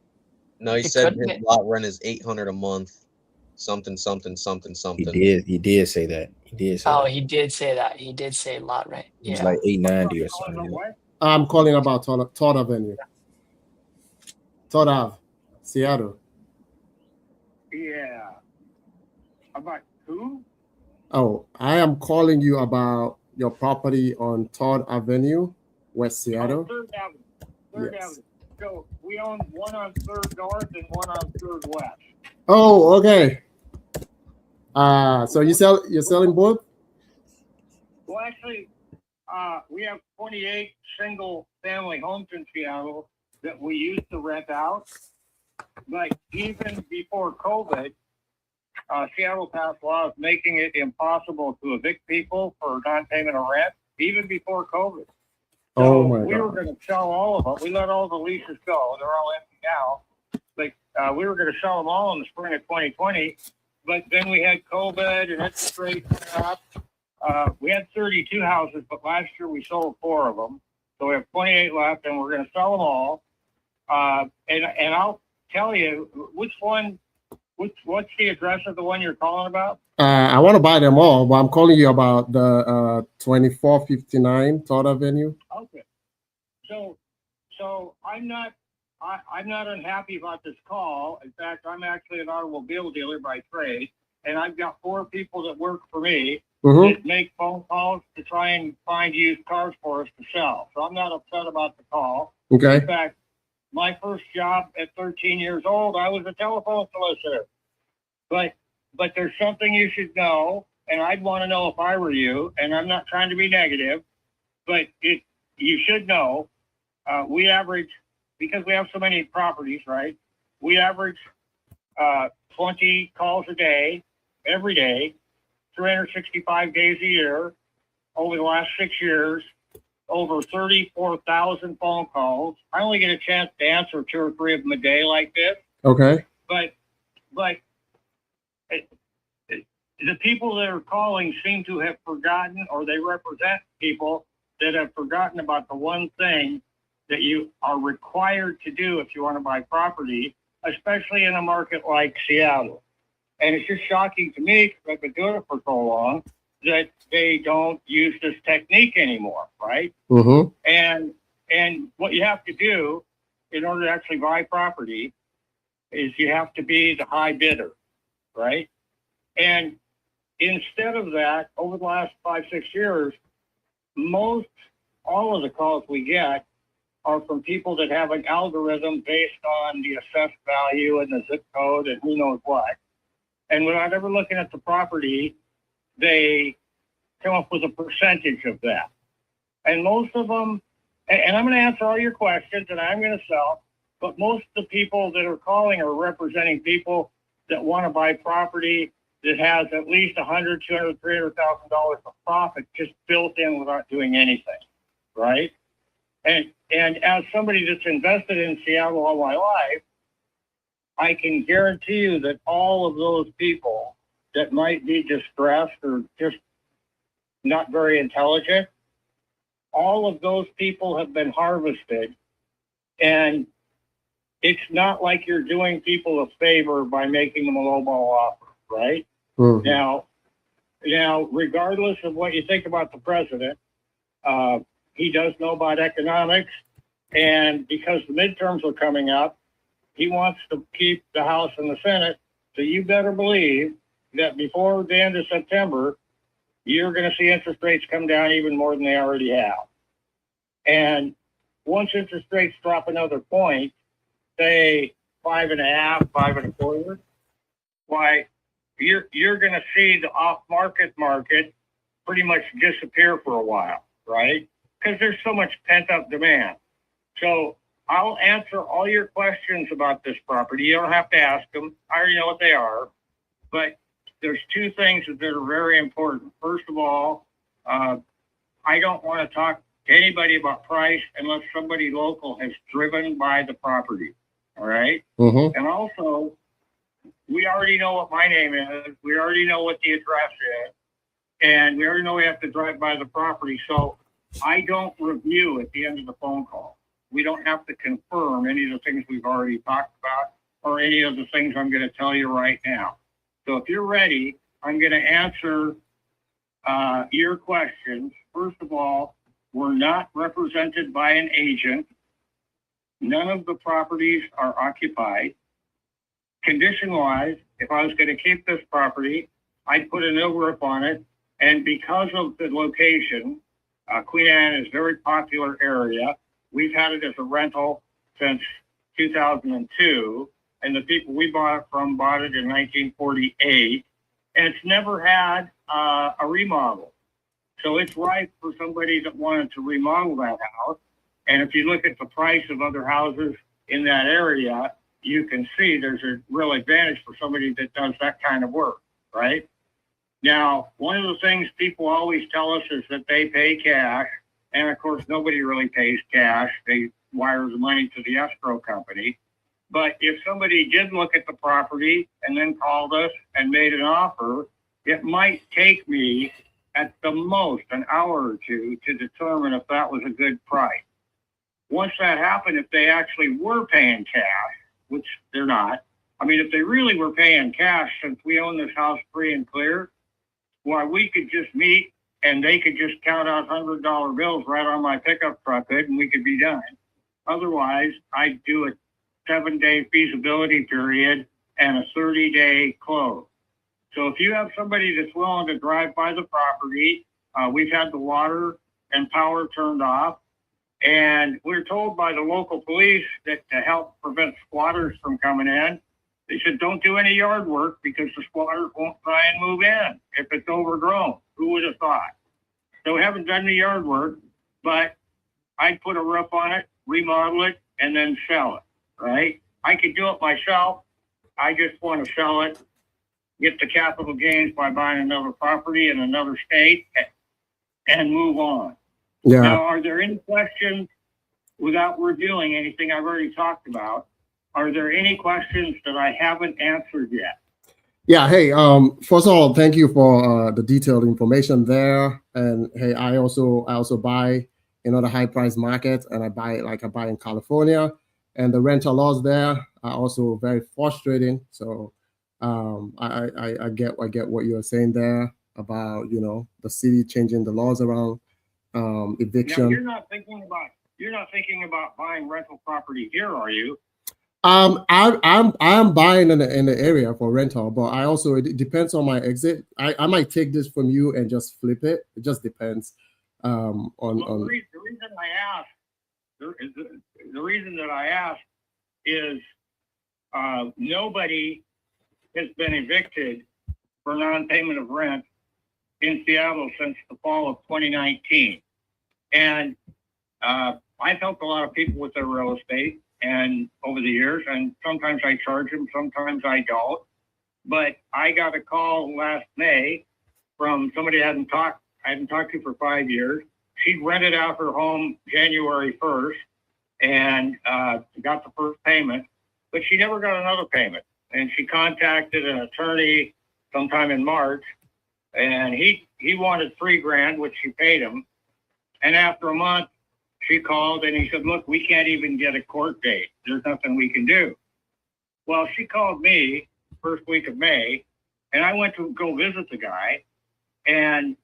No, he said his lot rent is $800 a month. something. He did say that. He did say Oh, that. he did say that. He did say lot, right? It was Yeah. like 890 or something. I'm calling about Todd Avenue. Todd Ave, Seattle. Yeah. About who? Oh, I am calling you about your property on Todd Avenue, West Seattle. Third Avenue. Third Yes. Avenue. So we own one on Third North and one on Third West. Oh, okay. So you're selling both? Well, actually, we have 28 single-family homes in Seattle that we used to rent out. But even before COVID, Seattle passed laws making it impossible to evict people for non-payment of rent, even before COVID. So Oh my we were God. going to sell all of them. We let all the leases go. They're all empty now. But we were going to sell them all in the spring of 2020. But then we had COVID and interest rates went up. We had 32 houses, but last year we sold 4 of them. So we have 28 left, and we're going to sell them all. And I'll tell you which one. What's the address of the one you're calling about? I want to buy them all, but I'm calling you about the 2459 Todd Avenue. Okay. So I'm not unhappy about this call. In fact, I'm actually an automobile dealer by trade, and I've got 4 people that work for me that make phone calls to try and find used cars for us to sell. So I'm not upset about the call. Okay. In fact, my first job at 13 years old, I was a telephone solicitor. But there's something you should know, and I'd want to know if I were you, and I'm not trying to be negative, but you should know, we average, because we have so many properties, right? We average 20 calls a day, every day, 365 days a year. Over the last 6 years, over 34,000 phone calls. I only get a chance to answer 2 or 3 of them a day like this. Okay. But the people that are calling seem to have forgotten, or they represent people that have forgotten about the one thing that you are required to do if you want to buy property, especially in a market like Seattle. And it's just shocking to me, because I've been doing it for so long, that they don't use this technique anymore, right? Mm-hmm. And what you have to do in order to actually buy property is you have to be the high bidder, right? And instead of that, over the last 5-6 years, all of the calls we get are from people that have an algorithm based on the assessed value and the zip code and who knows what. And without ever looking at the property, they come up with a percentage of that. And most of them, and I'm going to answer all your questions and I'm going to sell, but most of the people that are calling are representing people that want to buy property that has at least $100,000, $200,000, $300,000 of profit just built in without doing anything, right? And as somebody that's invested in Seattle all my life, I can guarantee you that all of those people that might be distressed or just not very intelligent, all of those people have been harvested. And it's not like you're doing people a favor by making them a lowball offer, right? Mm-hmm. Now, regardless of what you think about the president, he does know about economics. And because the midterms are coming up, he wants to keep the House and the Senate. So you better believe that before the end of September, you're going to see interest rates come down even more than they already have. And once interest rates drop another point, say 5.5, 5.25, why you're going to see the off-market market pretty much disappear for a while, right? Because there's so much pent-up demand. So I'll answer all your questions about this property. You don't have to ask them. I already know what they are. But there's 2 things that are very important. First of all, I don't want to talk to anybody about price unless somebody local has driven by the property. All right? Mm-hmm. And also, we already know what my name is. We already know what the address is. And we already know we have to drive by the property. So I don't review at the end of the phone call. We don't have to confirm any of the things we've already talked about or any of the things I'm going to tell you right now. So if you're ready, I'm going to answer your questions. First of all, we're not represented by an agent. None of the properties are occupied. Condition-wise, if I was going to keep this property, I'd put a no roof on it. And because of the location, Queen Anne is a very popular area. We've had it as a rental since 2002. And the people we bought it from bought it in 1948. And it's never had a remodel. So it's ripe for somebody that wanted to remodel that house. And if you look at the price of other houses in that area, you can see there's a real advantage for somebody that does that kind of work, right? Now, one of the things people always tell us is that they pay cash. And of course, nobody really pays cash. They wire the money to the escrow company. But if somebody did look at the property and then called us and made an offer, it might take me at the most an hour or two to determine if that was a good price. Once that happened, if they actually were paying cash, which they're not, I mean, if they really were paying cash, since we own this house free and clear, why we could just meet and they could just count out $100 bills right on my pickup truck and we could be done. Otherwise, I'd do a 7-day feasibility period and a 30-day close. So if you have somebody that's willing to drive by the property, we've had the water and power turned off. And we're told by the local police that to help prevent squatters from coming in, they said, don't do any yard work because the squatters won't try and move in if it's overgrown. Who would have thought? So we haven't done the yard work, but I'd put a roof on it, remodel it, and then sell it, right? I could do it myself. I just want to sell it, get the capital gains by buying another property in another state, and move on. Yeah. Now, are there any questions without revealing anything I've already talked about? Are there any questions that I haven't answered yet? Yeah. Hey, first of all, thank you for the detailed information there. And hey, I also buy in other high price markets, and I buy in California, and the rental laws there are also very frustrating. So I get what you're saying there about, the city changing the laws around eviction. Now, you're not thinking about buying rental property here, are you? I'm buying in the area for rental, but it depends on my exit. I might take this from you and just flip it. It just depends on. The reason that I asked is nobody has been evicted for non-payment of rent in Seattle since the fall of 2019. And I've helped a lot of people with their real estate and over the years, and sometimes I charge them, sometimes I don't. But I got a call last May from somebody I hadn't talked to for 5 years. She rented out her home January 1st and got the first payment, but she never got another payment. And she contacted an attorney sometime in March, and he wanted $3,000, which she paid him. And after a month, she called and he said, look, we can't even get a court date. There's nothing we can do. Well, she called me first week of May, and I went to go visit the guy, and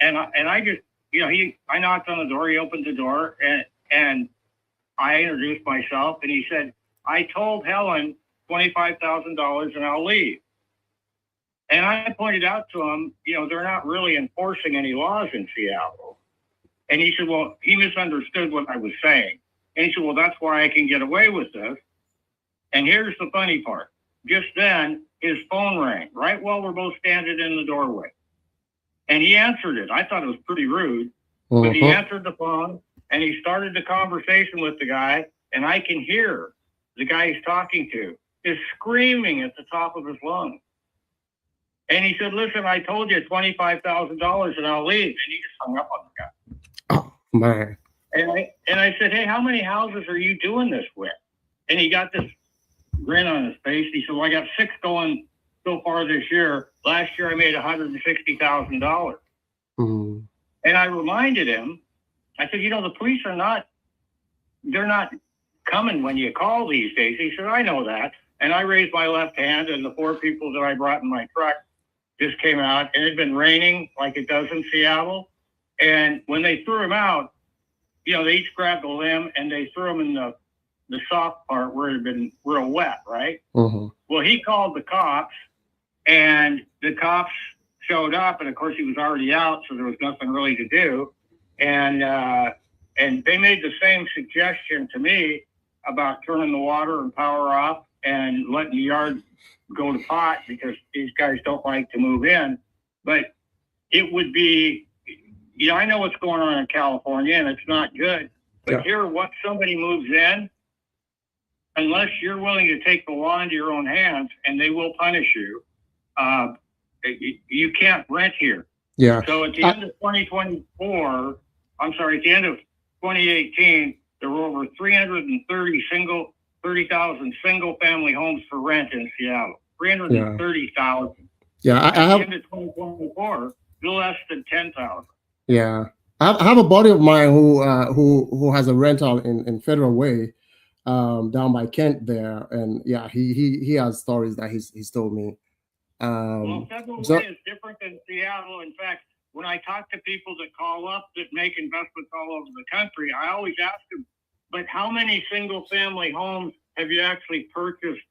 I just, I knocked on the door, he opened the door, and I introduced myself, and he said, I told Helen $25,000 and I'll leave. And I pointed out to him, they're not really enforcing any laws in Seattle. And he said, well, he misunderstood what I was saying. And he said, well, that's why I can get away with this. And here's the funny part. Just then, his phone rang right while we're both standing in the doorway. And he answered it. I thought it was pretty rude, but he answered the phone and he started the conversation with the guy. And I can hear the guy he's talking to is screaming at the top of his lungs. And he said, listen, I told you $25,000 and I'll leave. And he just hung up on the guy. Oh, man. And I said, hey, how many houses are you doing this with? And he got this grin on his face. He said, well, I got 6 going so far this year. Last year I made $160,000. And I reminded him, I said, the police they're not coming when you call these days. He said, I know that. and I raised my left hand, and the 4 people that I brought in my truck just came out, and it had been raining like it does in Seattle. And when they threw him out, you know, they each grabbed a limb and they threw him in the soft part where it had been real wet, right? Mm-hmm. Well, he called the cops, and the cops showed up, and of course he was already out, so there was nothing really to do. And they made the same suggestion to me about turning the water and power off and letting the yard go to pot because these guys don't like to move in. But it would be, you know, I know what's going on in California, and it's not good. But Yeah. here, once somebody moves in, unless you're willing to take the law into your own hands, and they will punish you, you can't rent here. Yeah. So at the end of 2024, I'm sorry, at the end of 2018, there were over 30,000 single family homes for rent in Seattle. 330,000. Yeah, I At the have. end of 2024, no less than 10,000. Yeah, I have a buddy of mine who has a rental in Federal Way, down by Kent there, and yeah, he has stories that he's told me. Well, Federal So Way is different than Seattle. In fact, when I talk to people that call up that make investments all over the country, I always ask them, but how many single family homes have you actually purchased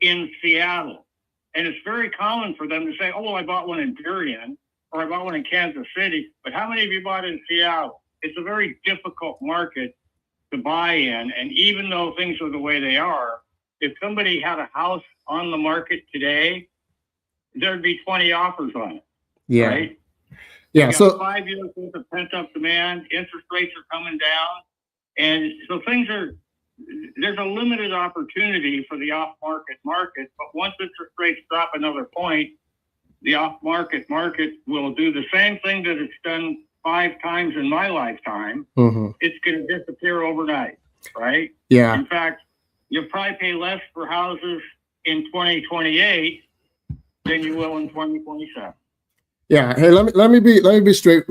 in Seattle? And it's very common for them to say, oh, well, I bought one in Darien or I bought one in Kansas City, but how many of you bought in Seattle? It's a very difficult market to buy in. And even though things are the way they are, if somebody had a house on the market today, there'd be 20 offers on it. yeah, Right? yeah. You got So 5 years worth of pent up demand, interest rates are coming down. And so there's a limited opportunity for the off market, but once interest rates drop another point, the off market will do the same thing that it's done 5 times in my lifetime. mhm. It's going to disappear overnight, right? Yeah. In fact, you'll probably pay less for houses in 2028 than you will in 2027. Yeah, hey, let me be straight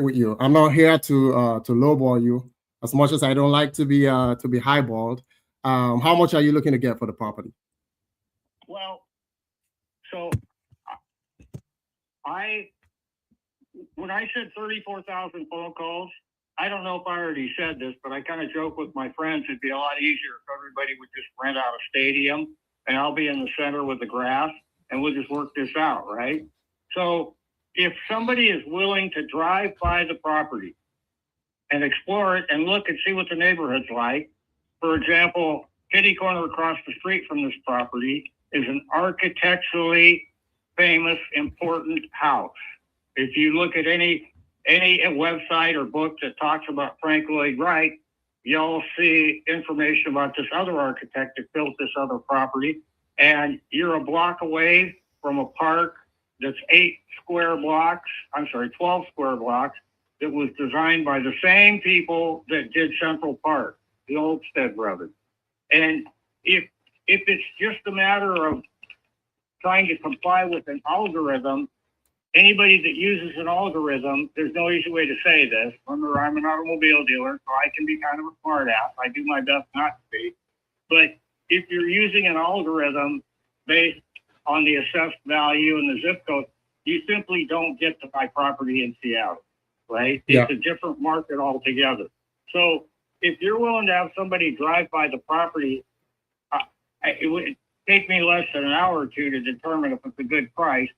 with you. I'm not here to lowball you. As much as I don't like to be highballed, how much are you looking to get for the property? Well, so when I said 34,000 phone calls, I don't know if I already said this, but I kind of joke with my friends. It'd be a lot easier if everybody would just rent out a stadium, and I'll be in the center with the grass, and we'll just work this out, right? So if somebody is willing to drive by the property and explore it and look and see what the neighborhood's like, for example, kitty corner across the street from this property is an architecturally famous, important house. If you look at any website or book that talks about Frank Lloyd Wright, you'll see information about this other architect that built this other property. And you're a block away from a park that's 12 square blocks that was designed by the same people that did Central Park, the Olmsted brothers. And if it's just a matter of trying to comply with an algorithm, anybody that uses an algorithm, there's no easy way to say this. Remember, I'm an automobile dealer, so I can be kind of a smart ass. I do my best not to be. But if you're using an algorithm based on the assessed value and the zip code, you simply don't get to buy property in Seattle, right? Yeah. It's a different market altogether. So if you're willing to have somebody drive by the property, it would take me less than an hour or two to determine if it's a good price.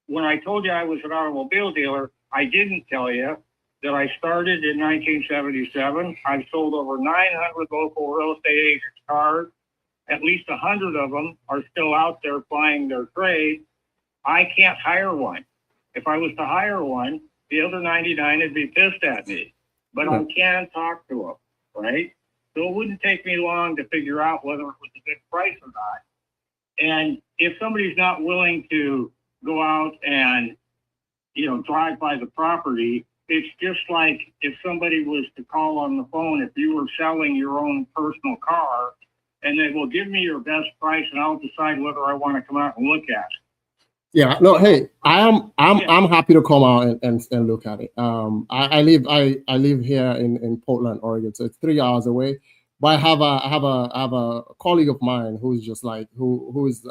When I told you I was an automobile dealer, I didn't tell you that I started in 1977. I've sold over 900 local real estate agents cars. At least 100 of them are still out there plying their trade. I can't hire one. If I was to hire one, the other 99 would be pissed at me. But I can talk to them, right? So it wouldn't take me long to figure out whether it was a good price or not. And if somebody's not willing to go out and, drive by the property, it's just like if somebody was to call on the phone, if you were selling your own personal car, and they will give me your best price, and I'll decide whether I want to come out and look at it. Yeah, no, hey, I'm happy to come out and look at it. I live here in Portland, Oregon, so it's 3 hours away. But I have a colleague of mine who's just like who is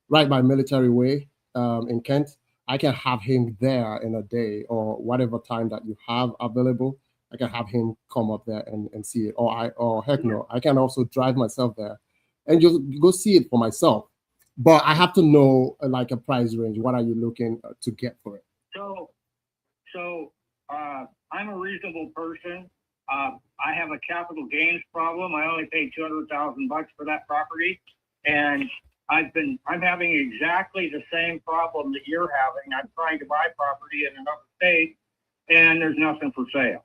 right by Military Way in Kent. I can have him there in a day or whatever time that you have available. I can have him come up there and see it. Or heck no, I can also drive myself there and just go see it for myself. But I have to know like a price range. What are you looking to get for it? So I'm a reasonable person. I have a capital gains problem. I only paid $200,000 for that property, and I'm having exactly the same problem that you're having. I'm trying to buy property in another state, and there's nothing for sale.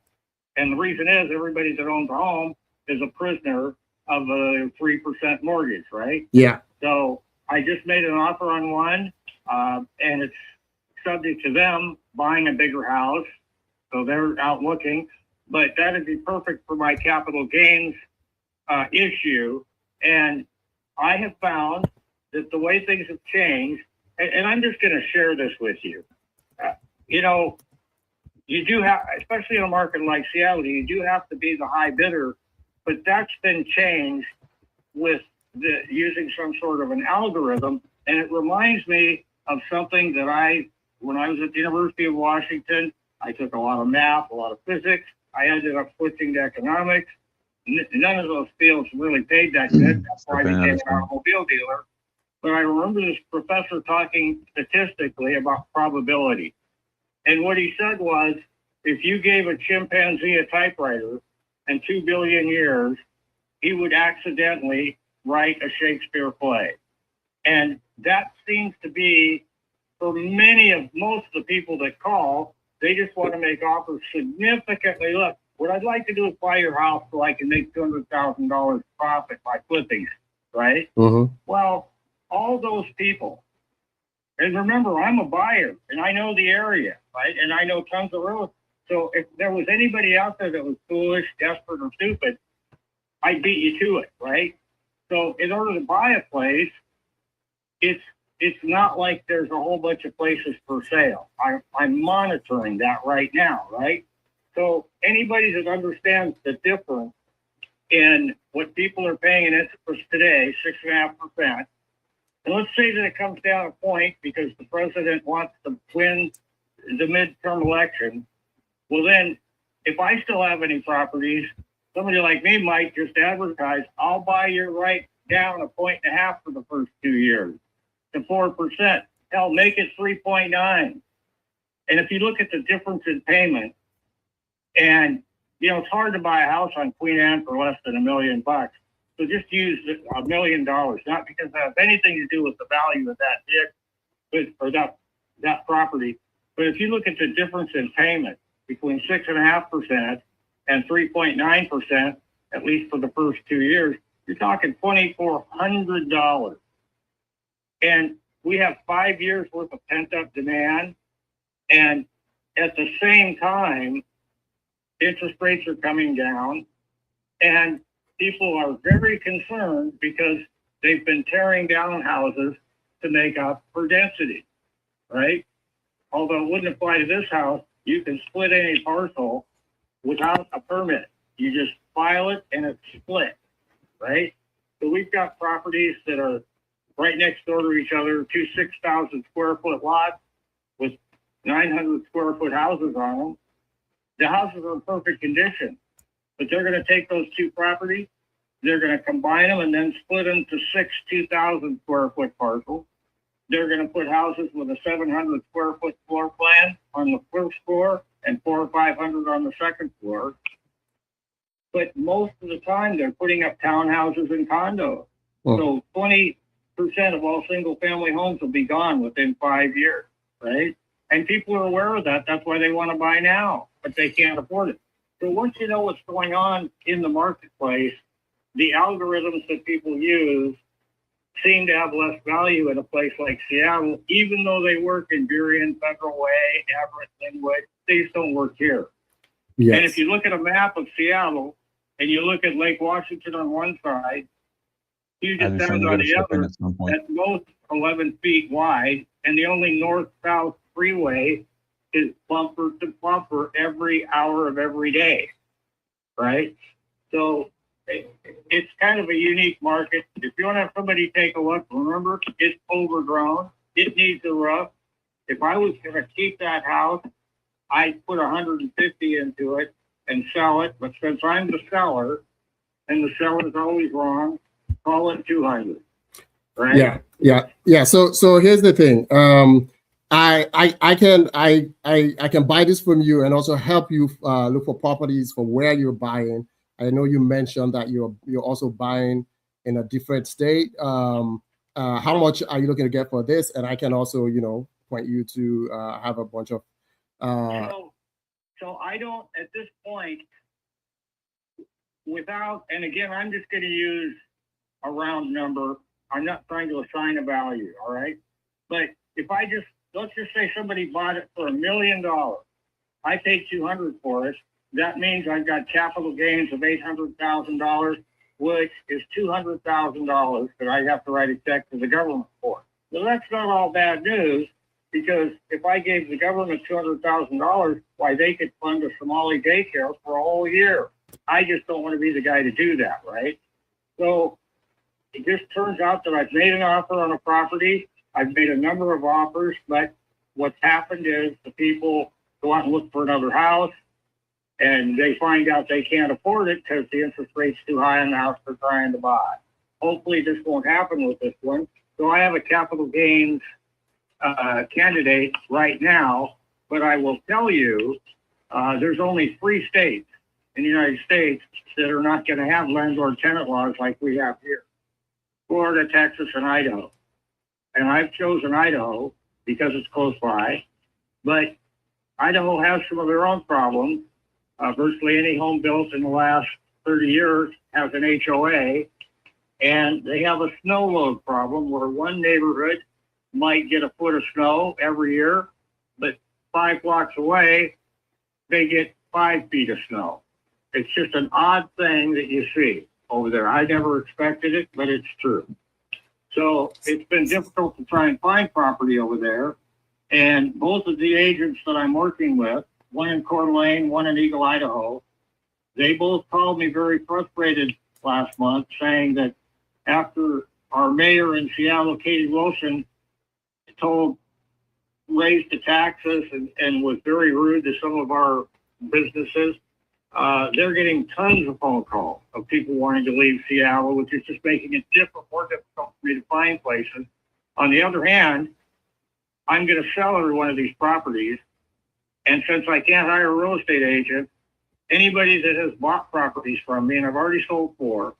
And the reason is everybody that owns a home is a prisoner of a 3% mortgage, right? Yeah. So I just made an offer on one, and it's subject to them buying a bigger house. So they're out looking, but that'd be perfect for my capital gains issue. And I have found that the way things have changed, and I'm just going to share this with you. You know, you do have, especially in a market like Seattle, you do have to be the high bidder, but that's been changed with using some sort of an algorithm. And it reminds me of something that when I was at the University of Washington, I took a lot of math, a lot of physics. I ended up switching to economics. None of those fields really paid that good. That's why I became an automobile dealer. But I remember this professor talking statistically about probability. And what he said was, if you gave a chimpanzee a typewriter in 2 billion years, he would accidentally write a Shakespeare play. And that seems to be, for most of the people that call, they just want to make offers significantly. Look, what I'd like to do is buy your house so I can make $200,000 profit by flipping it, right? Mm-hmm. Well, all those people, and remember, I'm a buyer, and I know the area, right? And I know tons of roads. So if there was anybody out there that was foolish, desperate, or stupid, I'd beat you to it, right? So in order to buy a place, it's not like there's a whole bunch of places for sale. I'm monitoring that right now, right? So anybody that understands the difference in what people are paying in interest today, 6.5%, and let's say that it comes down a point because the president wants to win the midterm election. Well, then, if I still have any properties, somebody like me might just advertise, I'll buy your right down 1.5 for the first 2 years to 4%. Hell, make it 3.9. And if you look at the difference in payment, and you know, it's hard to buy a house on Queen Anne for less than $1 million. So just use $1 million, not because that has anything to do with the value of that property. But if you look at the difference in payment between 6.5% and 3.9%, at least for the first 2 years, you're talking $2,400. And we have 5 years worth of pent up demand. And at the same time, interest rates are coming down. And people are very concerned because they've been tearing down houses to make up for density, right? Although it wouldn't apply to this house, you can split any parcel without a permit. You just file it and it's split, right? So we've got properties that are right next door to each other, 2 6,000 square foot lots with 900 square foot houses on them. The houses are in perfect condition. But they're going to take those two properties, they're going to combine them and then split them to 6 2,000 square foot parcels. They're going to put houses with a 700 square foot floor plan on the first floor and 400 or 500 on the second floor. But most of the time, they're putting up townhouses and condos. So 20% of all single family homes will be gone within 5 years, right? And people are aware of that. That's why they want to buy now, but they can't afford it. So once you know what's going on in the marketplace, the algorithms that people use seem to have less value in a place like Seattle, even though they work in Burien, Federal Way, Everett, Linwood. They just don't work here. Yes. And if you look at a map of Seattle and you look at Lake Washington on one side, Puget Sound on the other, at most 11 feet wide, and the only north-south freeway is bumper to bumper every hour of every day, right? So it's kind of a unique market. If you want to have somebody take a look, remember, it's overgrown. It needs a roof. If I was going to keep that house, I'd put 150 into it and sell it. But since I'm the seller, and the seller's always wrong, call it 200. Right? Yeah. So here's the thing. I can buy this from you and also help you look for properties for where you're buying. I know you mentioned that you're also buying in a different state. How much are you looking to get for this? And I can also, point you to have a bunch of. So I don't at this point. And again, I'm just going to use a round number. I'm not trying to assign a value, all right? But if let's just say somebody bought it for $1 million. I paid $200 for it. That means I've got capital gains of $800,000, which is $200,000 that I have to write a check to the government for. Well, that's not all bad news, because if I gave the government $200,000, why, they could fund a Somali daycare for a whole year. I just don't want to be the guy to do that, right? So it just turns out that I've made an offer on a property. I've made a number of offers, but what's happened is the people go out and look for another house, and they find out they can't afford it because the interest rate's too high on the house they're trying to buy. Hopefully this won't happen with this one. So I have a capital gains candidate right now, but I will tell you, there's only 3 states in the United States that are not going to have landlord-tenant laws like we have here: Florida, Texas, and Idaho. And I've chosen Idaho because it's close by, but Idaho has some of their own problems. Virtually any home built in the last 30 years has an HOA, and they have a snow load problem where one neighborhood might get a foot of snow every year, but 5 blocks away, they get 5 feet of snow. It's just an odd thing that you see over there. I never expected it, but it's true. So it's been difficult to try and find property over there. And both of the agents that I'm working with, one in Coeur d'Alene, one in Eagle, Idaho, they both called me very frustrated last month, saying that after our mayor in Seattle, Katie Wilson, raised the taxes and was very rude to some of our businesses, they're getting tons of phone calls of people wanting to leave Seattle, which is just making it more difficult for me to find places. On the other hand, I'm going to sell every one of these properties. And since I can't hire a real estate agent, anybody that has bought properties from me, and I've already sold 4,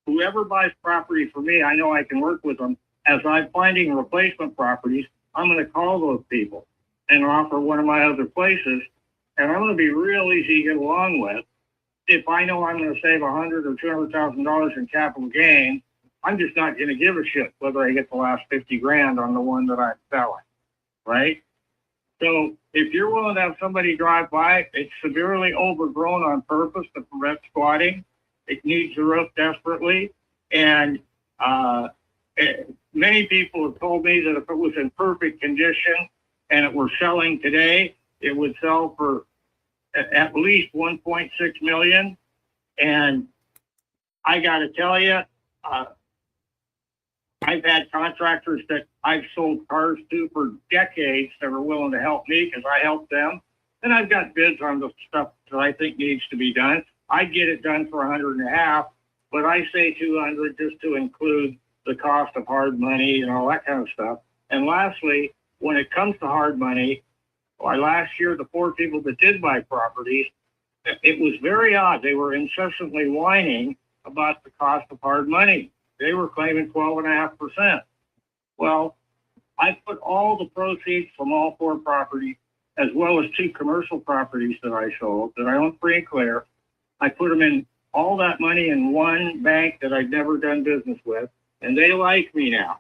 whoever buys property from me, I know I can work with them. As I'm finding replacement properties, I'm going to call those people and offer one of my other places. And I'm going to be real easy to get along with. If I know I'm going to save $100,000 or $200,000 in capital gain, I'm just not going to give a shit whether I get the last 50 grand on the one that I'm selling, right? So if you're willing to have somebody drive by, it's severely overgrown on purpose to prevent squatting. It needs a roof desperately. And many people have told me that if it was in perfect condition and it were selling today, it would sell for at least $1.6 million. And I got to tell you, I've had contractors that I've sold cars to for decades that are willing to help me because I help them. And I've got bids on the stuff that I think needs to be done. I'd get it done for $100,500, but I say $200 just to include the cost of hard money and all that kind of stuff. And lastly, when it comes to hard money, last year, the 4 people that did buy properties, it was very odd. They were incessantly whining about the cost of hard money. They were claiming 12.5%. Well, I put all the proceeds from all 4 properties, as well as 2 commercial properties that I sold, that I own free and clear. I put them in, all that money in one bank that I'd never done business with, and they like me now.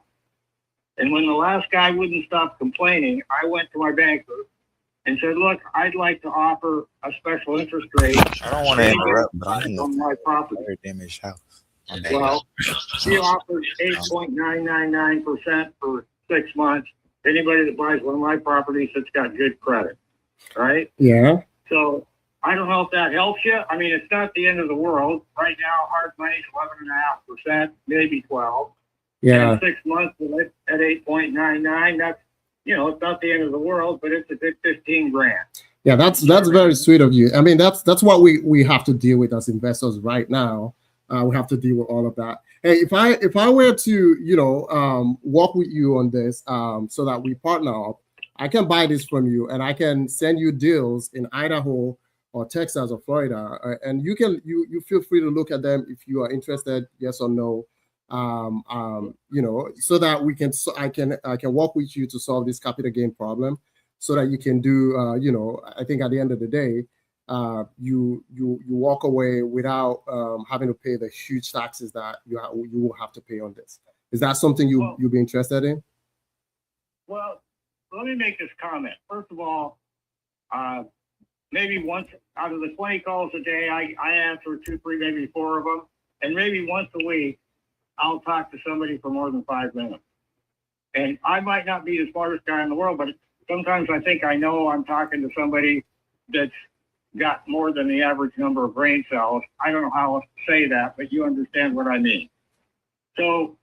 And when the last guy wouldn't stop complaining, I went to my banker and said, look, I'd like to offer a special interest rate. I don't want to interrupt, but I'm on my property. Very damaged house. Well, she offered 8.999% for 6 months. Anybody that buys one of my properties that's got good credit, right? Yeah. So I don't know if that helps you. I mean, it's not the end of the world. Right now, hard money's 11.5%, maybe 12. Yeah. And 6 months at 8.99. That's, you know, it's not the end of the world, but it's a good 15 grand. Yeah, that's very sweet of you. I mean, that's what we have to deal with as investors right now. We have to deal with all of that. Hey, if I were to, you know, work with you on this, so that we partner up, I can buy this from you and I can send you deals in Idaho or Texas or Florida, and you feel free to look at them if you are interested, yes or no. You know, so that I can work with you to solve this capital gain problem, so that you can do, you know, I think at the end of the day, you walk away without having to pay the huge taxes that you will have to pay on this. Is that something you'll be interested in? Well, let me make this comment. First of all, maybe once out of the 20 calls a day, I answer 2, 3, maybe 4 of them, and maybe once a week, I'll talk to somebody for more than 5 minutes. And I might not be the smartest guy in the world, but sometimes I think I know I'm talking to somebody that's got more than the average number of brain cells. I don't know how else to say that, but you understand what I mean. So,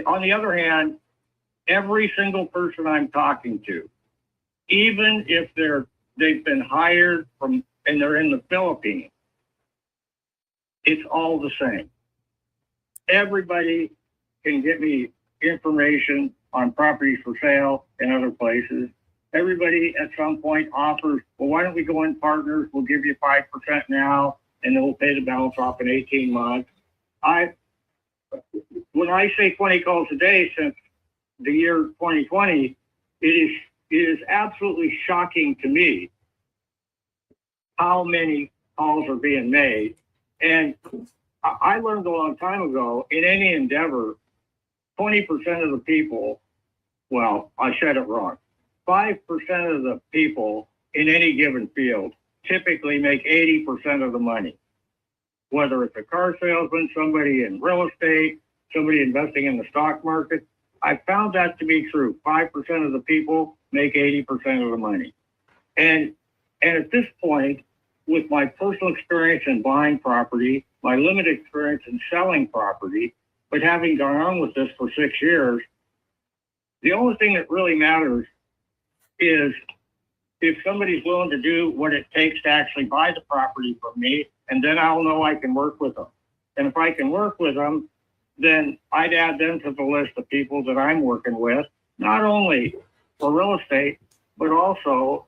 on the other hand, every single person I'm talking to, even if they've been hired from and they're in the Philippines, it's all the same. Everybody can get me information on properties for sale in other places. Everybody at some point offers, well, why don't we go in partners? We'll give you 5% now, and then we'll pay the balance off in 18 months. When I say 20 calls a day since the year 2020, it is absolutely shocking to me how many calls are being made. And I learned a long time ago, in any endeavor, 20% of the people, well, I said it wrong. 5% of the people in any given field typically make 80% of the money. Whether it's a car salesman, somebody in real estate, somebody investing in the stock market, I found that to be true. 5% of the people make 80% of the money. And at this point, with my personal experience in buying property, my limited experience in selling property, but having gone on with this for 6 years, the only thing that really matters is if somebody's willing to do what it takes to actually buy the property from me, and then I'll know I can work with them. And if I can work with them, then I'd add them to the list of people that I'm working with, not only for real estate, but also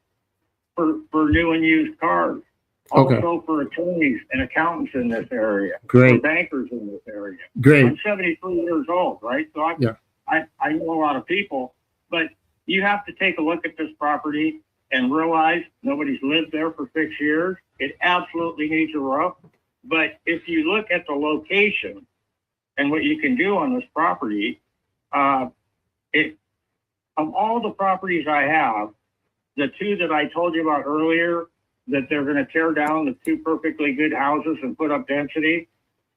for new and used cars. Okay. Also for attorneys and accountants in this area. Great. For bankers in this area. Great. I'm 73 years old, right? So I know a lot of people, but you have to take a look at this property and realize nobody's lived there for 6 years. It absolutely needs a roof. But if you look at the location and what you can do on this property, of all the properties I have, the 2 that I told you about earlier, that they're going to tear down the 2 perfectly good houses and put up density,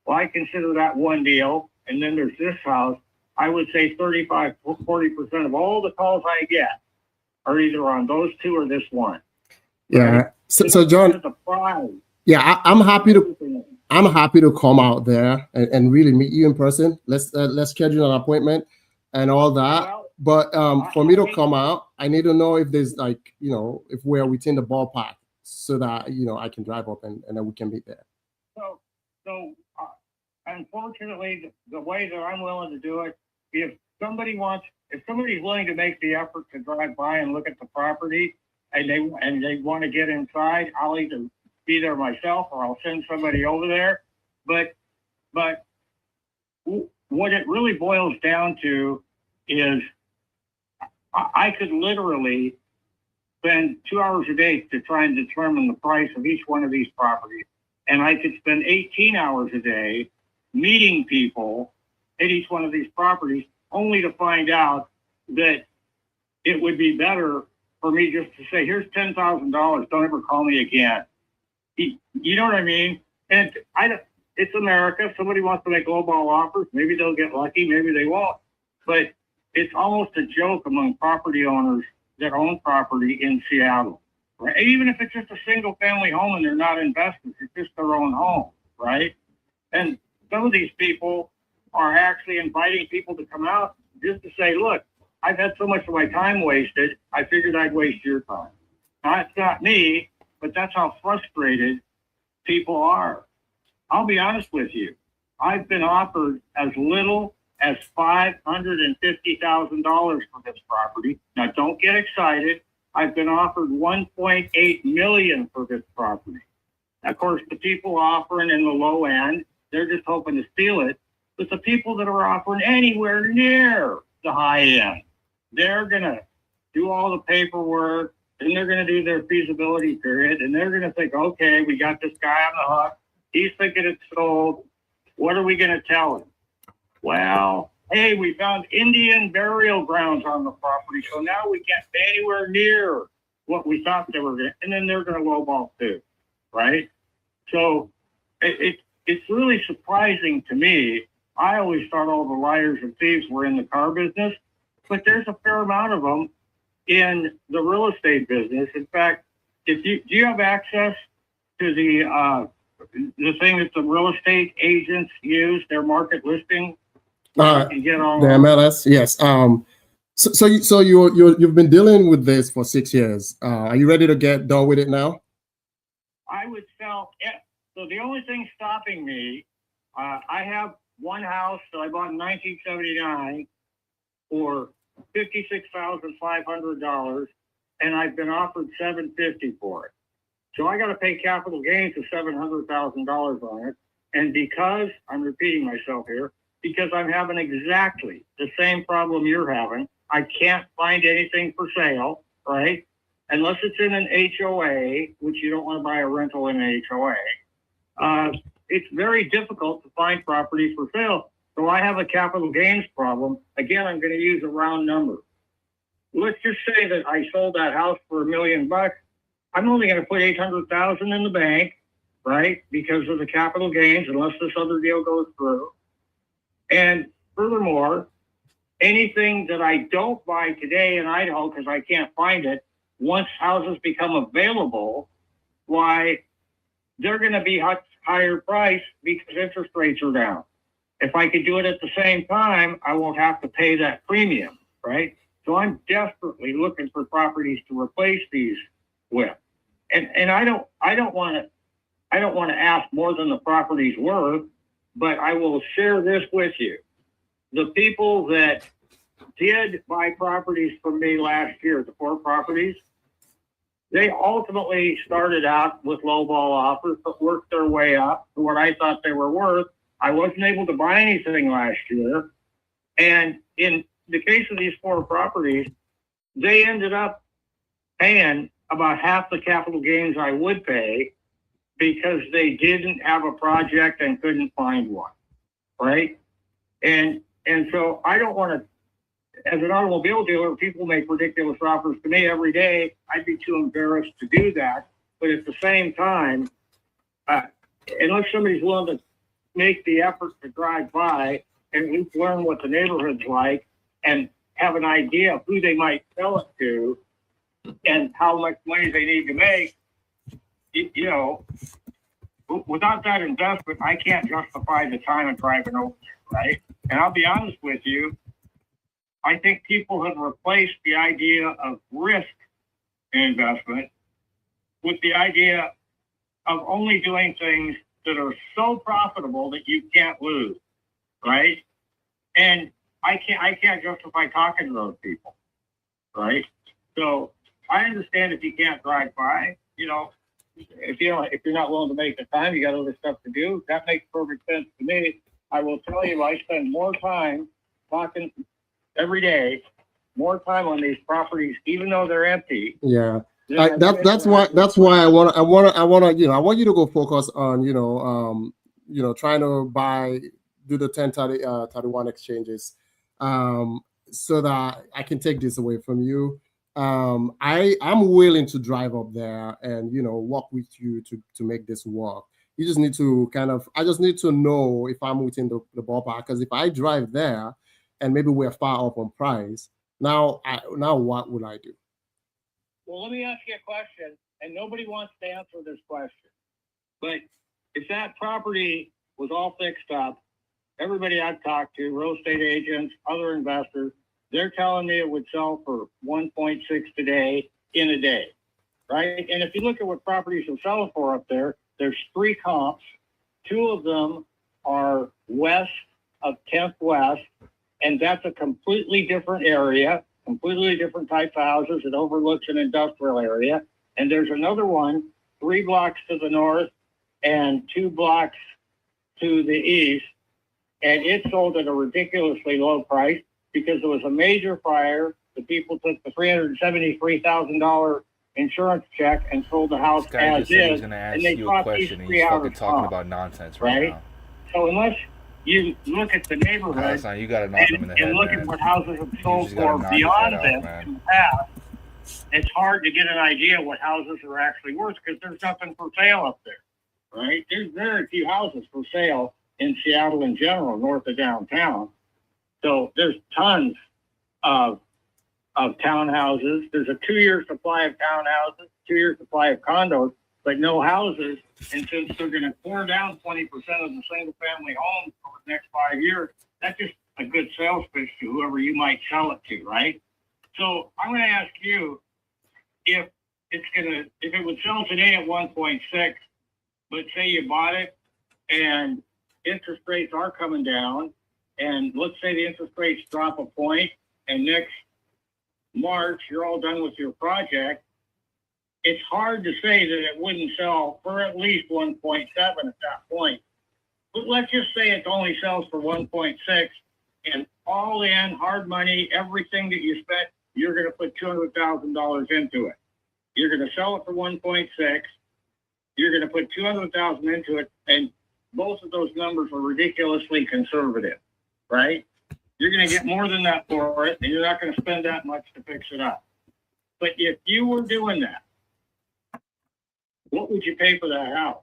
well, I consider that one deal. And then there's this house. I would say 35, 40% of all the calls I get are either on those 2 or this one. Yeah. Right? So John, yeah, I'm happy to come out there and really meet you in person. Let's schedule an appointment and all that. But for me to come out, I need to know if there's like, you know, if we're within the ballpark, so that, you know, I can drive up and then we can meet there. So unfortunately, the way that I'm willing to do it, if somebody's willing to make the effort to drive by and look at the property, and they want to get inside, I'll either be there myself or I'll send somebody over there. But what it really boils down to is I could literally spend 2 hours a day to try and determine the price of each one of these properties. And I could spend 18 hours a day meeting people at each one of these properties, only to find out that it would be better for me just to say, here's $10,000, don't ever call me again. You know what I mean? And it's America. Somebody wants to make lowball offers. Maybe they'll get lucky, maybe they won't. But it's almost a joke among property owners that own property in Seattle, right? Even if it's just a single family home and they're not investors, it's just their own home, right? And some of these people are actually inviting people to come out just to say, look, I've had so much of my time wasted, I figured I'd waste your time. Now, it's not me, but that's how frustrated people are. I'll be honest with you. I've been offered as little as $550,000 for this property. Now, don't get excited. I've been offered $1.8 million for this property. Of course, the people offering in the low end, they're just hoping to steal it. But the people that are offering anywhere near the high end, they're going to do all the paperwork, and they're going to do their feasibility period, and they're going to think, okay, we got this guy on the hook. He's thinking it's sold. What are we going to tell him? Well, hey, we found Indian burial grounds on the property, so now we can't be anywhere near what we thought they were going to, and then they're going to lowball too, right? So it's really surprising to me. I always thought all the liars and thieves were in the car business, but there's a fair amount of them in the real estate business. In fact, do you have access to the thing that the real estate agents use, their market listing? The MLS, yes. So you've been dealing with this for 6 years. Are you ready to get done with it now? I would sell it. So the only thing stopping me, I have one house that I bought in 1979 for $56,500, and I've been offered $750,000 for it. So I got to pay capital gains of $700,000 on it. And because I'm repeating myself here, because I'm having exactly the same problem you're having, I can't find anything for sale, right? Unless it's in an HOA, which you don't want to buy a rental in an HOA. It's very difficult to find properties for sale. So I have a capital gains problem. Again, I'm going to use a round number. Let's just say that I sold that house for $1 million. I'm only going to put $800,000 in the bank, right? Because of the capital gains, unless this other deal goes through. And furthermore, anything that I don't buy today in Idaho because I can't find it, once houses become available, why, they're going to be higher price because interest rates are down. If I could do it at the same time, I won't have to pay that premium, right? So I'm desperately looking for properties to replace these with. And I don't want to ask more than the property's worth, but I will share this with you. The people that did buy properties from me last year, the 4 properties, they ultimately started out with lowball offers, but worked their way up to what I thought they were worth. I wasn't able to buy anything last year. And in the case of these 4 properties, they ended up paying about half the capital gains I would pay because they didn't have a project and couldn't find one, right? And so I don't want to, as an automobile dealer, people make ridiculous offers to me every day. I'd be too embarrassed to do that. But at the same time, unless somebody's willing to make the effort to drive by and at least learn what the neighborhood's like and have an idea of who they might sell it to and how much money they need to make, you know, without that investment, I can't justify the time of driving over there, right? And I'll be honest with you, I think people have replaced the idea of risk in investment with the idea of only doing things that are so profitable that you can't lose, right? And I can't justify talking to those people, right? So I understand if you can't drive by, you know, if you're not willing to make the time, you got other stuff to do. That makes perfect sense to me. I will tell you, I spend more time talking every day, more time on these properties, even though they're empty. Yeah. That's why I want you to go focus on trying to do the 1031 exchanges so that I can take this away from you. I'm willing to drive up there and work with you to make this work. You just need to I just need to know if I'm within the ballpark, because if I drive there and maybe we're far up on price, now what would I do? Well, let me ask you a question. and nobody wants to answer this question. But if that property was all fixed up, everybody I've talked to, real estate agents, other investors, they're telling me it would sell for 1.6 today in a day, right? And if you look at what properties are selling for up there, there's 3 comps. 2 of them are west of 10th West, and that's a completely different area, completely different type of houses. It overlooks an industrial area. And there's another one 3 blocks to the north and 2 blocks to the east, and it sold at a ridiculously low price because there was a major fire. The people took the $373,000 insurance check and sold the house This guy as just said he was is, going to and ask they you a bought question, these and 3 he's out fucking of talking town, about nonsense right now. So unless you look at the neighborhood Hassan, you got to knock him in the head, and look man. at what houses have You sold just gotta for knock his beyond head off, this man. in the past, it's hard to get an idea what houses are actually worth because there's nothing for sale up there, right? There's very few houses for sale in Seattle in general, north of downtown. So there's tons of townhouses. There's a 2-year supply of townhouses, 2-year supply of condos, but no houses. And since they're going to pour down 20% of the single family homes over the next 5 years, that's just a good sales pitch to whoever you might sell it to, right? So I'm going to ask you if it would sell today at 1.6, but say you bought it and interest rates are coming down, and let's say the interest rates drop a point, and next March you're all done with your project, it's hard to say that it wouldn't sell for at least 1.7 at that point. But let's just say it only sells for 1.6, and all in, hard money, everything that you spent, you're going to put $200,000 into it. You're going to sell it for 1.6. You're going to put $200,000 into it, and both of those numbers are ridiculously conservative, right? You're going to get more than that for it, and you're not going to spend that much to fix it up. But if you were doing that, what would you pay for that house?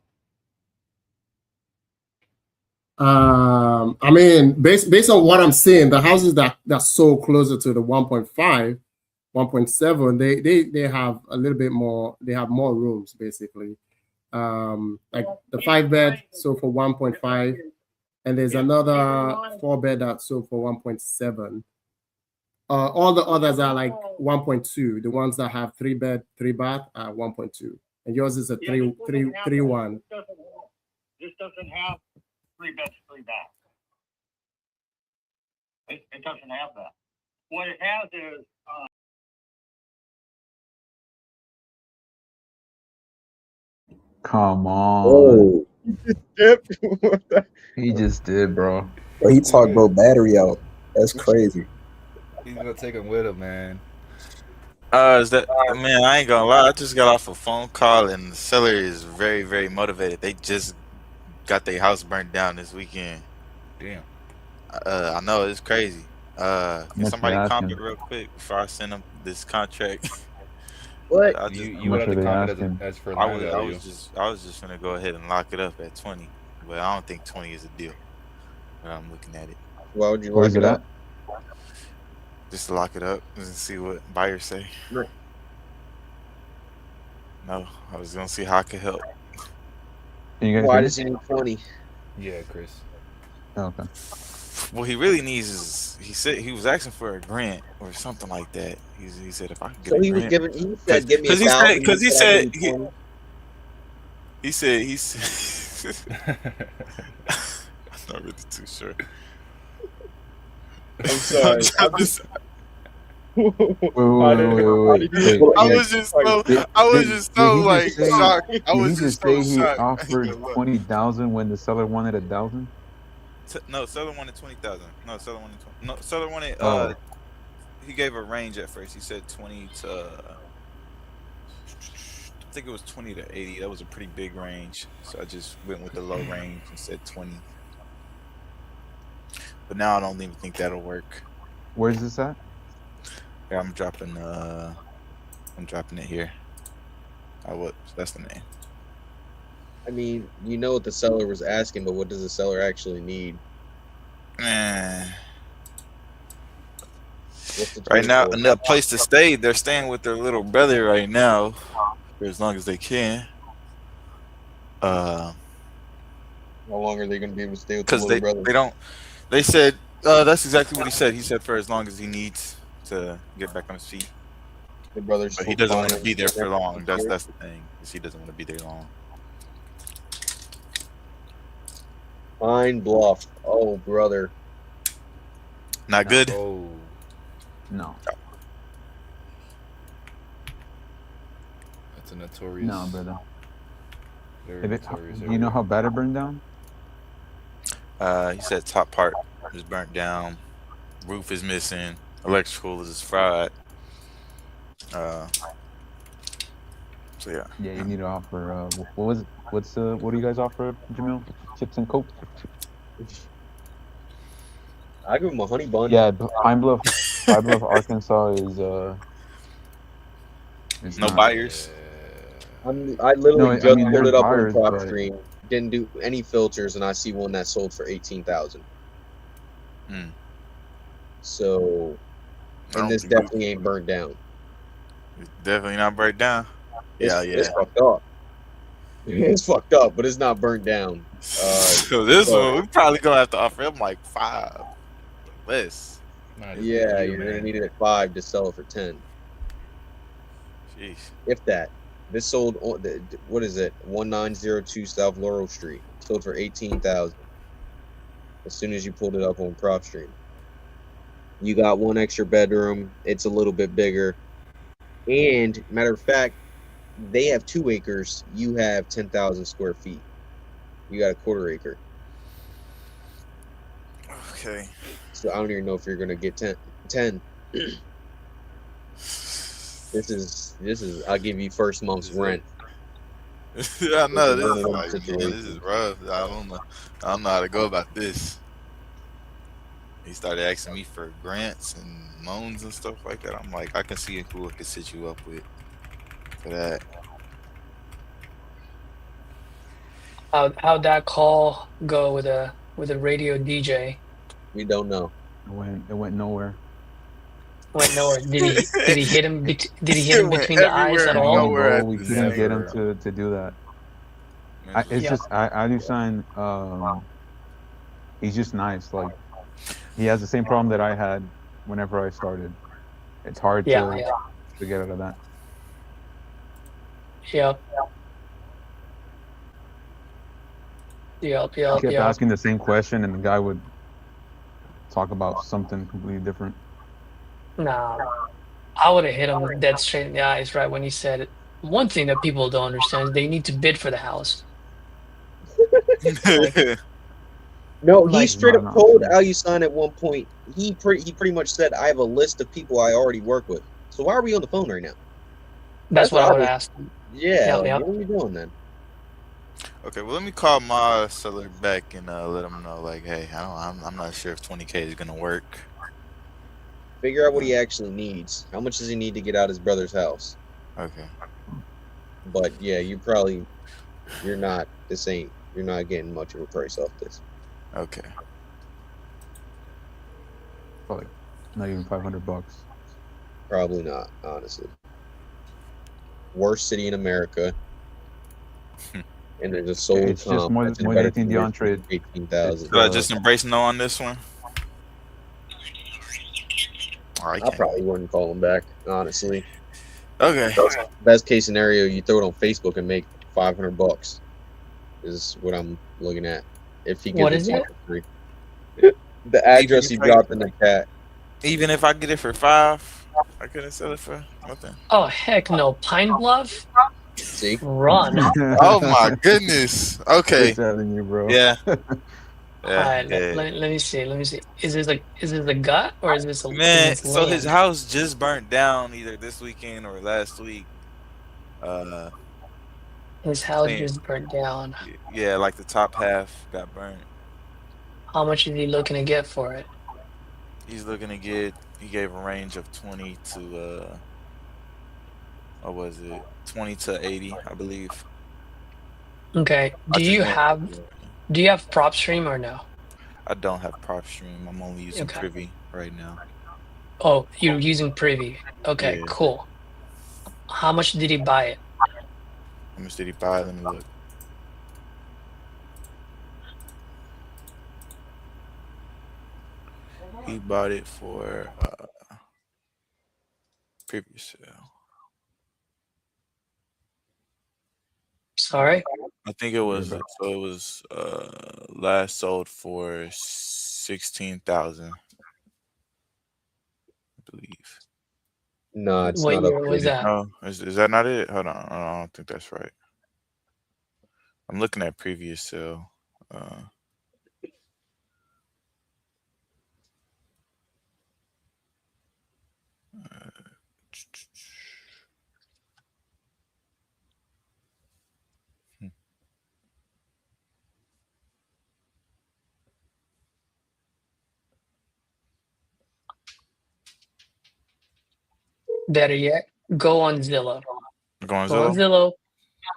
I mean, based on what I'm seeing, the houses that sold closer to the 1.5, 1.7, they have a little bit more. They have more rooms, basically. Like the 5-bed sold for 1.5, and there's another 4-bed that sold for 1.7. All the others are like 1.2. The ones that have 3-bed, 3-bath are 1.2, and yours is a 3.1. This doesn't have 3 beds, 3 baths. It doesn't have that. What it has is Come on. Oh, He just did, bro. well, he talked about battery out. That's crazy. He's going to take him with him, man. Is that man? I ain't gonna lie. I just got off a phone call, and the seller is very, very motivated. They just got their house burnt down this weekend. Damn. I know it's crazy. Can much somebody they comment asking? real quick before I send them this contract? What? I just, You would have much to are they comment asking? as for I land value. was just gonna go ahead and lock it up at 20, but I don't think 20 is a deal. But I'm looking at it. Why would you Where's lock it it at? up? Just to lock it up and see what buyers say. Right. No, I was gonna see how I could help. Can you guys Why hear me? does he need 20? Yeah, Chris. Oh, okay. What he really needs is he said he was asking for a grant or something like that. He said if I could get So a he was grant. giving. He said, "Give me a Because he said thousand." because he said, said "Give me 20." he said I'm not really too sure. I'm sorry. I'm just- Wait. I was just so like shocked. I Did he was just just say so he shocked. offered 20,000 when the seller wanted 1,000? No, seller wanted 20,000. No, seller wanted 20. No, seller wanted. Oh. He gave a range at first. He said 20 to. I think it was 20 to 80. That was a pretty big range, so I just went with the low range and said 20. But now I don't even think that'll work. Where's this at? Yeah, I'm dropping it here. That's the name. I mean, you know what the seller was asking, but what does the seller actually need? Right now, in that place to stay, they're staying with their little brother right now. for as long as they can. How long are they going to be able to stay with the Because little brother? they don't. They said that's exactly what he said. He said for as long as he needs to get back on his feet. The brother's But he doesn't want to be there for long. That's the thing. Is he doesn't want to be there long. Pine Bluff. Oh, brother. Not good. Oh, No. that's a notorious. No, brother. Very If it, notorious do you know area. how bad it burned down? He said top part is burnt down, roof is missing, electrical is fried. So yeah. Yeah, you need to offer. What was it? What do you guys offer, Jamil? Chips and Coke? I give him a honey bun. Yeah, Pine Bluff, Arkansas is No not- buyers. I literally No, I just mean, pulled there's it up buyers, on but- PropStream. Didn't do any filters, and I see one that sold for 18,000. Hmm. So, I don't and this think definitely ain't burnt down. It's definitely not burnt down. Yeah, It's fucked up. It's fucked up, but it's not burnt down. So this one, we probably gonna have to offer him like 5 less. Yeah, you're gonna need it at 5 to sell it for 10. Jeez. If that. This sold on what is it? 1902 South Laurel Street. Sold for 18,000. As soon as you pulled it up on PropStream. You got one extra bedroom. It's a little bit bigger. And matter of fact, they have 2 acres. You have 10,000 square feet. You got a quarter acre. Okay. So I don't even know if you're gonna get 10. This is. I'll give you first month's rent. Yeah, I know This this is is a like, situation. this is rough. I don't know how to go about this. He started asking me for grants and loans and stuff like that. I'm like, I can see who I could set you up with for that. How'd that call go with a radio DJ? We don't know. It went nowhere. Went nowhere. Did he hit him? Did he hit him went between the eyes at everywhere and all? nowhere. Bro, we couldn't get him to do that. It's Yeah. just I do sign. He's just nice. Like he has the same problem that I had whenever I started. It's hard Yeah, to yeah. to get out of that. Yep. Yep. I Yep. kept Yep. asking the same question, and the guy would talk about something completely different. Nah, I would have hit him dead straight in the eyes right when he said it. One thing that people don't understand is they need to bid for the house. No, he Like- straight up told Al Usan at one point. He pretty much said, "I have a list of people I already work with." So why are we on the phone right now? That's what I would was- ask. Yeah, Yeah, like, yeah. what are we doing then? Okay, well, let me call my seller back and let him know, like, hey, I'm not sure if 20K is gonna work. Figure out what he actually needs. How much does he need to get out his brother's house? Okay. But yeah, you're not you're not getting much of a price off this. Okay. Probably not even $500. Probably not, honestly. Worst city in America. And there's a sold It's just comp more that's in than better anything, condition DeAndre. for 18,000. Should I just embrace no on this one? All right. I probably wouldn't call him back, honestly. Okay. Best case scenario, you throw it on Facebook and make $500 is what I'm looking at. If he What gives is it to it? you for free. The address he if I- dropped in the chat. Even if I get it for 5, I couldn't sell it for nothing. Oh heck no, Pine Bluff. See? Run. Oh my goodness. Okay. Telling you, bro. Yeah. All right, let me see. Is this a gut or is this a Man, is this so his land? house just burnt down either this weekend or last week. His house man. just burnt down. Yeah, like the top half got burnt. How much is he looking to get for it? He's looking to get. He gave a range of 20 to what was it? 20 to 80, I believe. Okay. Do you have PropStream or no? I don't have PropStream. I'm only using Okay. Privy right now. Oh, you're using Privy. Okay, Yeah. cool. How much did he buy it? How much did he buy? Let me look. He bought it for previous sale. Sorry. I think it was so. It was last sold for 16,000, I believe. No, it's What not year was updated. that? Oh, is that not it? Hold on, I don't think that's right. I'm looking at previous sale. Better yet, go on Zillow. Go on Go on Zillow. Zillow.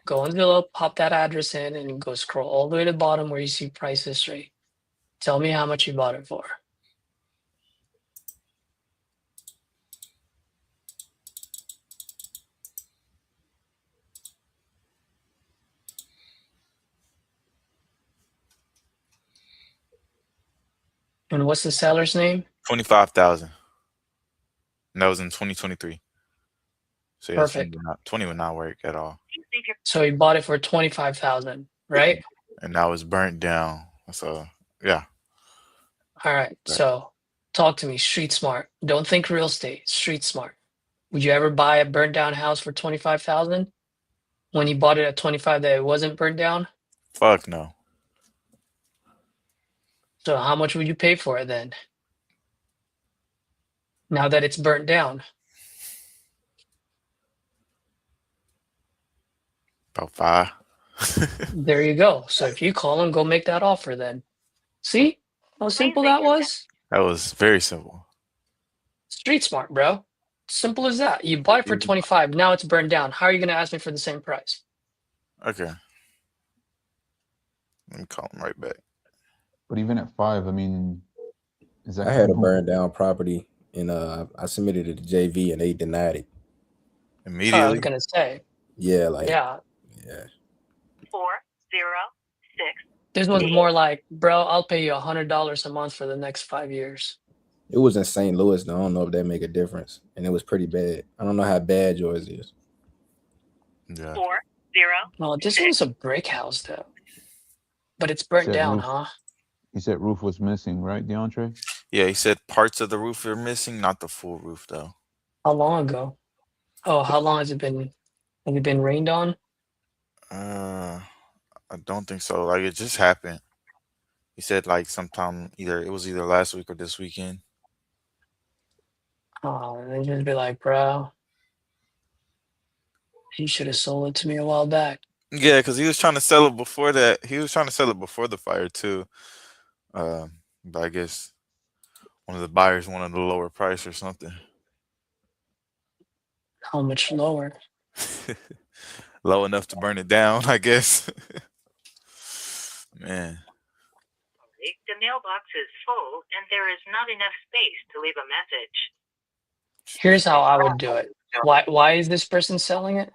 Go on Zillow. Pop that address in and go scroll all the way to the bottom where you see price history. Tell me how much you bought it for. And what's the seller's name? 25,000. And that was in 2023. So yeah, Perfect. 20 would not work at all. So he bought it for 25,000, right? And now it's burnt down. So yeah. All right. So talk to me, street smart. Don't think real estate, street smart. Would you ever buy a burnt down house for 25,000? When you bought it at 25 that it wasn't burnt down? Fuck no. So how much would you pay for it then? Now that it's burnt down. About 5. There you go. So if you call him, go make that offer then. See how simple that was? That was very simple. Street smart, bro. Simple as that. You bought it for 25. Now it's burned down. How are you going to ask me for the same price? Okay. Let me call him right back. But even at 5, I mean, is that I had a burned down property and I submitted it to JV and they denied it. I was Immediately. going to say. Yeah, like Yeah. yeah. 406. This was more like, bro, I'll pay you $100 a month for the next 5 years. It was in St. Louis though. I don't know if that make a difference. And it was pretty bad. I don't know how bad yours is. Yeah. 40. Well, this one's a brick house though. But it's burnt Said down, roof. huh? He said roof was missing, right, DeAndre? Yeah, he said parts of the roof are missing, not the full roof though. How long ago? Oh, how long has it been? Has it been rained on? I don't think so. Like it just happened. He said like sometime it was either last week or this weekend. Oh, they just be like, bro, you should have sold it to me a while back. Yeah, because he was trying to sell it before that. He was trying to sell it before the fire too. But I guess one of the buyers wanted a lower price or something. How much lower? Low enough to burn it down, I guess. Man. The mailbox is full and there is not enough space to leave a message. Here's how I would do it. Why is this person selling it?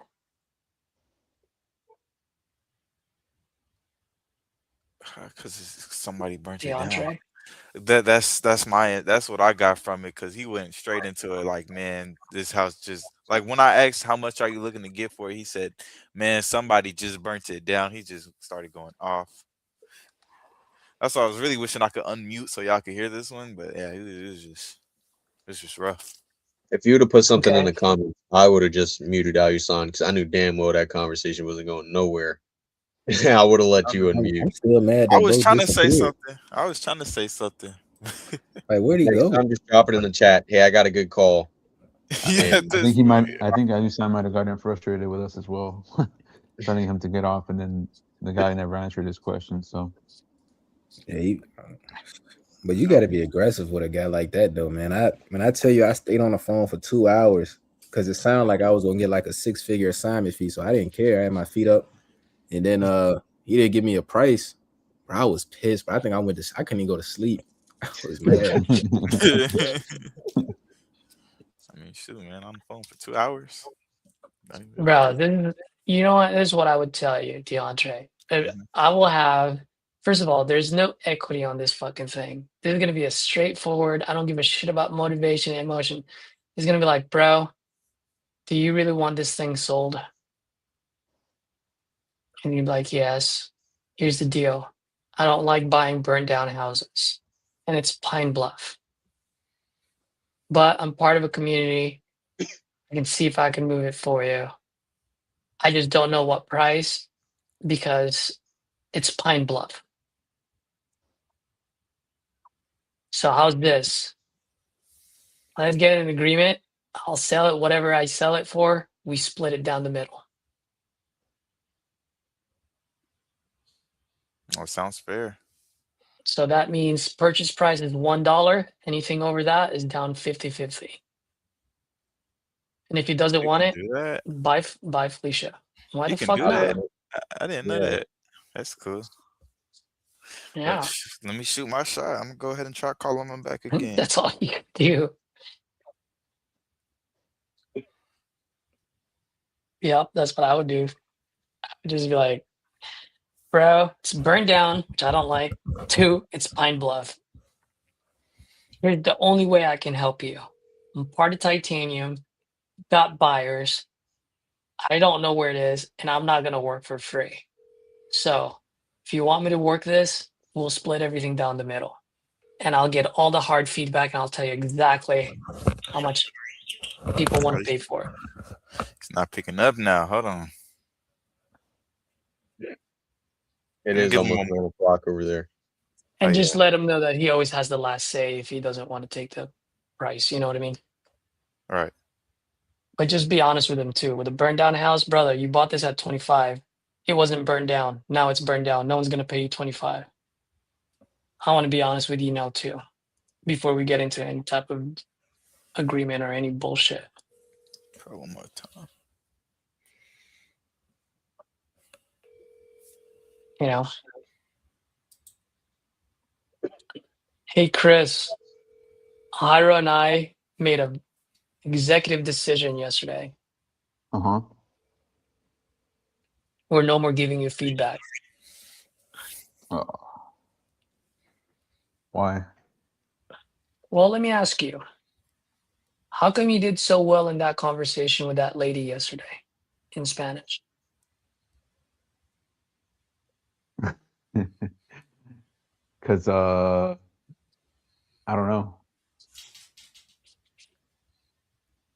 Because somebody burnt it down. DeAndre? That's what I got from it, because he went straight into it like, man, this house just like when I asked how much are you looking to get for it, he said, man, somebody just burnt it down. He just started going off. That's why I was really wishing I could unmute so y'all could hear this one, but yeah, it's just rough. If you would have put something in the comments, I would have just muted Alusan because I knew damn well that conversation wasn't going nowhere. I would have let you unmute. I'm still mad. I was trying to say something. Like, where'd he go? I'm just dropping in the chat. Hey, I got a good call. Yeah, I think he might. I think Alusan might have gotten frustrated with us as well, telling him to get off, and then the guy never answered his question. So, yeah, but you got to be aggressive with a guy like that, though, man. When I tell you, I stayed on the phone for 2 hours because it sounded like I was gonna get like a 6-figure assignment fee, so I didn't care. I had my feet up, and then he didn't give me a price. I was pissed, but I think I couldn't even go to sleep. I was mad. I mean, shoot, man, on the phone for 2 hours. Bro, You know what? This is what I would tell you, DeAndre. I will have. First of all, there's no equity on this fucking thing. This is gonna be a straightforward. I don't give a shit about motivation and emotion. It's gonna be like, bro, do you really want this thing sold? And you'd be like, yes. Here's the deal. I don't like buying burned down houses. And it's Pine Bluff. But I'm part of a community. I can see if I can move it for you. I just don't know what price because it's Pine Bluff. So how's this? Let's get an agreement. I'll sell it whatever I sell it for. We split it down the middle. That sounds fair. So that means purchase price is $1. Anything over that is down 50-50. And if he doesn't want it, Do that. buy Felicia. Why You the can fuck do not? that. I didn't know Yeah. that. That's cool. Yeah. But let me shoot my shot. I'm gonna go ahead and try calling him back again. That's all you can do. Yep, that's what I would do. I would just be like, bro, it's burned down, which I don't like. 2, it's Pine Bluff. Here's the only way I can help you. I'm part of Titanium, got buyers. I don't know where it is, and I'm not gonna work for free. So if you want me to work this, we'll split everything down the middle. And I'll get all the hard feedback and I'll tell you exactly how much people want to pay for it. It's not picking up now. Hold on. It is Give him almost 1 o'clock over there. And just let him know that he always has the last say if he doesn't want to take the price. You know what I mean? All right. But just be honest with him too. With a burned down house, brother, you bought this at 25. It wasn't burned down. Now it's burned down. No one's gonna pay you 25. I want to be honest with you now too, before we get into any type of agreement or any bullshit. Try one more time. You know. Hey Chris, Hira and I made a executive decision yesterday. Uh-huh. We're no more giving you feedback. Oh. Why? Well, let me ask you. How come you did so well in that conversation with that lady yesterday in Spanish? Because I don't know.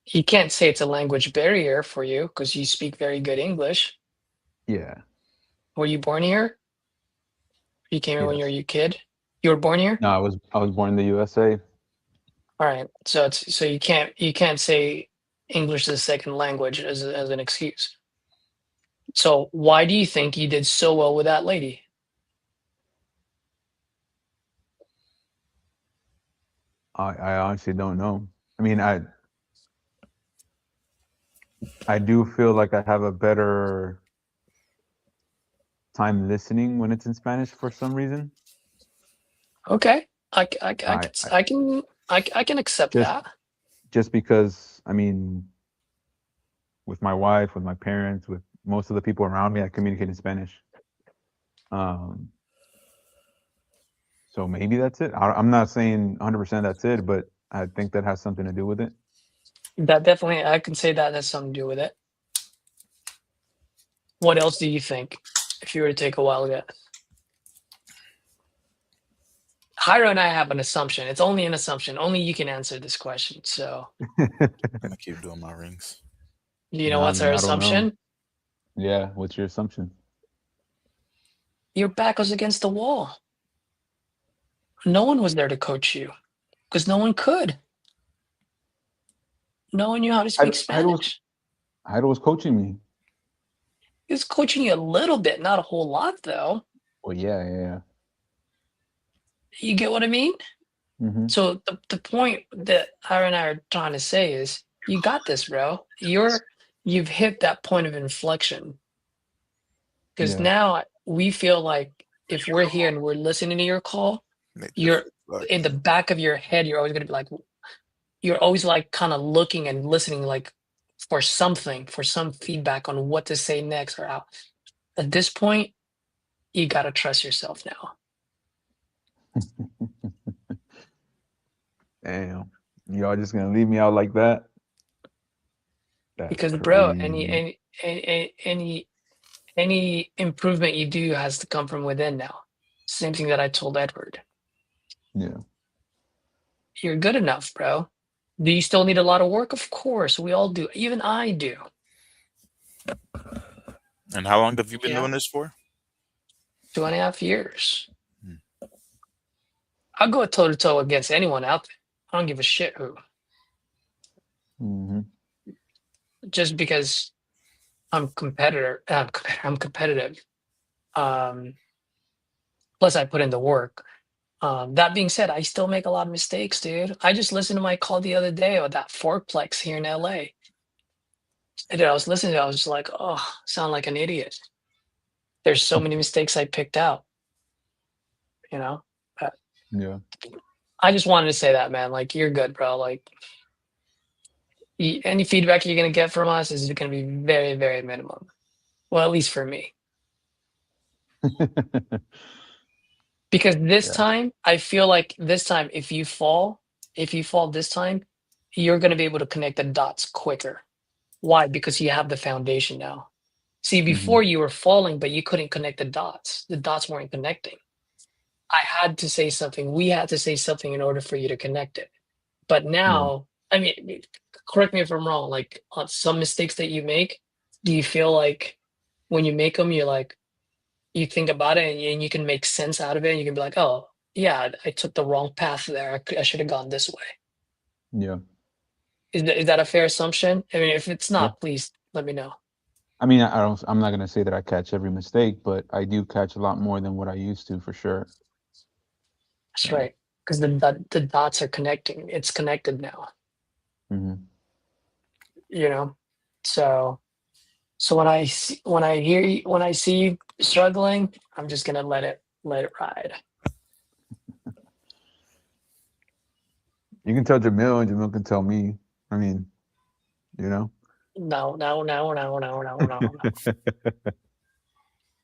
You can't say it's a language barrier for you because you speak very good English. Yeah. Were you born here? You came here when you Yes. were a kid? You were born here? No, I was born in the USA. All right. So you can't say English as a second language as an excuse. So why do you think you did so well with that lady? I honestly don't know. I mean, I do feel like I have a better time listening when it's in Spanish for some reason. Okay. I can accept that. Just because, I mean, with my wife, with my parents, with most of the people around me, I communicate in Spanish. So maybe that's it. I'm not saying 100% that's it, but I think that has something to do with it. That definitely, I can say that has something to do with it. What else do you think? If you were to take a wild guess. Hira and I have an assumption. It's only an assumption. Only you can answer this question. So I'm gonna keep doing my rings. do you know Nah, what's man, our I don't know. assumption? Yeah, what's your assumption? Your back was against the wall. No one was there to coach you because no one could. No one knew how to speak Spanish. Hira was coaching me. He was coaching you a little bit, not a whole lot, though. Well, yeah. You get what I mean? Mm-hmm. So the point that Hira and I are trying to say is, you got this, bro. You've hit that point of inflection. Because Yeah. now we feel like if we're here and we're listening to your call, you're in the back of your head, you're always going to be like, you're always like kind of looking and listening like for something, for some feedback on what to say next or how. At this point, you gotta trust yourself now. Damn, y'all just gonna leave me out like that? That's Because bro, crazy. any improvement you do has to come from within now. Same thing that I told Edward. Yeah. You're good enough, bro. Do you still need a lot of work? Of course, we all do. Even I do. And how long have you been Yeah. doing this for? 2.5 years. I'll go toe to toe against anyone out there. I don't give a shit who. Mm-hmm. Just because I'm competitive. Plus, I put in the work. That being said, I still make a lot of mistakes, dude. I just listened to my call the other day about that fourplex here in LA. And I was listening to it, I was just like, oh, sound like an idiot. There's so many mistakes I picked out. You know? Yeah. I just wanted to say that, man. Like, you're good, bro. Like, any feedback you're going to get from us is going to be very, very minimum. Well, at least for me. Because this time, I feel like this time, if you fall this time, you're going to be able to connect the dots quicker. Why? Because you have the foundation now. See, before you were falling, but you couldn't connect the dots. The dots weren't connecting. I had to say something. We had to say something in order for you to connect it. But now, I mean, correct me if I'm wrong, like on some mistakes that you make, do you feel like when you make them, you're like, you think about it and you can make sense out of it and you can be like, oh, yeah, I took the wrong path there. I should have gone this way. Yeah. Is that a fair assumption? I mean, if it's not, Yeah. please let me know. I mean, I'm not gonna say that I catch every mistake, but I do catch a lot more than what I used to, for sure. That's right. Because the dots are connecting. It's connected now. Mm-hmm. You know? So when I see you struggling, I'm just gonna let it ride. You can tell Jamil, and Jamil can tell me. I mean, you know. No.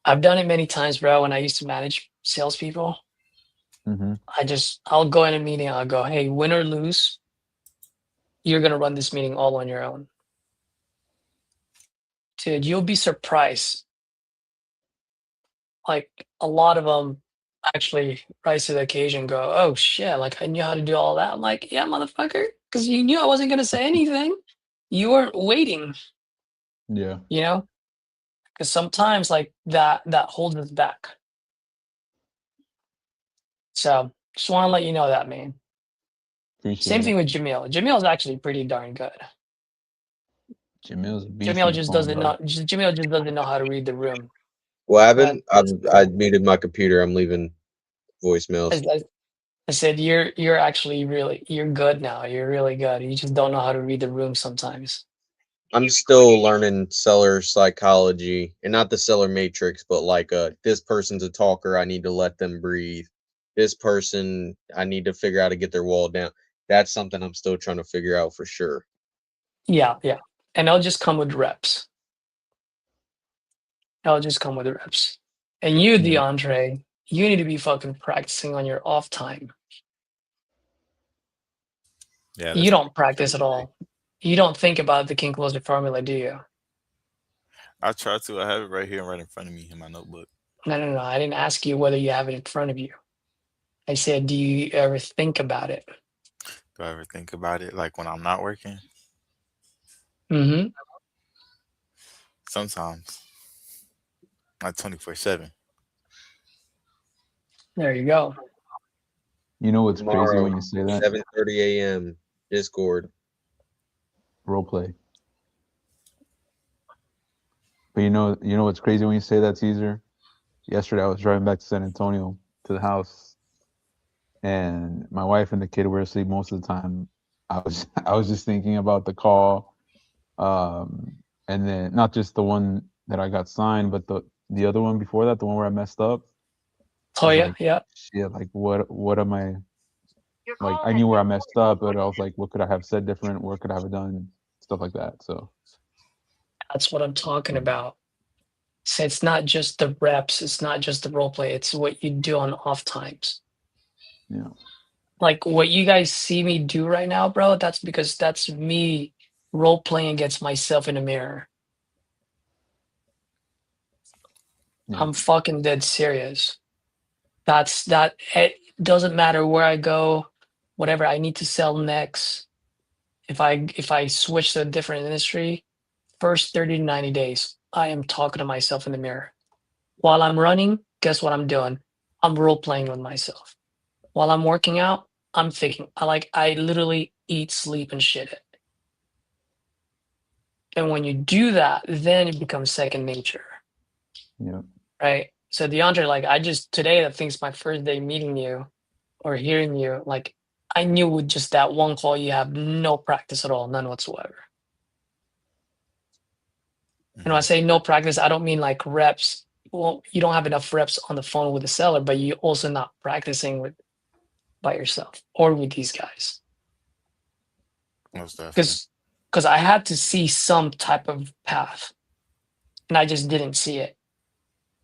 I've done it many times, bro. When I used to manage salespeople, Mm-hmm. I'll go in a meeting. I'll go, hey, win or lose, you're gonna run this meeting all on your own. Dude, you'll be surprised. Like a lot of them actually rise to the occasion. Go, oh shit! Like I knew how to do all that. I'm like, yeah, motherfucker, because you knew I wasn't gonna say anything. You weren't waiting. Yeah. You know, because sometimes like that holds us back. So just want to let you know that, man. Appreciate Same it. thing with Jamil. Jamil's actually pretty darn good. Jamil's a beast. Jamil just doesn't know how to read the room. What happened? I muted my computer. I'm leaving voicemails. I said you're actually you're good now. You're really good. You just don't know how to read the room sometimes. I'm still learning seller psychology, and not the seller matrix, but like this person's a talker, I need to let them breathe. This person, I need to figure out how to get their wall down. That's something I'm still trying to figure out for sure. Yeah. And it'll just come with reps. And you, DeAndre, you need to be fucking practicing on your off time. Yeah. You don't practice at all. You don't think about the king closer formula, do you? I try to. I have it right here, right in front of me in my notebook. No. I didn't ask you whether you have it in front of you. I said, do you ever think about it? Do I ever think about it, like when I'm not working? Mm-hmm. Sometimes. Not 24/7. There you go. You know what's crazy Tomorrow, when you say that? 7:30 a.m. Discord. Role play. But you know what's crazy when you say that, Caesar? Yesterday I was driving back to San Antonio to the house, and my wife and the kid were asleep most of the time. I was just thinking about the call, and then not just the one that I got signed, but the other one before that, the one where I messed up. Oh yeah, yeah. Shit, like what am I? Like I knew where I messed up, but I was like, what could I have said different? What could I have done stuff like that. So That's what I'm talking about. So it's not just the reps, it's not just the role play, it's what you do on off times. yeah, Like what you guys see me do right now, bro, that's because that's me role playing against myself in the mirror. yeah. I'm fucking dead serious. That it doesn't matter where I go, whatever I need to sell next. If I switch to a different industry, first 30 to 90 days, I am talking to myself in the mirror. While I'm running, guess what I'm doing? I'm role playing with myself. While I'm working out, I'm thinking. I literally eat, sleep, and shit it. And when you do that, then it becomes second nature, Yeah. right? So DeAndre, like I just today, I think it's my first day meeting you or hearing you. Like I knew with just that one call, you have no practice at all, none whatsoever. And when I say no practice, I don't mean like reps. Well, you don't have enough reps on the phone with the seller, but you're also not practicing with by yourself or with these guys. Most definitely. Because I had to see some type of path, and I just didn't see it.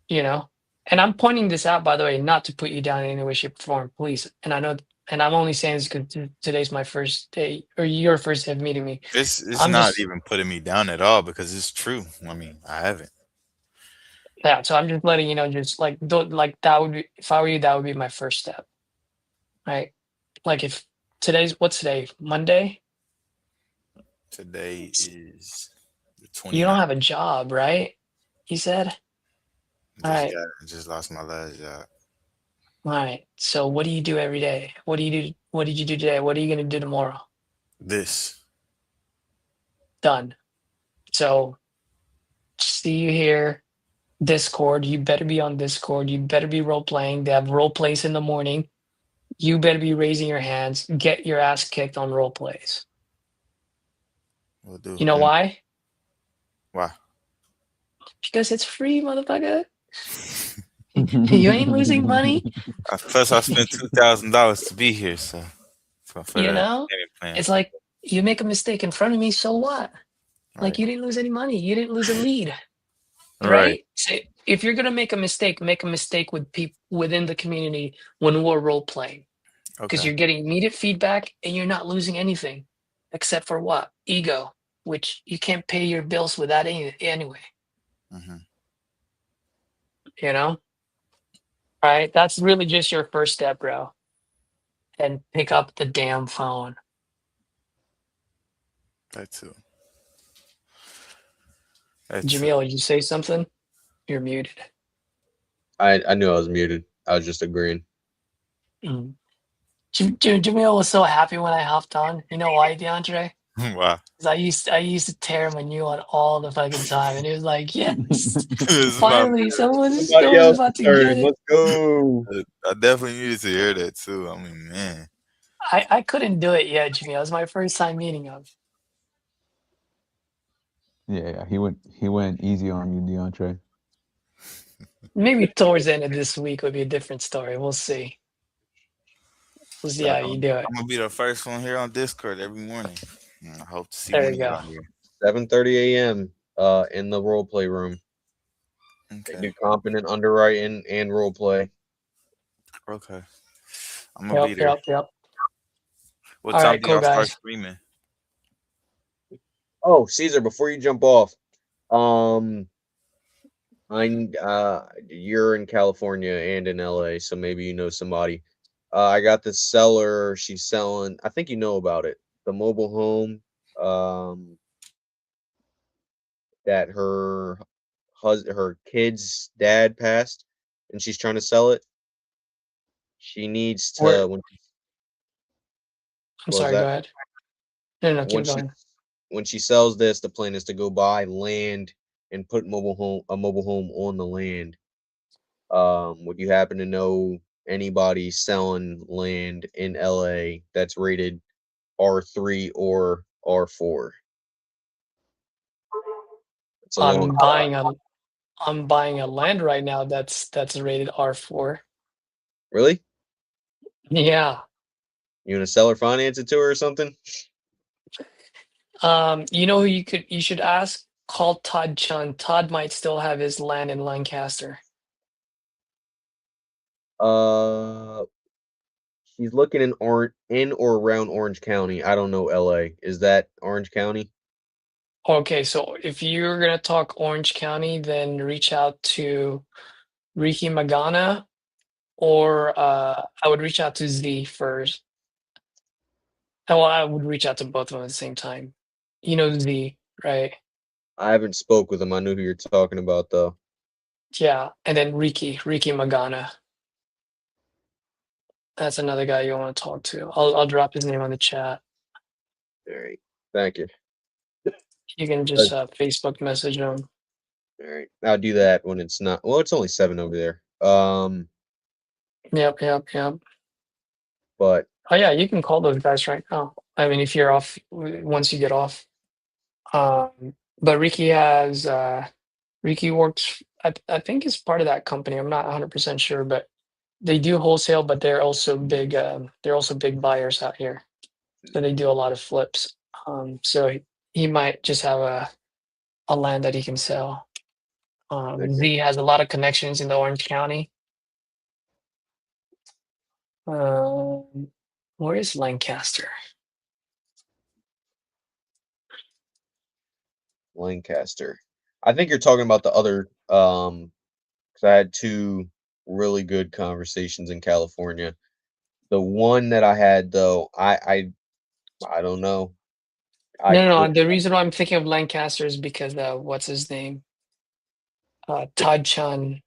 You know, and I'm pointing this out, by the way, not to put you down in any way, shape, or form, please. And I know, and I'm only saying this because today's my first day or your first day of meeting me. It's I'm not just even putting me down at all because it's true. I mean, I haven't. yeah. So I'm just letting you know, just like like that would be if I were you, that would be my first step, right? Like if what's today? Monday. Today is the 29th. You don't have a job, right? You said. All right. Just lost my last job. All right. So what do you do every day? What do you do? What did you do today? What are you going to do tomorrow? This. Done. So see you here. Discord. You better be on Discord. You better be role playing. They have role plays in the morning. You better be raising your hands. Get your ass kicked on role plays. We'll do. You know why? Why? Because it's free, motherfucker. You ain't losing money. Plus, I spent $2,000 to be here, so for You the know, payment plan. it's like you make a mistake in front of me, so what? Like you didn't lose any money. You didn't lose a lead, right? So if you're gonna make a mistake with people within the community when we're role playing, because Okay. you're getting immediate feedback and you're not losing anything, except for what? Ego, which you can't pay your bills with that anyway. Mm-hmm. You know, right? That's really just your first step, bro. And pick up the damn phone. That too. Jamil, did you say something? You're muted. I knew I was muted. I was just agreeing. Jamil was so happy when I hopped on. You know why, DeAndre? Wow. Because I used to tear him a new one all the fucking time, and he was like, "Yes, It's finally, someone's Somebody else about to turn. get it." Let's go. I definitely needed to hear that too. I mean, man. I couldn't do it yet, Jamil. It was my first time meeting him. Yeah, he went easy on you, DeAndre. Maybe towards the end of this week would be a different story. We'll see. We'll see how you do it. I'm gonna be the first one here on Discord every morning. I hope to see There one you of go. y'all here. 7:30 a.m. In the role play room. Okay. They do competent underwriting and role play. Okay. I'm gonna be there. Yep. What All time right, do y'all cool, start guys. streaming? Oh, Caesar, before you jump off, you're in California and in LA, so maybe you know somebody. I got this seller. She's selling. I think you know about it. The mobile home. That her kid's dad passed, and she's trying to sell it. She needs to. Where- When, I'm what was sorry, that? go ahead. No, keep When going. when she sells this, the plan is to go buy land and put a mobile home on the land. Would you happen to know anybody selling land in LA that's rated R3 or R4? It's a long I'm buying a land right now that's rated R4. Really? Yeah. You gonna seller finance it to her or something? You know who you should ask? Call Todd Chun. Todd might still have his land in Lancaster. He's looking in or around Orange County. I don't know LA. Is that Orange County? Okay, so if you're gonna talk Orange County, then reach out to Ricky Magana, or I would reach out to Z first. Well, I would reach out to both of them at the same time. You know Z, right? I haven't spoke with him. I knew who you're talking about though. Yeah, and then Ricky Magana. That's another guy you want to talk to. I'll drop his name on the chat. All right. Thank you. You can just Facebook message him. All right. I'll do that when it's not. Well, it's only 7 over there. Yep. But Oh yeah, you can call those guys right now. I mean, if you're off once you get off. But Ricky works. I think he's part of that company. I'm not 100% sure, but they do wholesale, but they're also big. They're also big buyers out here, so they do a lot of flips. So he might just have a land that he can sell. Z has a lot of connections in the Orange County. Where is Lancaster? Lancaster. I think you're talking about the other because I had 2 really good conversations in California. The one that I had though, I don't know. No. The reason why I'm thinking of Lancaster is because what's his name? Todd Chun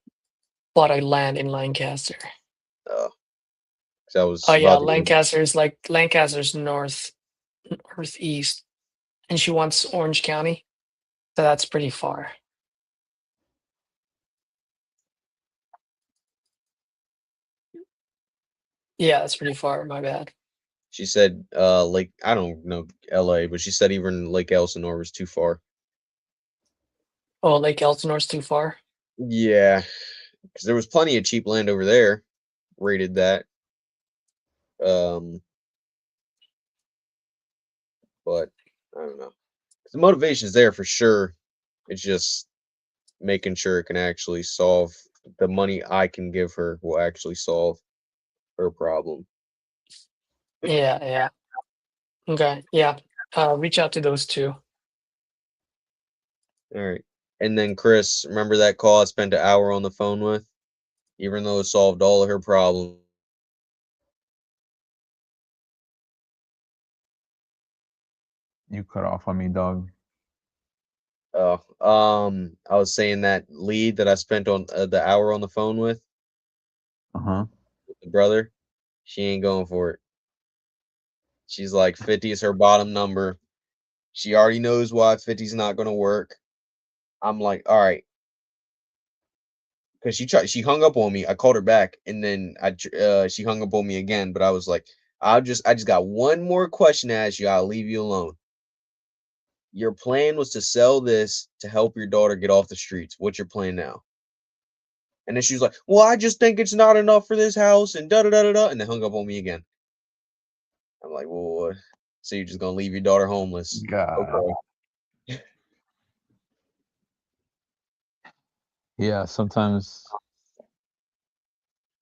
bought a land in Lancaster. That was Oh yeah, about to Lancaster's northeast, and she wants Orange County, so that's pretty far. Yeah, that's pretty far. My bad. She said Lake, I don't know LA, but she said even Lake Elsinore was too far. Oh, Lake Elsinore's too far. Yeah, because there was plenty of cheap land over there. Rated that. But I don't know. The motivation's there for sure. It's just making sure it can actually solve the money I can give her will actually solve her problem. Yeah. Okay, yeah. Reach out to those 2. All right. And then Chris, remember that call I spent an hour on the phone with? Even though it solved all of her problems. You cut off on me, dog. Oh, I was saying that lead that I spent on the hour on the phone with the brother, she ain't going for it. She's like 50 is her bottom number. She already knows why 50's not going to work. I'm like, all right. Because she hung up on me. I called her back, and then she hung up on me again. But I was like, I just got one more question to ask you. I'll leave you alone. Your plan was to sell this to help your daughter get off the streets. What's your plan now? And then she was like, well, I just think it's not enough for this house, and da-da-da-da-da, and then hung up on me again. I'm like, well, so you're just going to leave your daughter homeless? God. Okay. Yeah, sometimes,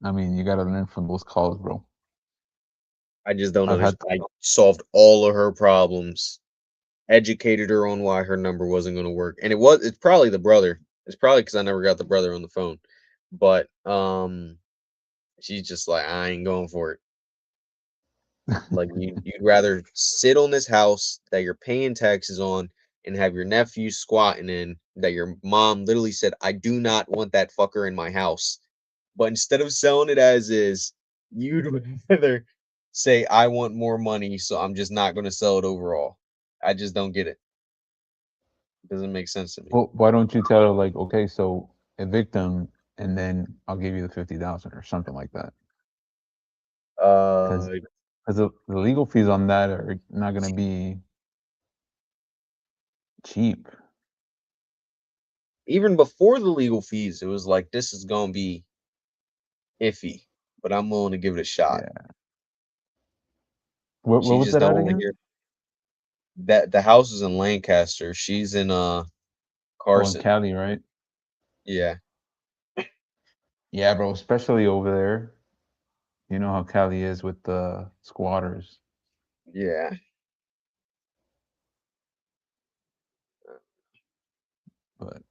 I mean, you got to learn from those calls, bro. I just don't understand. I solved all of her problems, educated her on why her number wasn't going to work. And it's probably the brother. It's probably because I never got the brother on the phone. But she's just like, I ain't going for it. Like you'd rather sit on this house that you're paying taxes on and have your nephew squatting in that your mom literally said, I do not want that fucker in my house. But instead of selling it as is, you'd rather say, I want more money, so I'm just not going to sell it overall. I just don't get it. It doesn't make sense to me. Well, why don't you tell her, like, okay, so evict them, and then I'll give you the 50,000 or something like that? Because the legal fees on that are not going to be cheap. Even before the legal fees, it was like, this is going to be iffy, but I'm willing to give it a shot. Yeah. What was that at again? That the house is in Lancaster. She's in Oh, in Carson. Cali, right? Yeah. Yeah, bro. Especially over there. You know how Cali is with the squatters. Yeah. But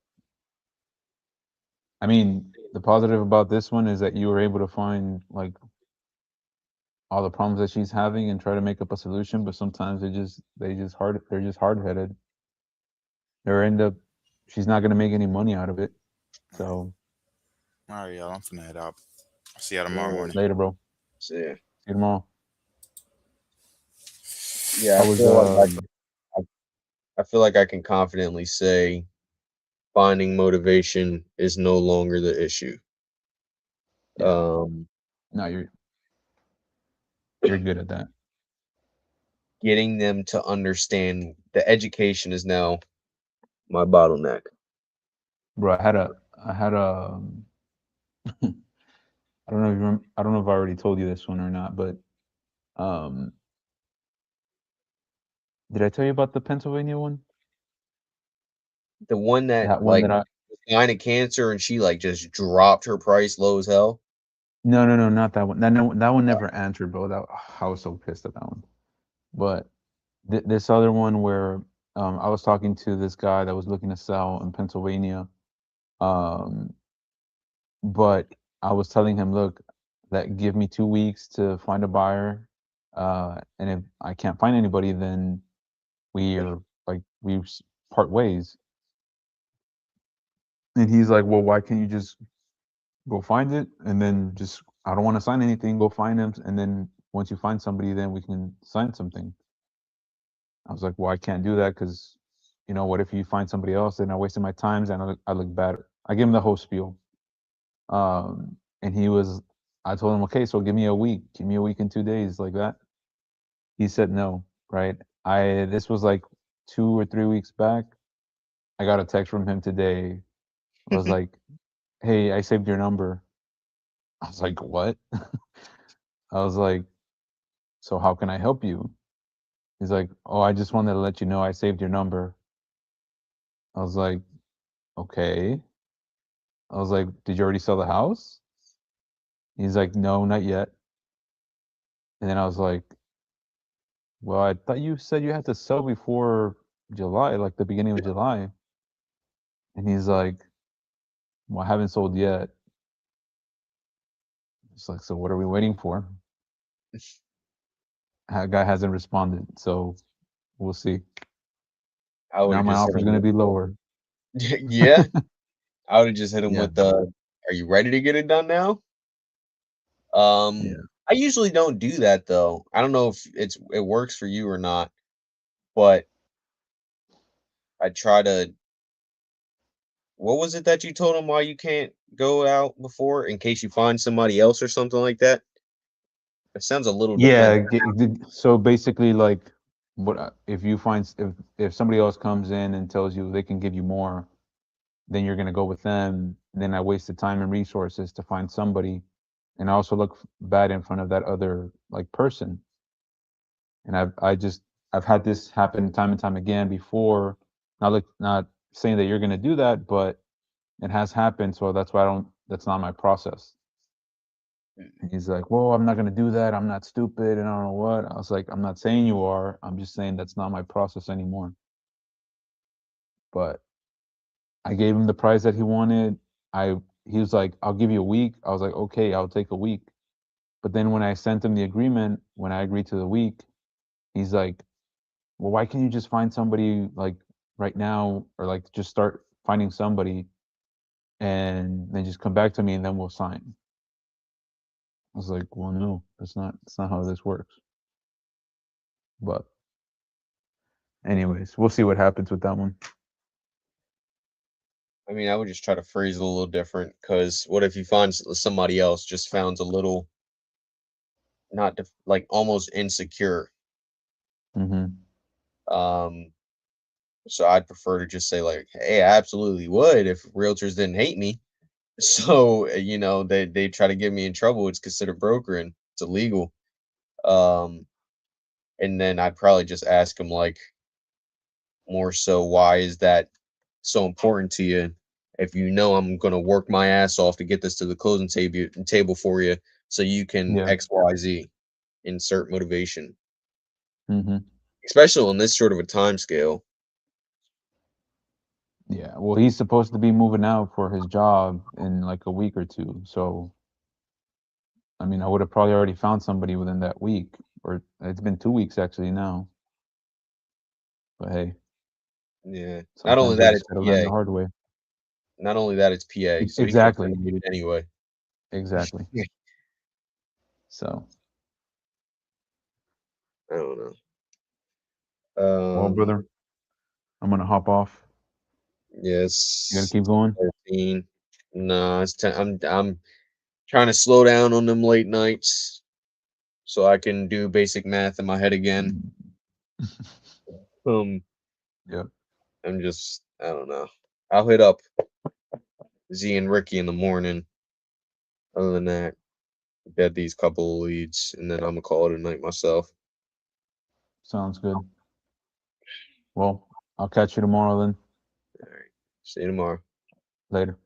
I mean, the positive about this one is that you were able to find like all the problems that she's having and try to make up a solution. But sometimes they're just hard headed. She's not gonna make any money out of it. So All right, y'all. I'm finna head out. See y'all tomorrow Yeah. morning. later, bro. So, yeah. See you tomorrow. Yeah. I was I feel like I can confidently say finding motivation is no longer the issue. no, you're good at that. Getting them to understand the education is now my bottleneck. Bro, I had a I don't know if I don't know if I already told you this one or not, but did I tell you about the Pennsylvania one? The one that That one like that I dying of cancer and she like just dropped her price low as hell. No, not that one. That one never answered, bro. I was so pissed at that one. But this other one where I was talking to this guy that was looking to sell in Pennsylvania, but I was telling him, look, that give me 2 weeks to find a buyer, and if I can't find anybody, then we part ways. And he's like, well, why can't you just go find it and then just I don't want to sign anything, go find them, and then once you find somebody, then we can sign something. I was like, well, I can't do that because, what if you find somebody else? Then I wasted my time and I look bad. I gave him the whole spiel. And I told him, okay, so give me a week and 2 days like that. He said no, right? This was like 2 or 3 weeks back. I got a text from him today. I was like, hey, I saved your number. I was like, what? I was like, so how can I help you? He's like, oh, I just wanted to let you know I saved your number. I was like, okay. I was like, did you already sell the house? He's like, no, not yet. And then I was like, well, I thought you said you had to sell before July, like the beginning of July. And he's like, well, I haven't sold yet. It's like, so what are we waiting for? That guy hasn't responded, so we'll see. Now my offer's going to be lower. Yeah. I would have just hit him Yeah. with the, are you ready to get it done now? I usually don't do that though. I don't know if it works for you or not, but I try to. What was it that you told him why you can't go out before in case you find somebody else or something like that? It sounds a little Yeah. defensive. So basically, like, if you find if somebody else comes in and tells you they can give you more, then you're going to go with them. Then I wasted time and resources to find somebody, and I also look bad in front of that other like person. And I've had this happen time and time again before. Not saying that you're going to do that, but it has happened. So that's why that's not my process. And he's like, well, I'm not going to do that. I'm not stupid. And I don't know what. I was like, I'm not saying you are. I'm just saying that's not my process anymore. But I gave him the price that he wanted. He was like, I'll give you a week. I was like, okay, I'll take a week. But then when I sent him the agreement, when I agreed to the week, he's like, well, why can't you just find somebody like right now, or like just start finding somebody and then just come back to me and then we'll sign. I was like, well, no, that's not how this works. But anyways, we'll see what happens with that one. I mean, I would just try to phrase it a little different because what if you find somebody else just sounds a little not like almost insecure? So I'd prefer to just say like, hey, I absolutely would if realtors didn't hate me. So they try to get me in trouble. It's considered brokering. It's illegal. And then I'd probably just ask them like, more so why is that so important to you? If you know I'm gonna work my ass off to get this to the closing table for you, so you can Yeah. XYZ, insert motivation, Mm-hmm. especially on this sort of a time scale. Yeah. Well, he's supposed to be moving out for his job in like a week or two. So, I mean, I would have probably already found somebody within that week, or it's been 2 weeks actually now. But hey, Yeah. Not only sometimes you that, just it's gotta learn the PA. hard way. Not only that, it's PA. So he could have Exactly. terminated anyway. Exactly. So, I don't know. well, brother, I'm gonna hop off. Yes. You gotta keep going. 13. Nah, it's 10. I'm trying to slow down on them late nights so I can do basic math in my head again. Yep. I don't know. I'll hit up Z and Ricky in the morning. Other than that, get these couple of leads, and then I'm gonna call it a night myself. Sounds good. Well, I'll catch you tomorrow then. All right. See you tomorrow. Later.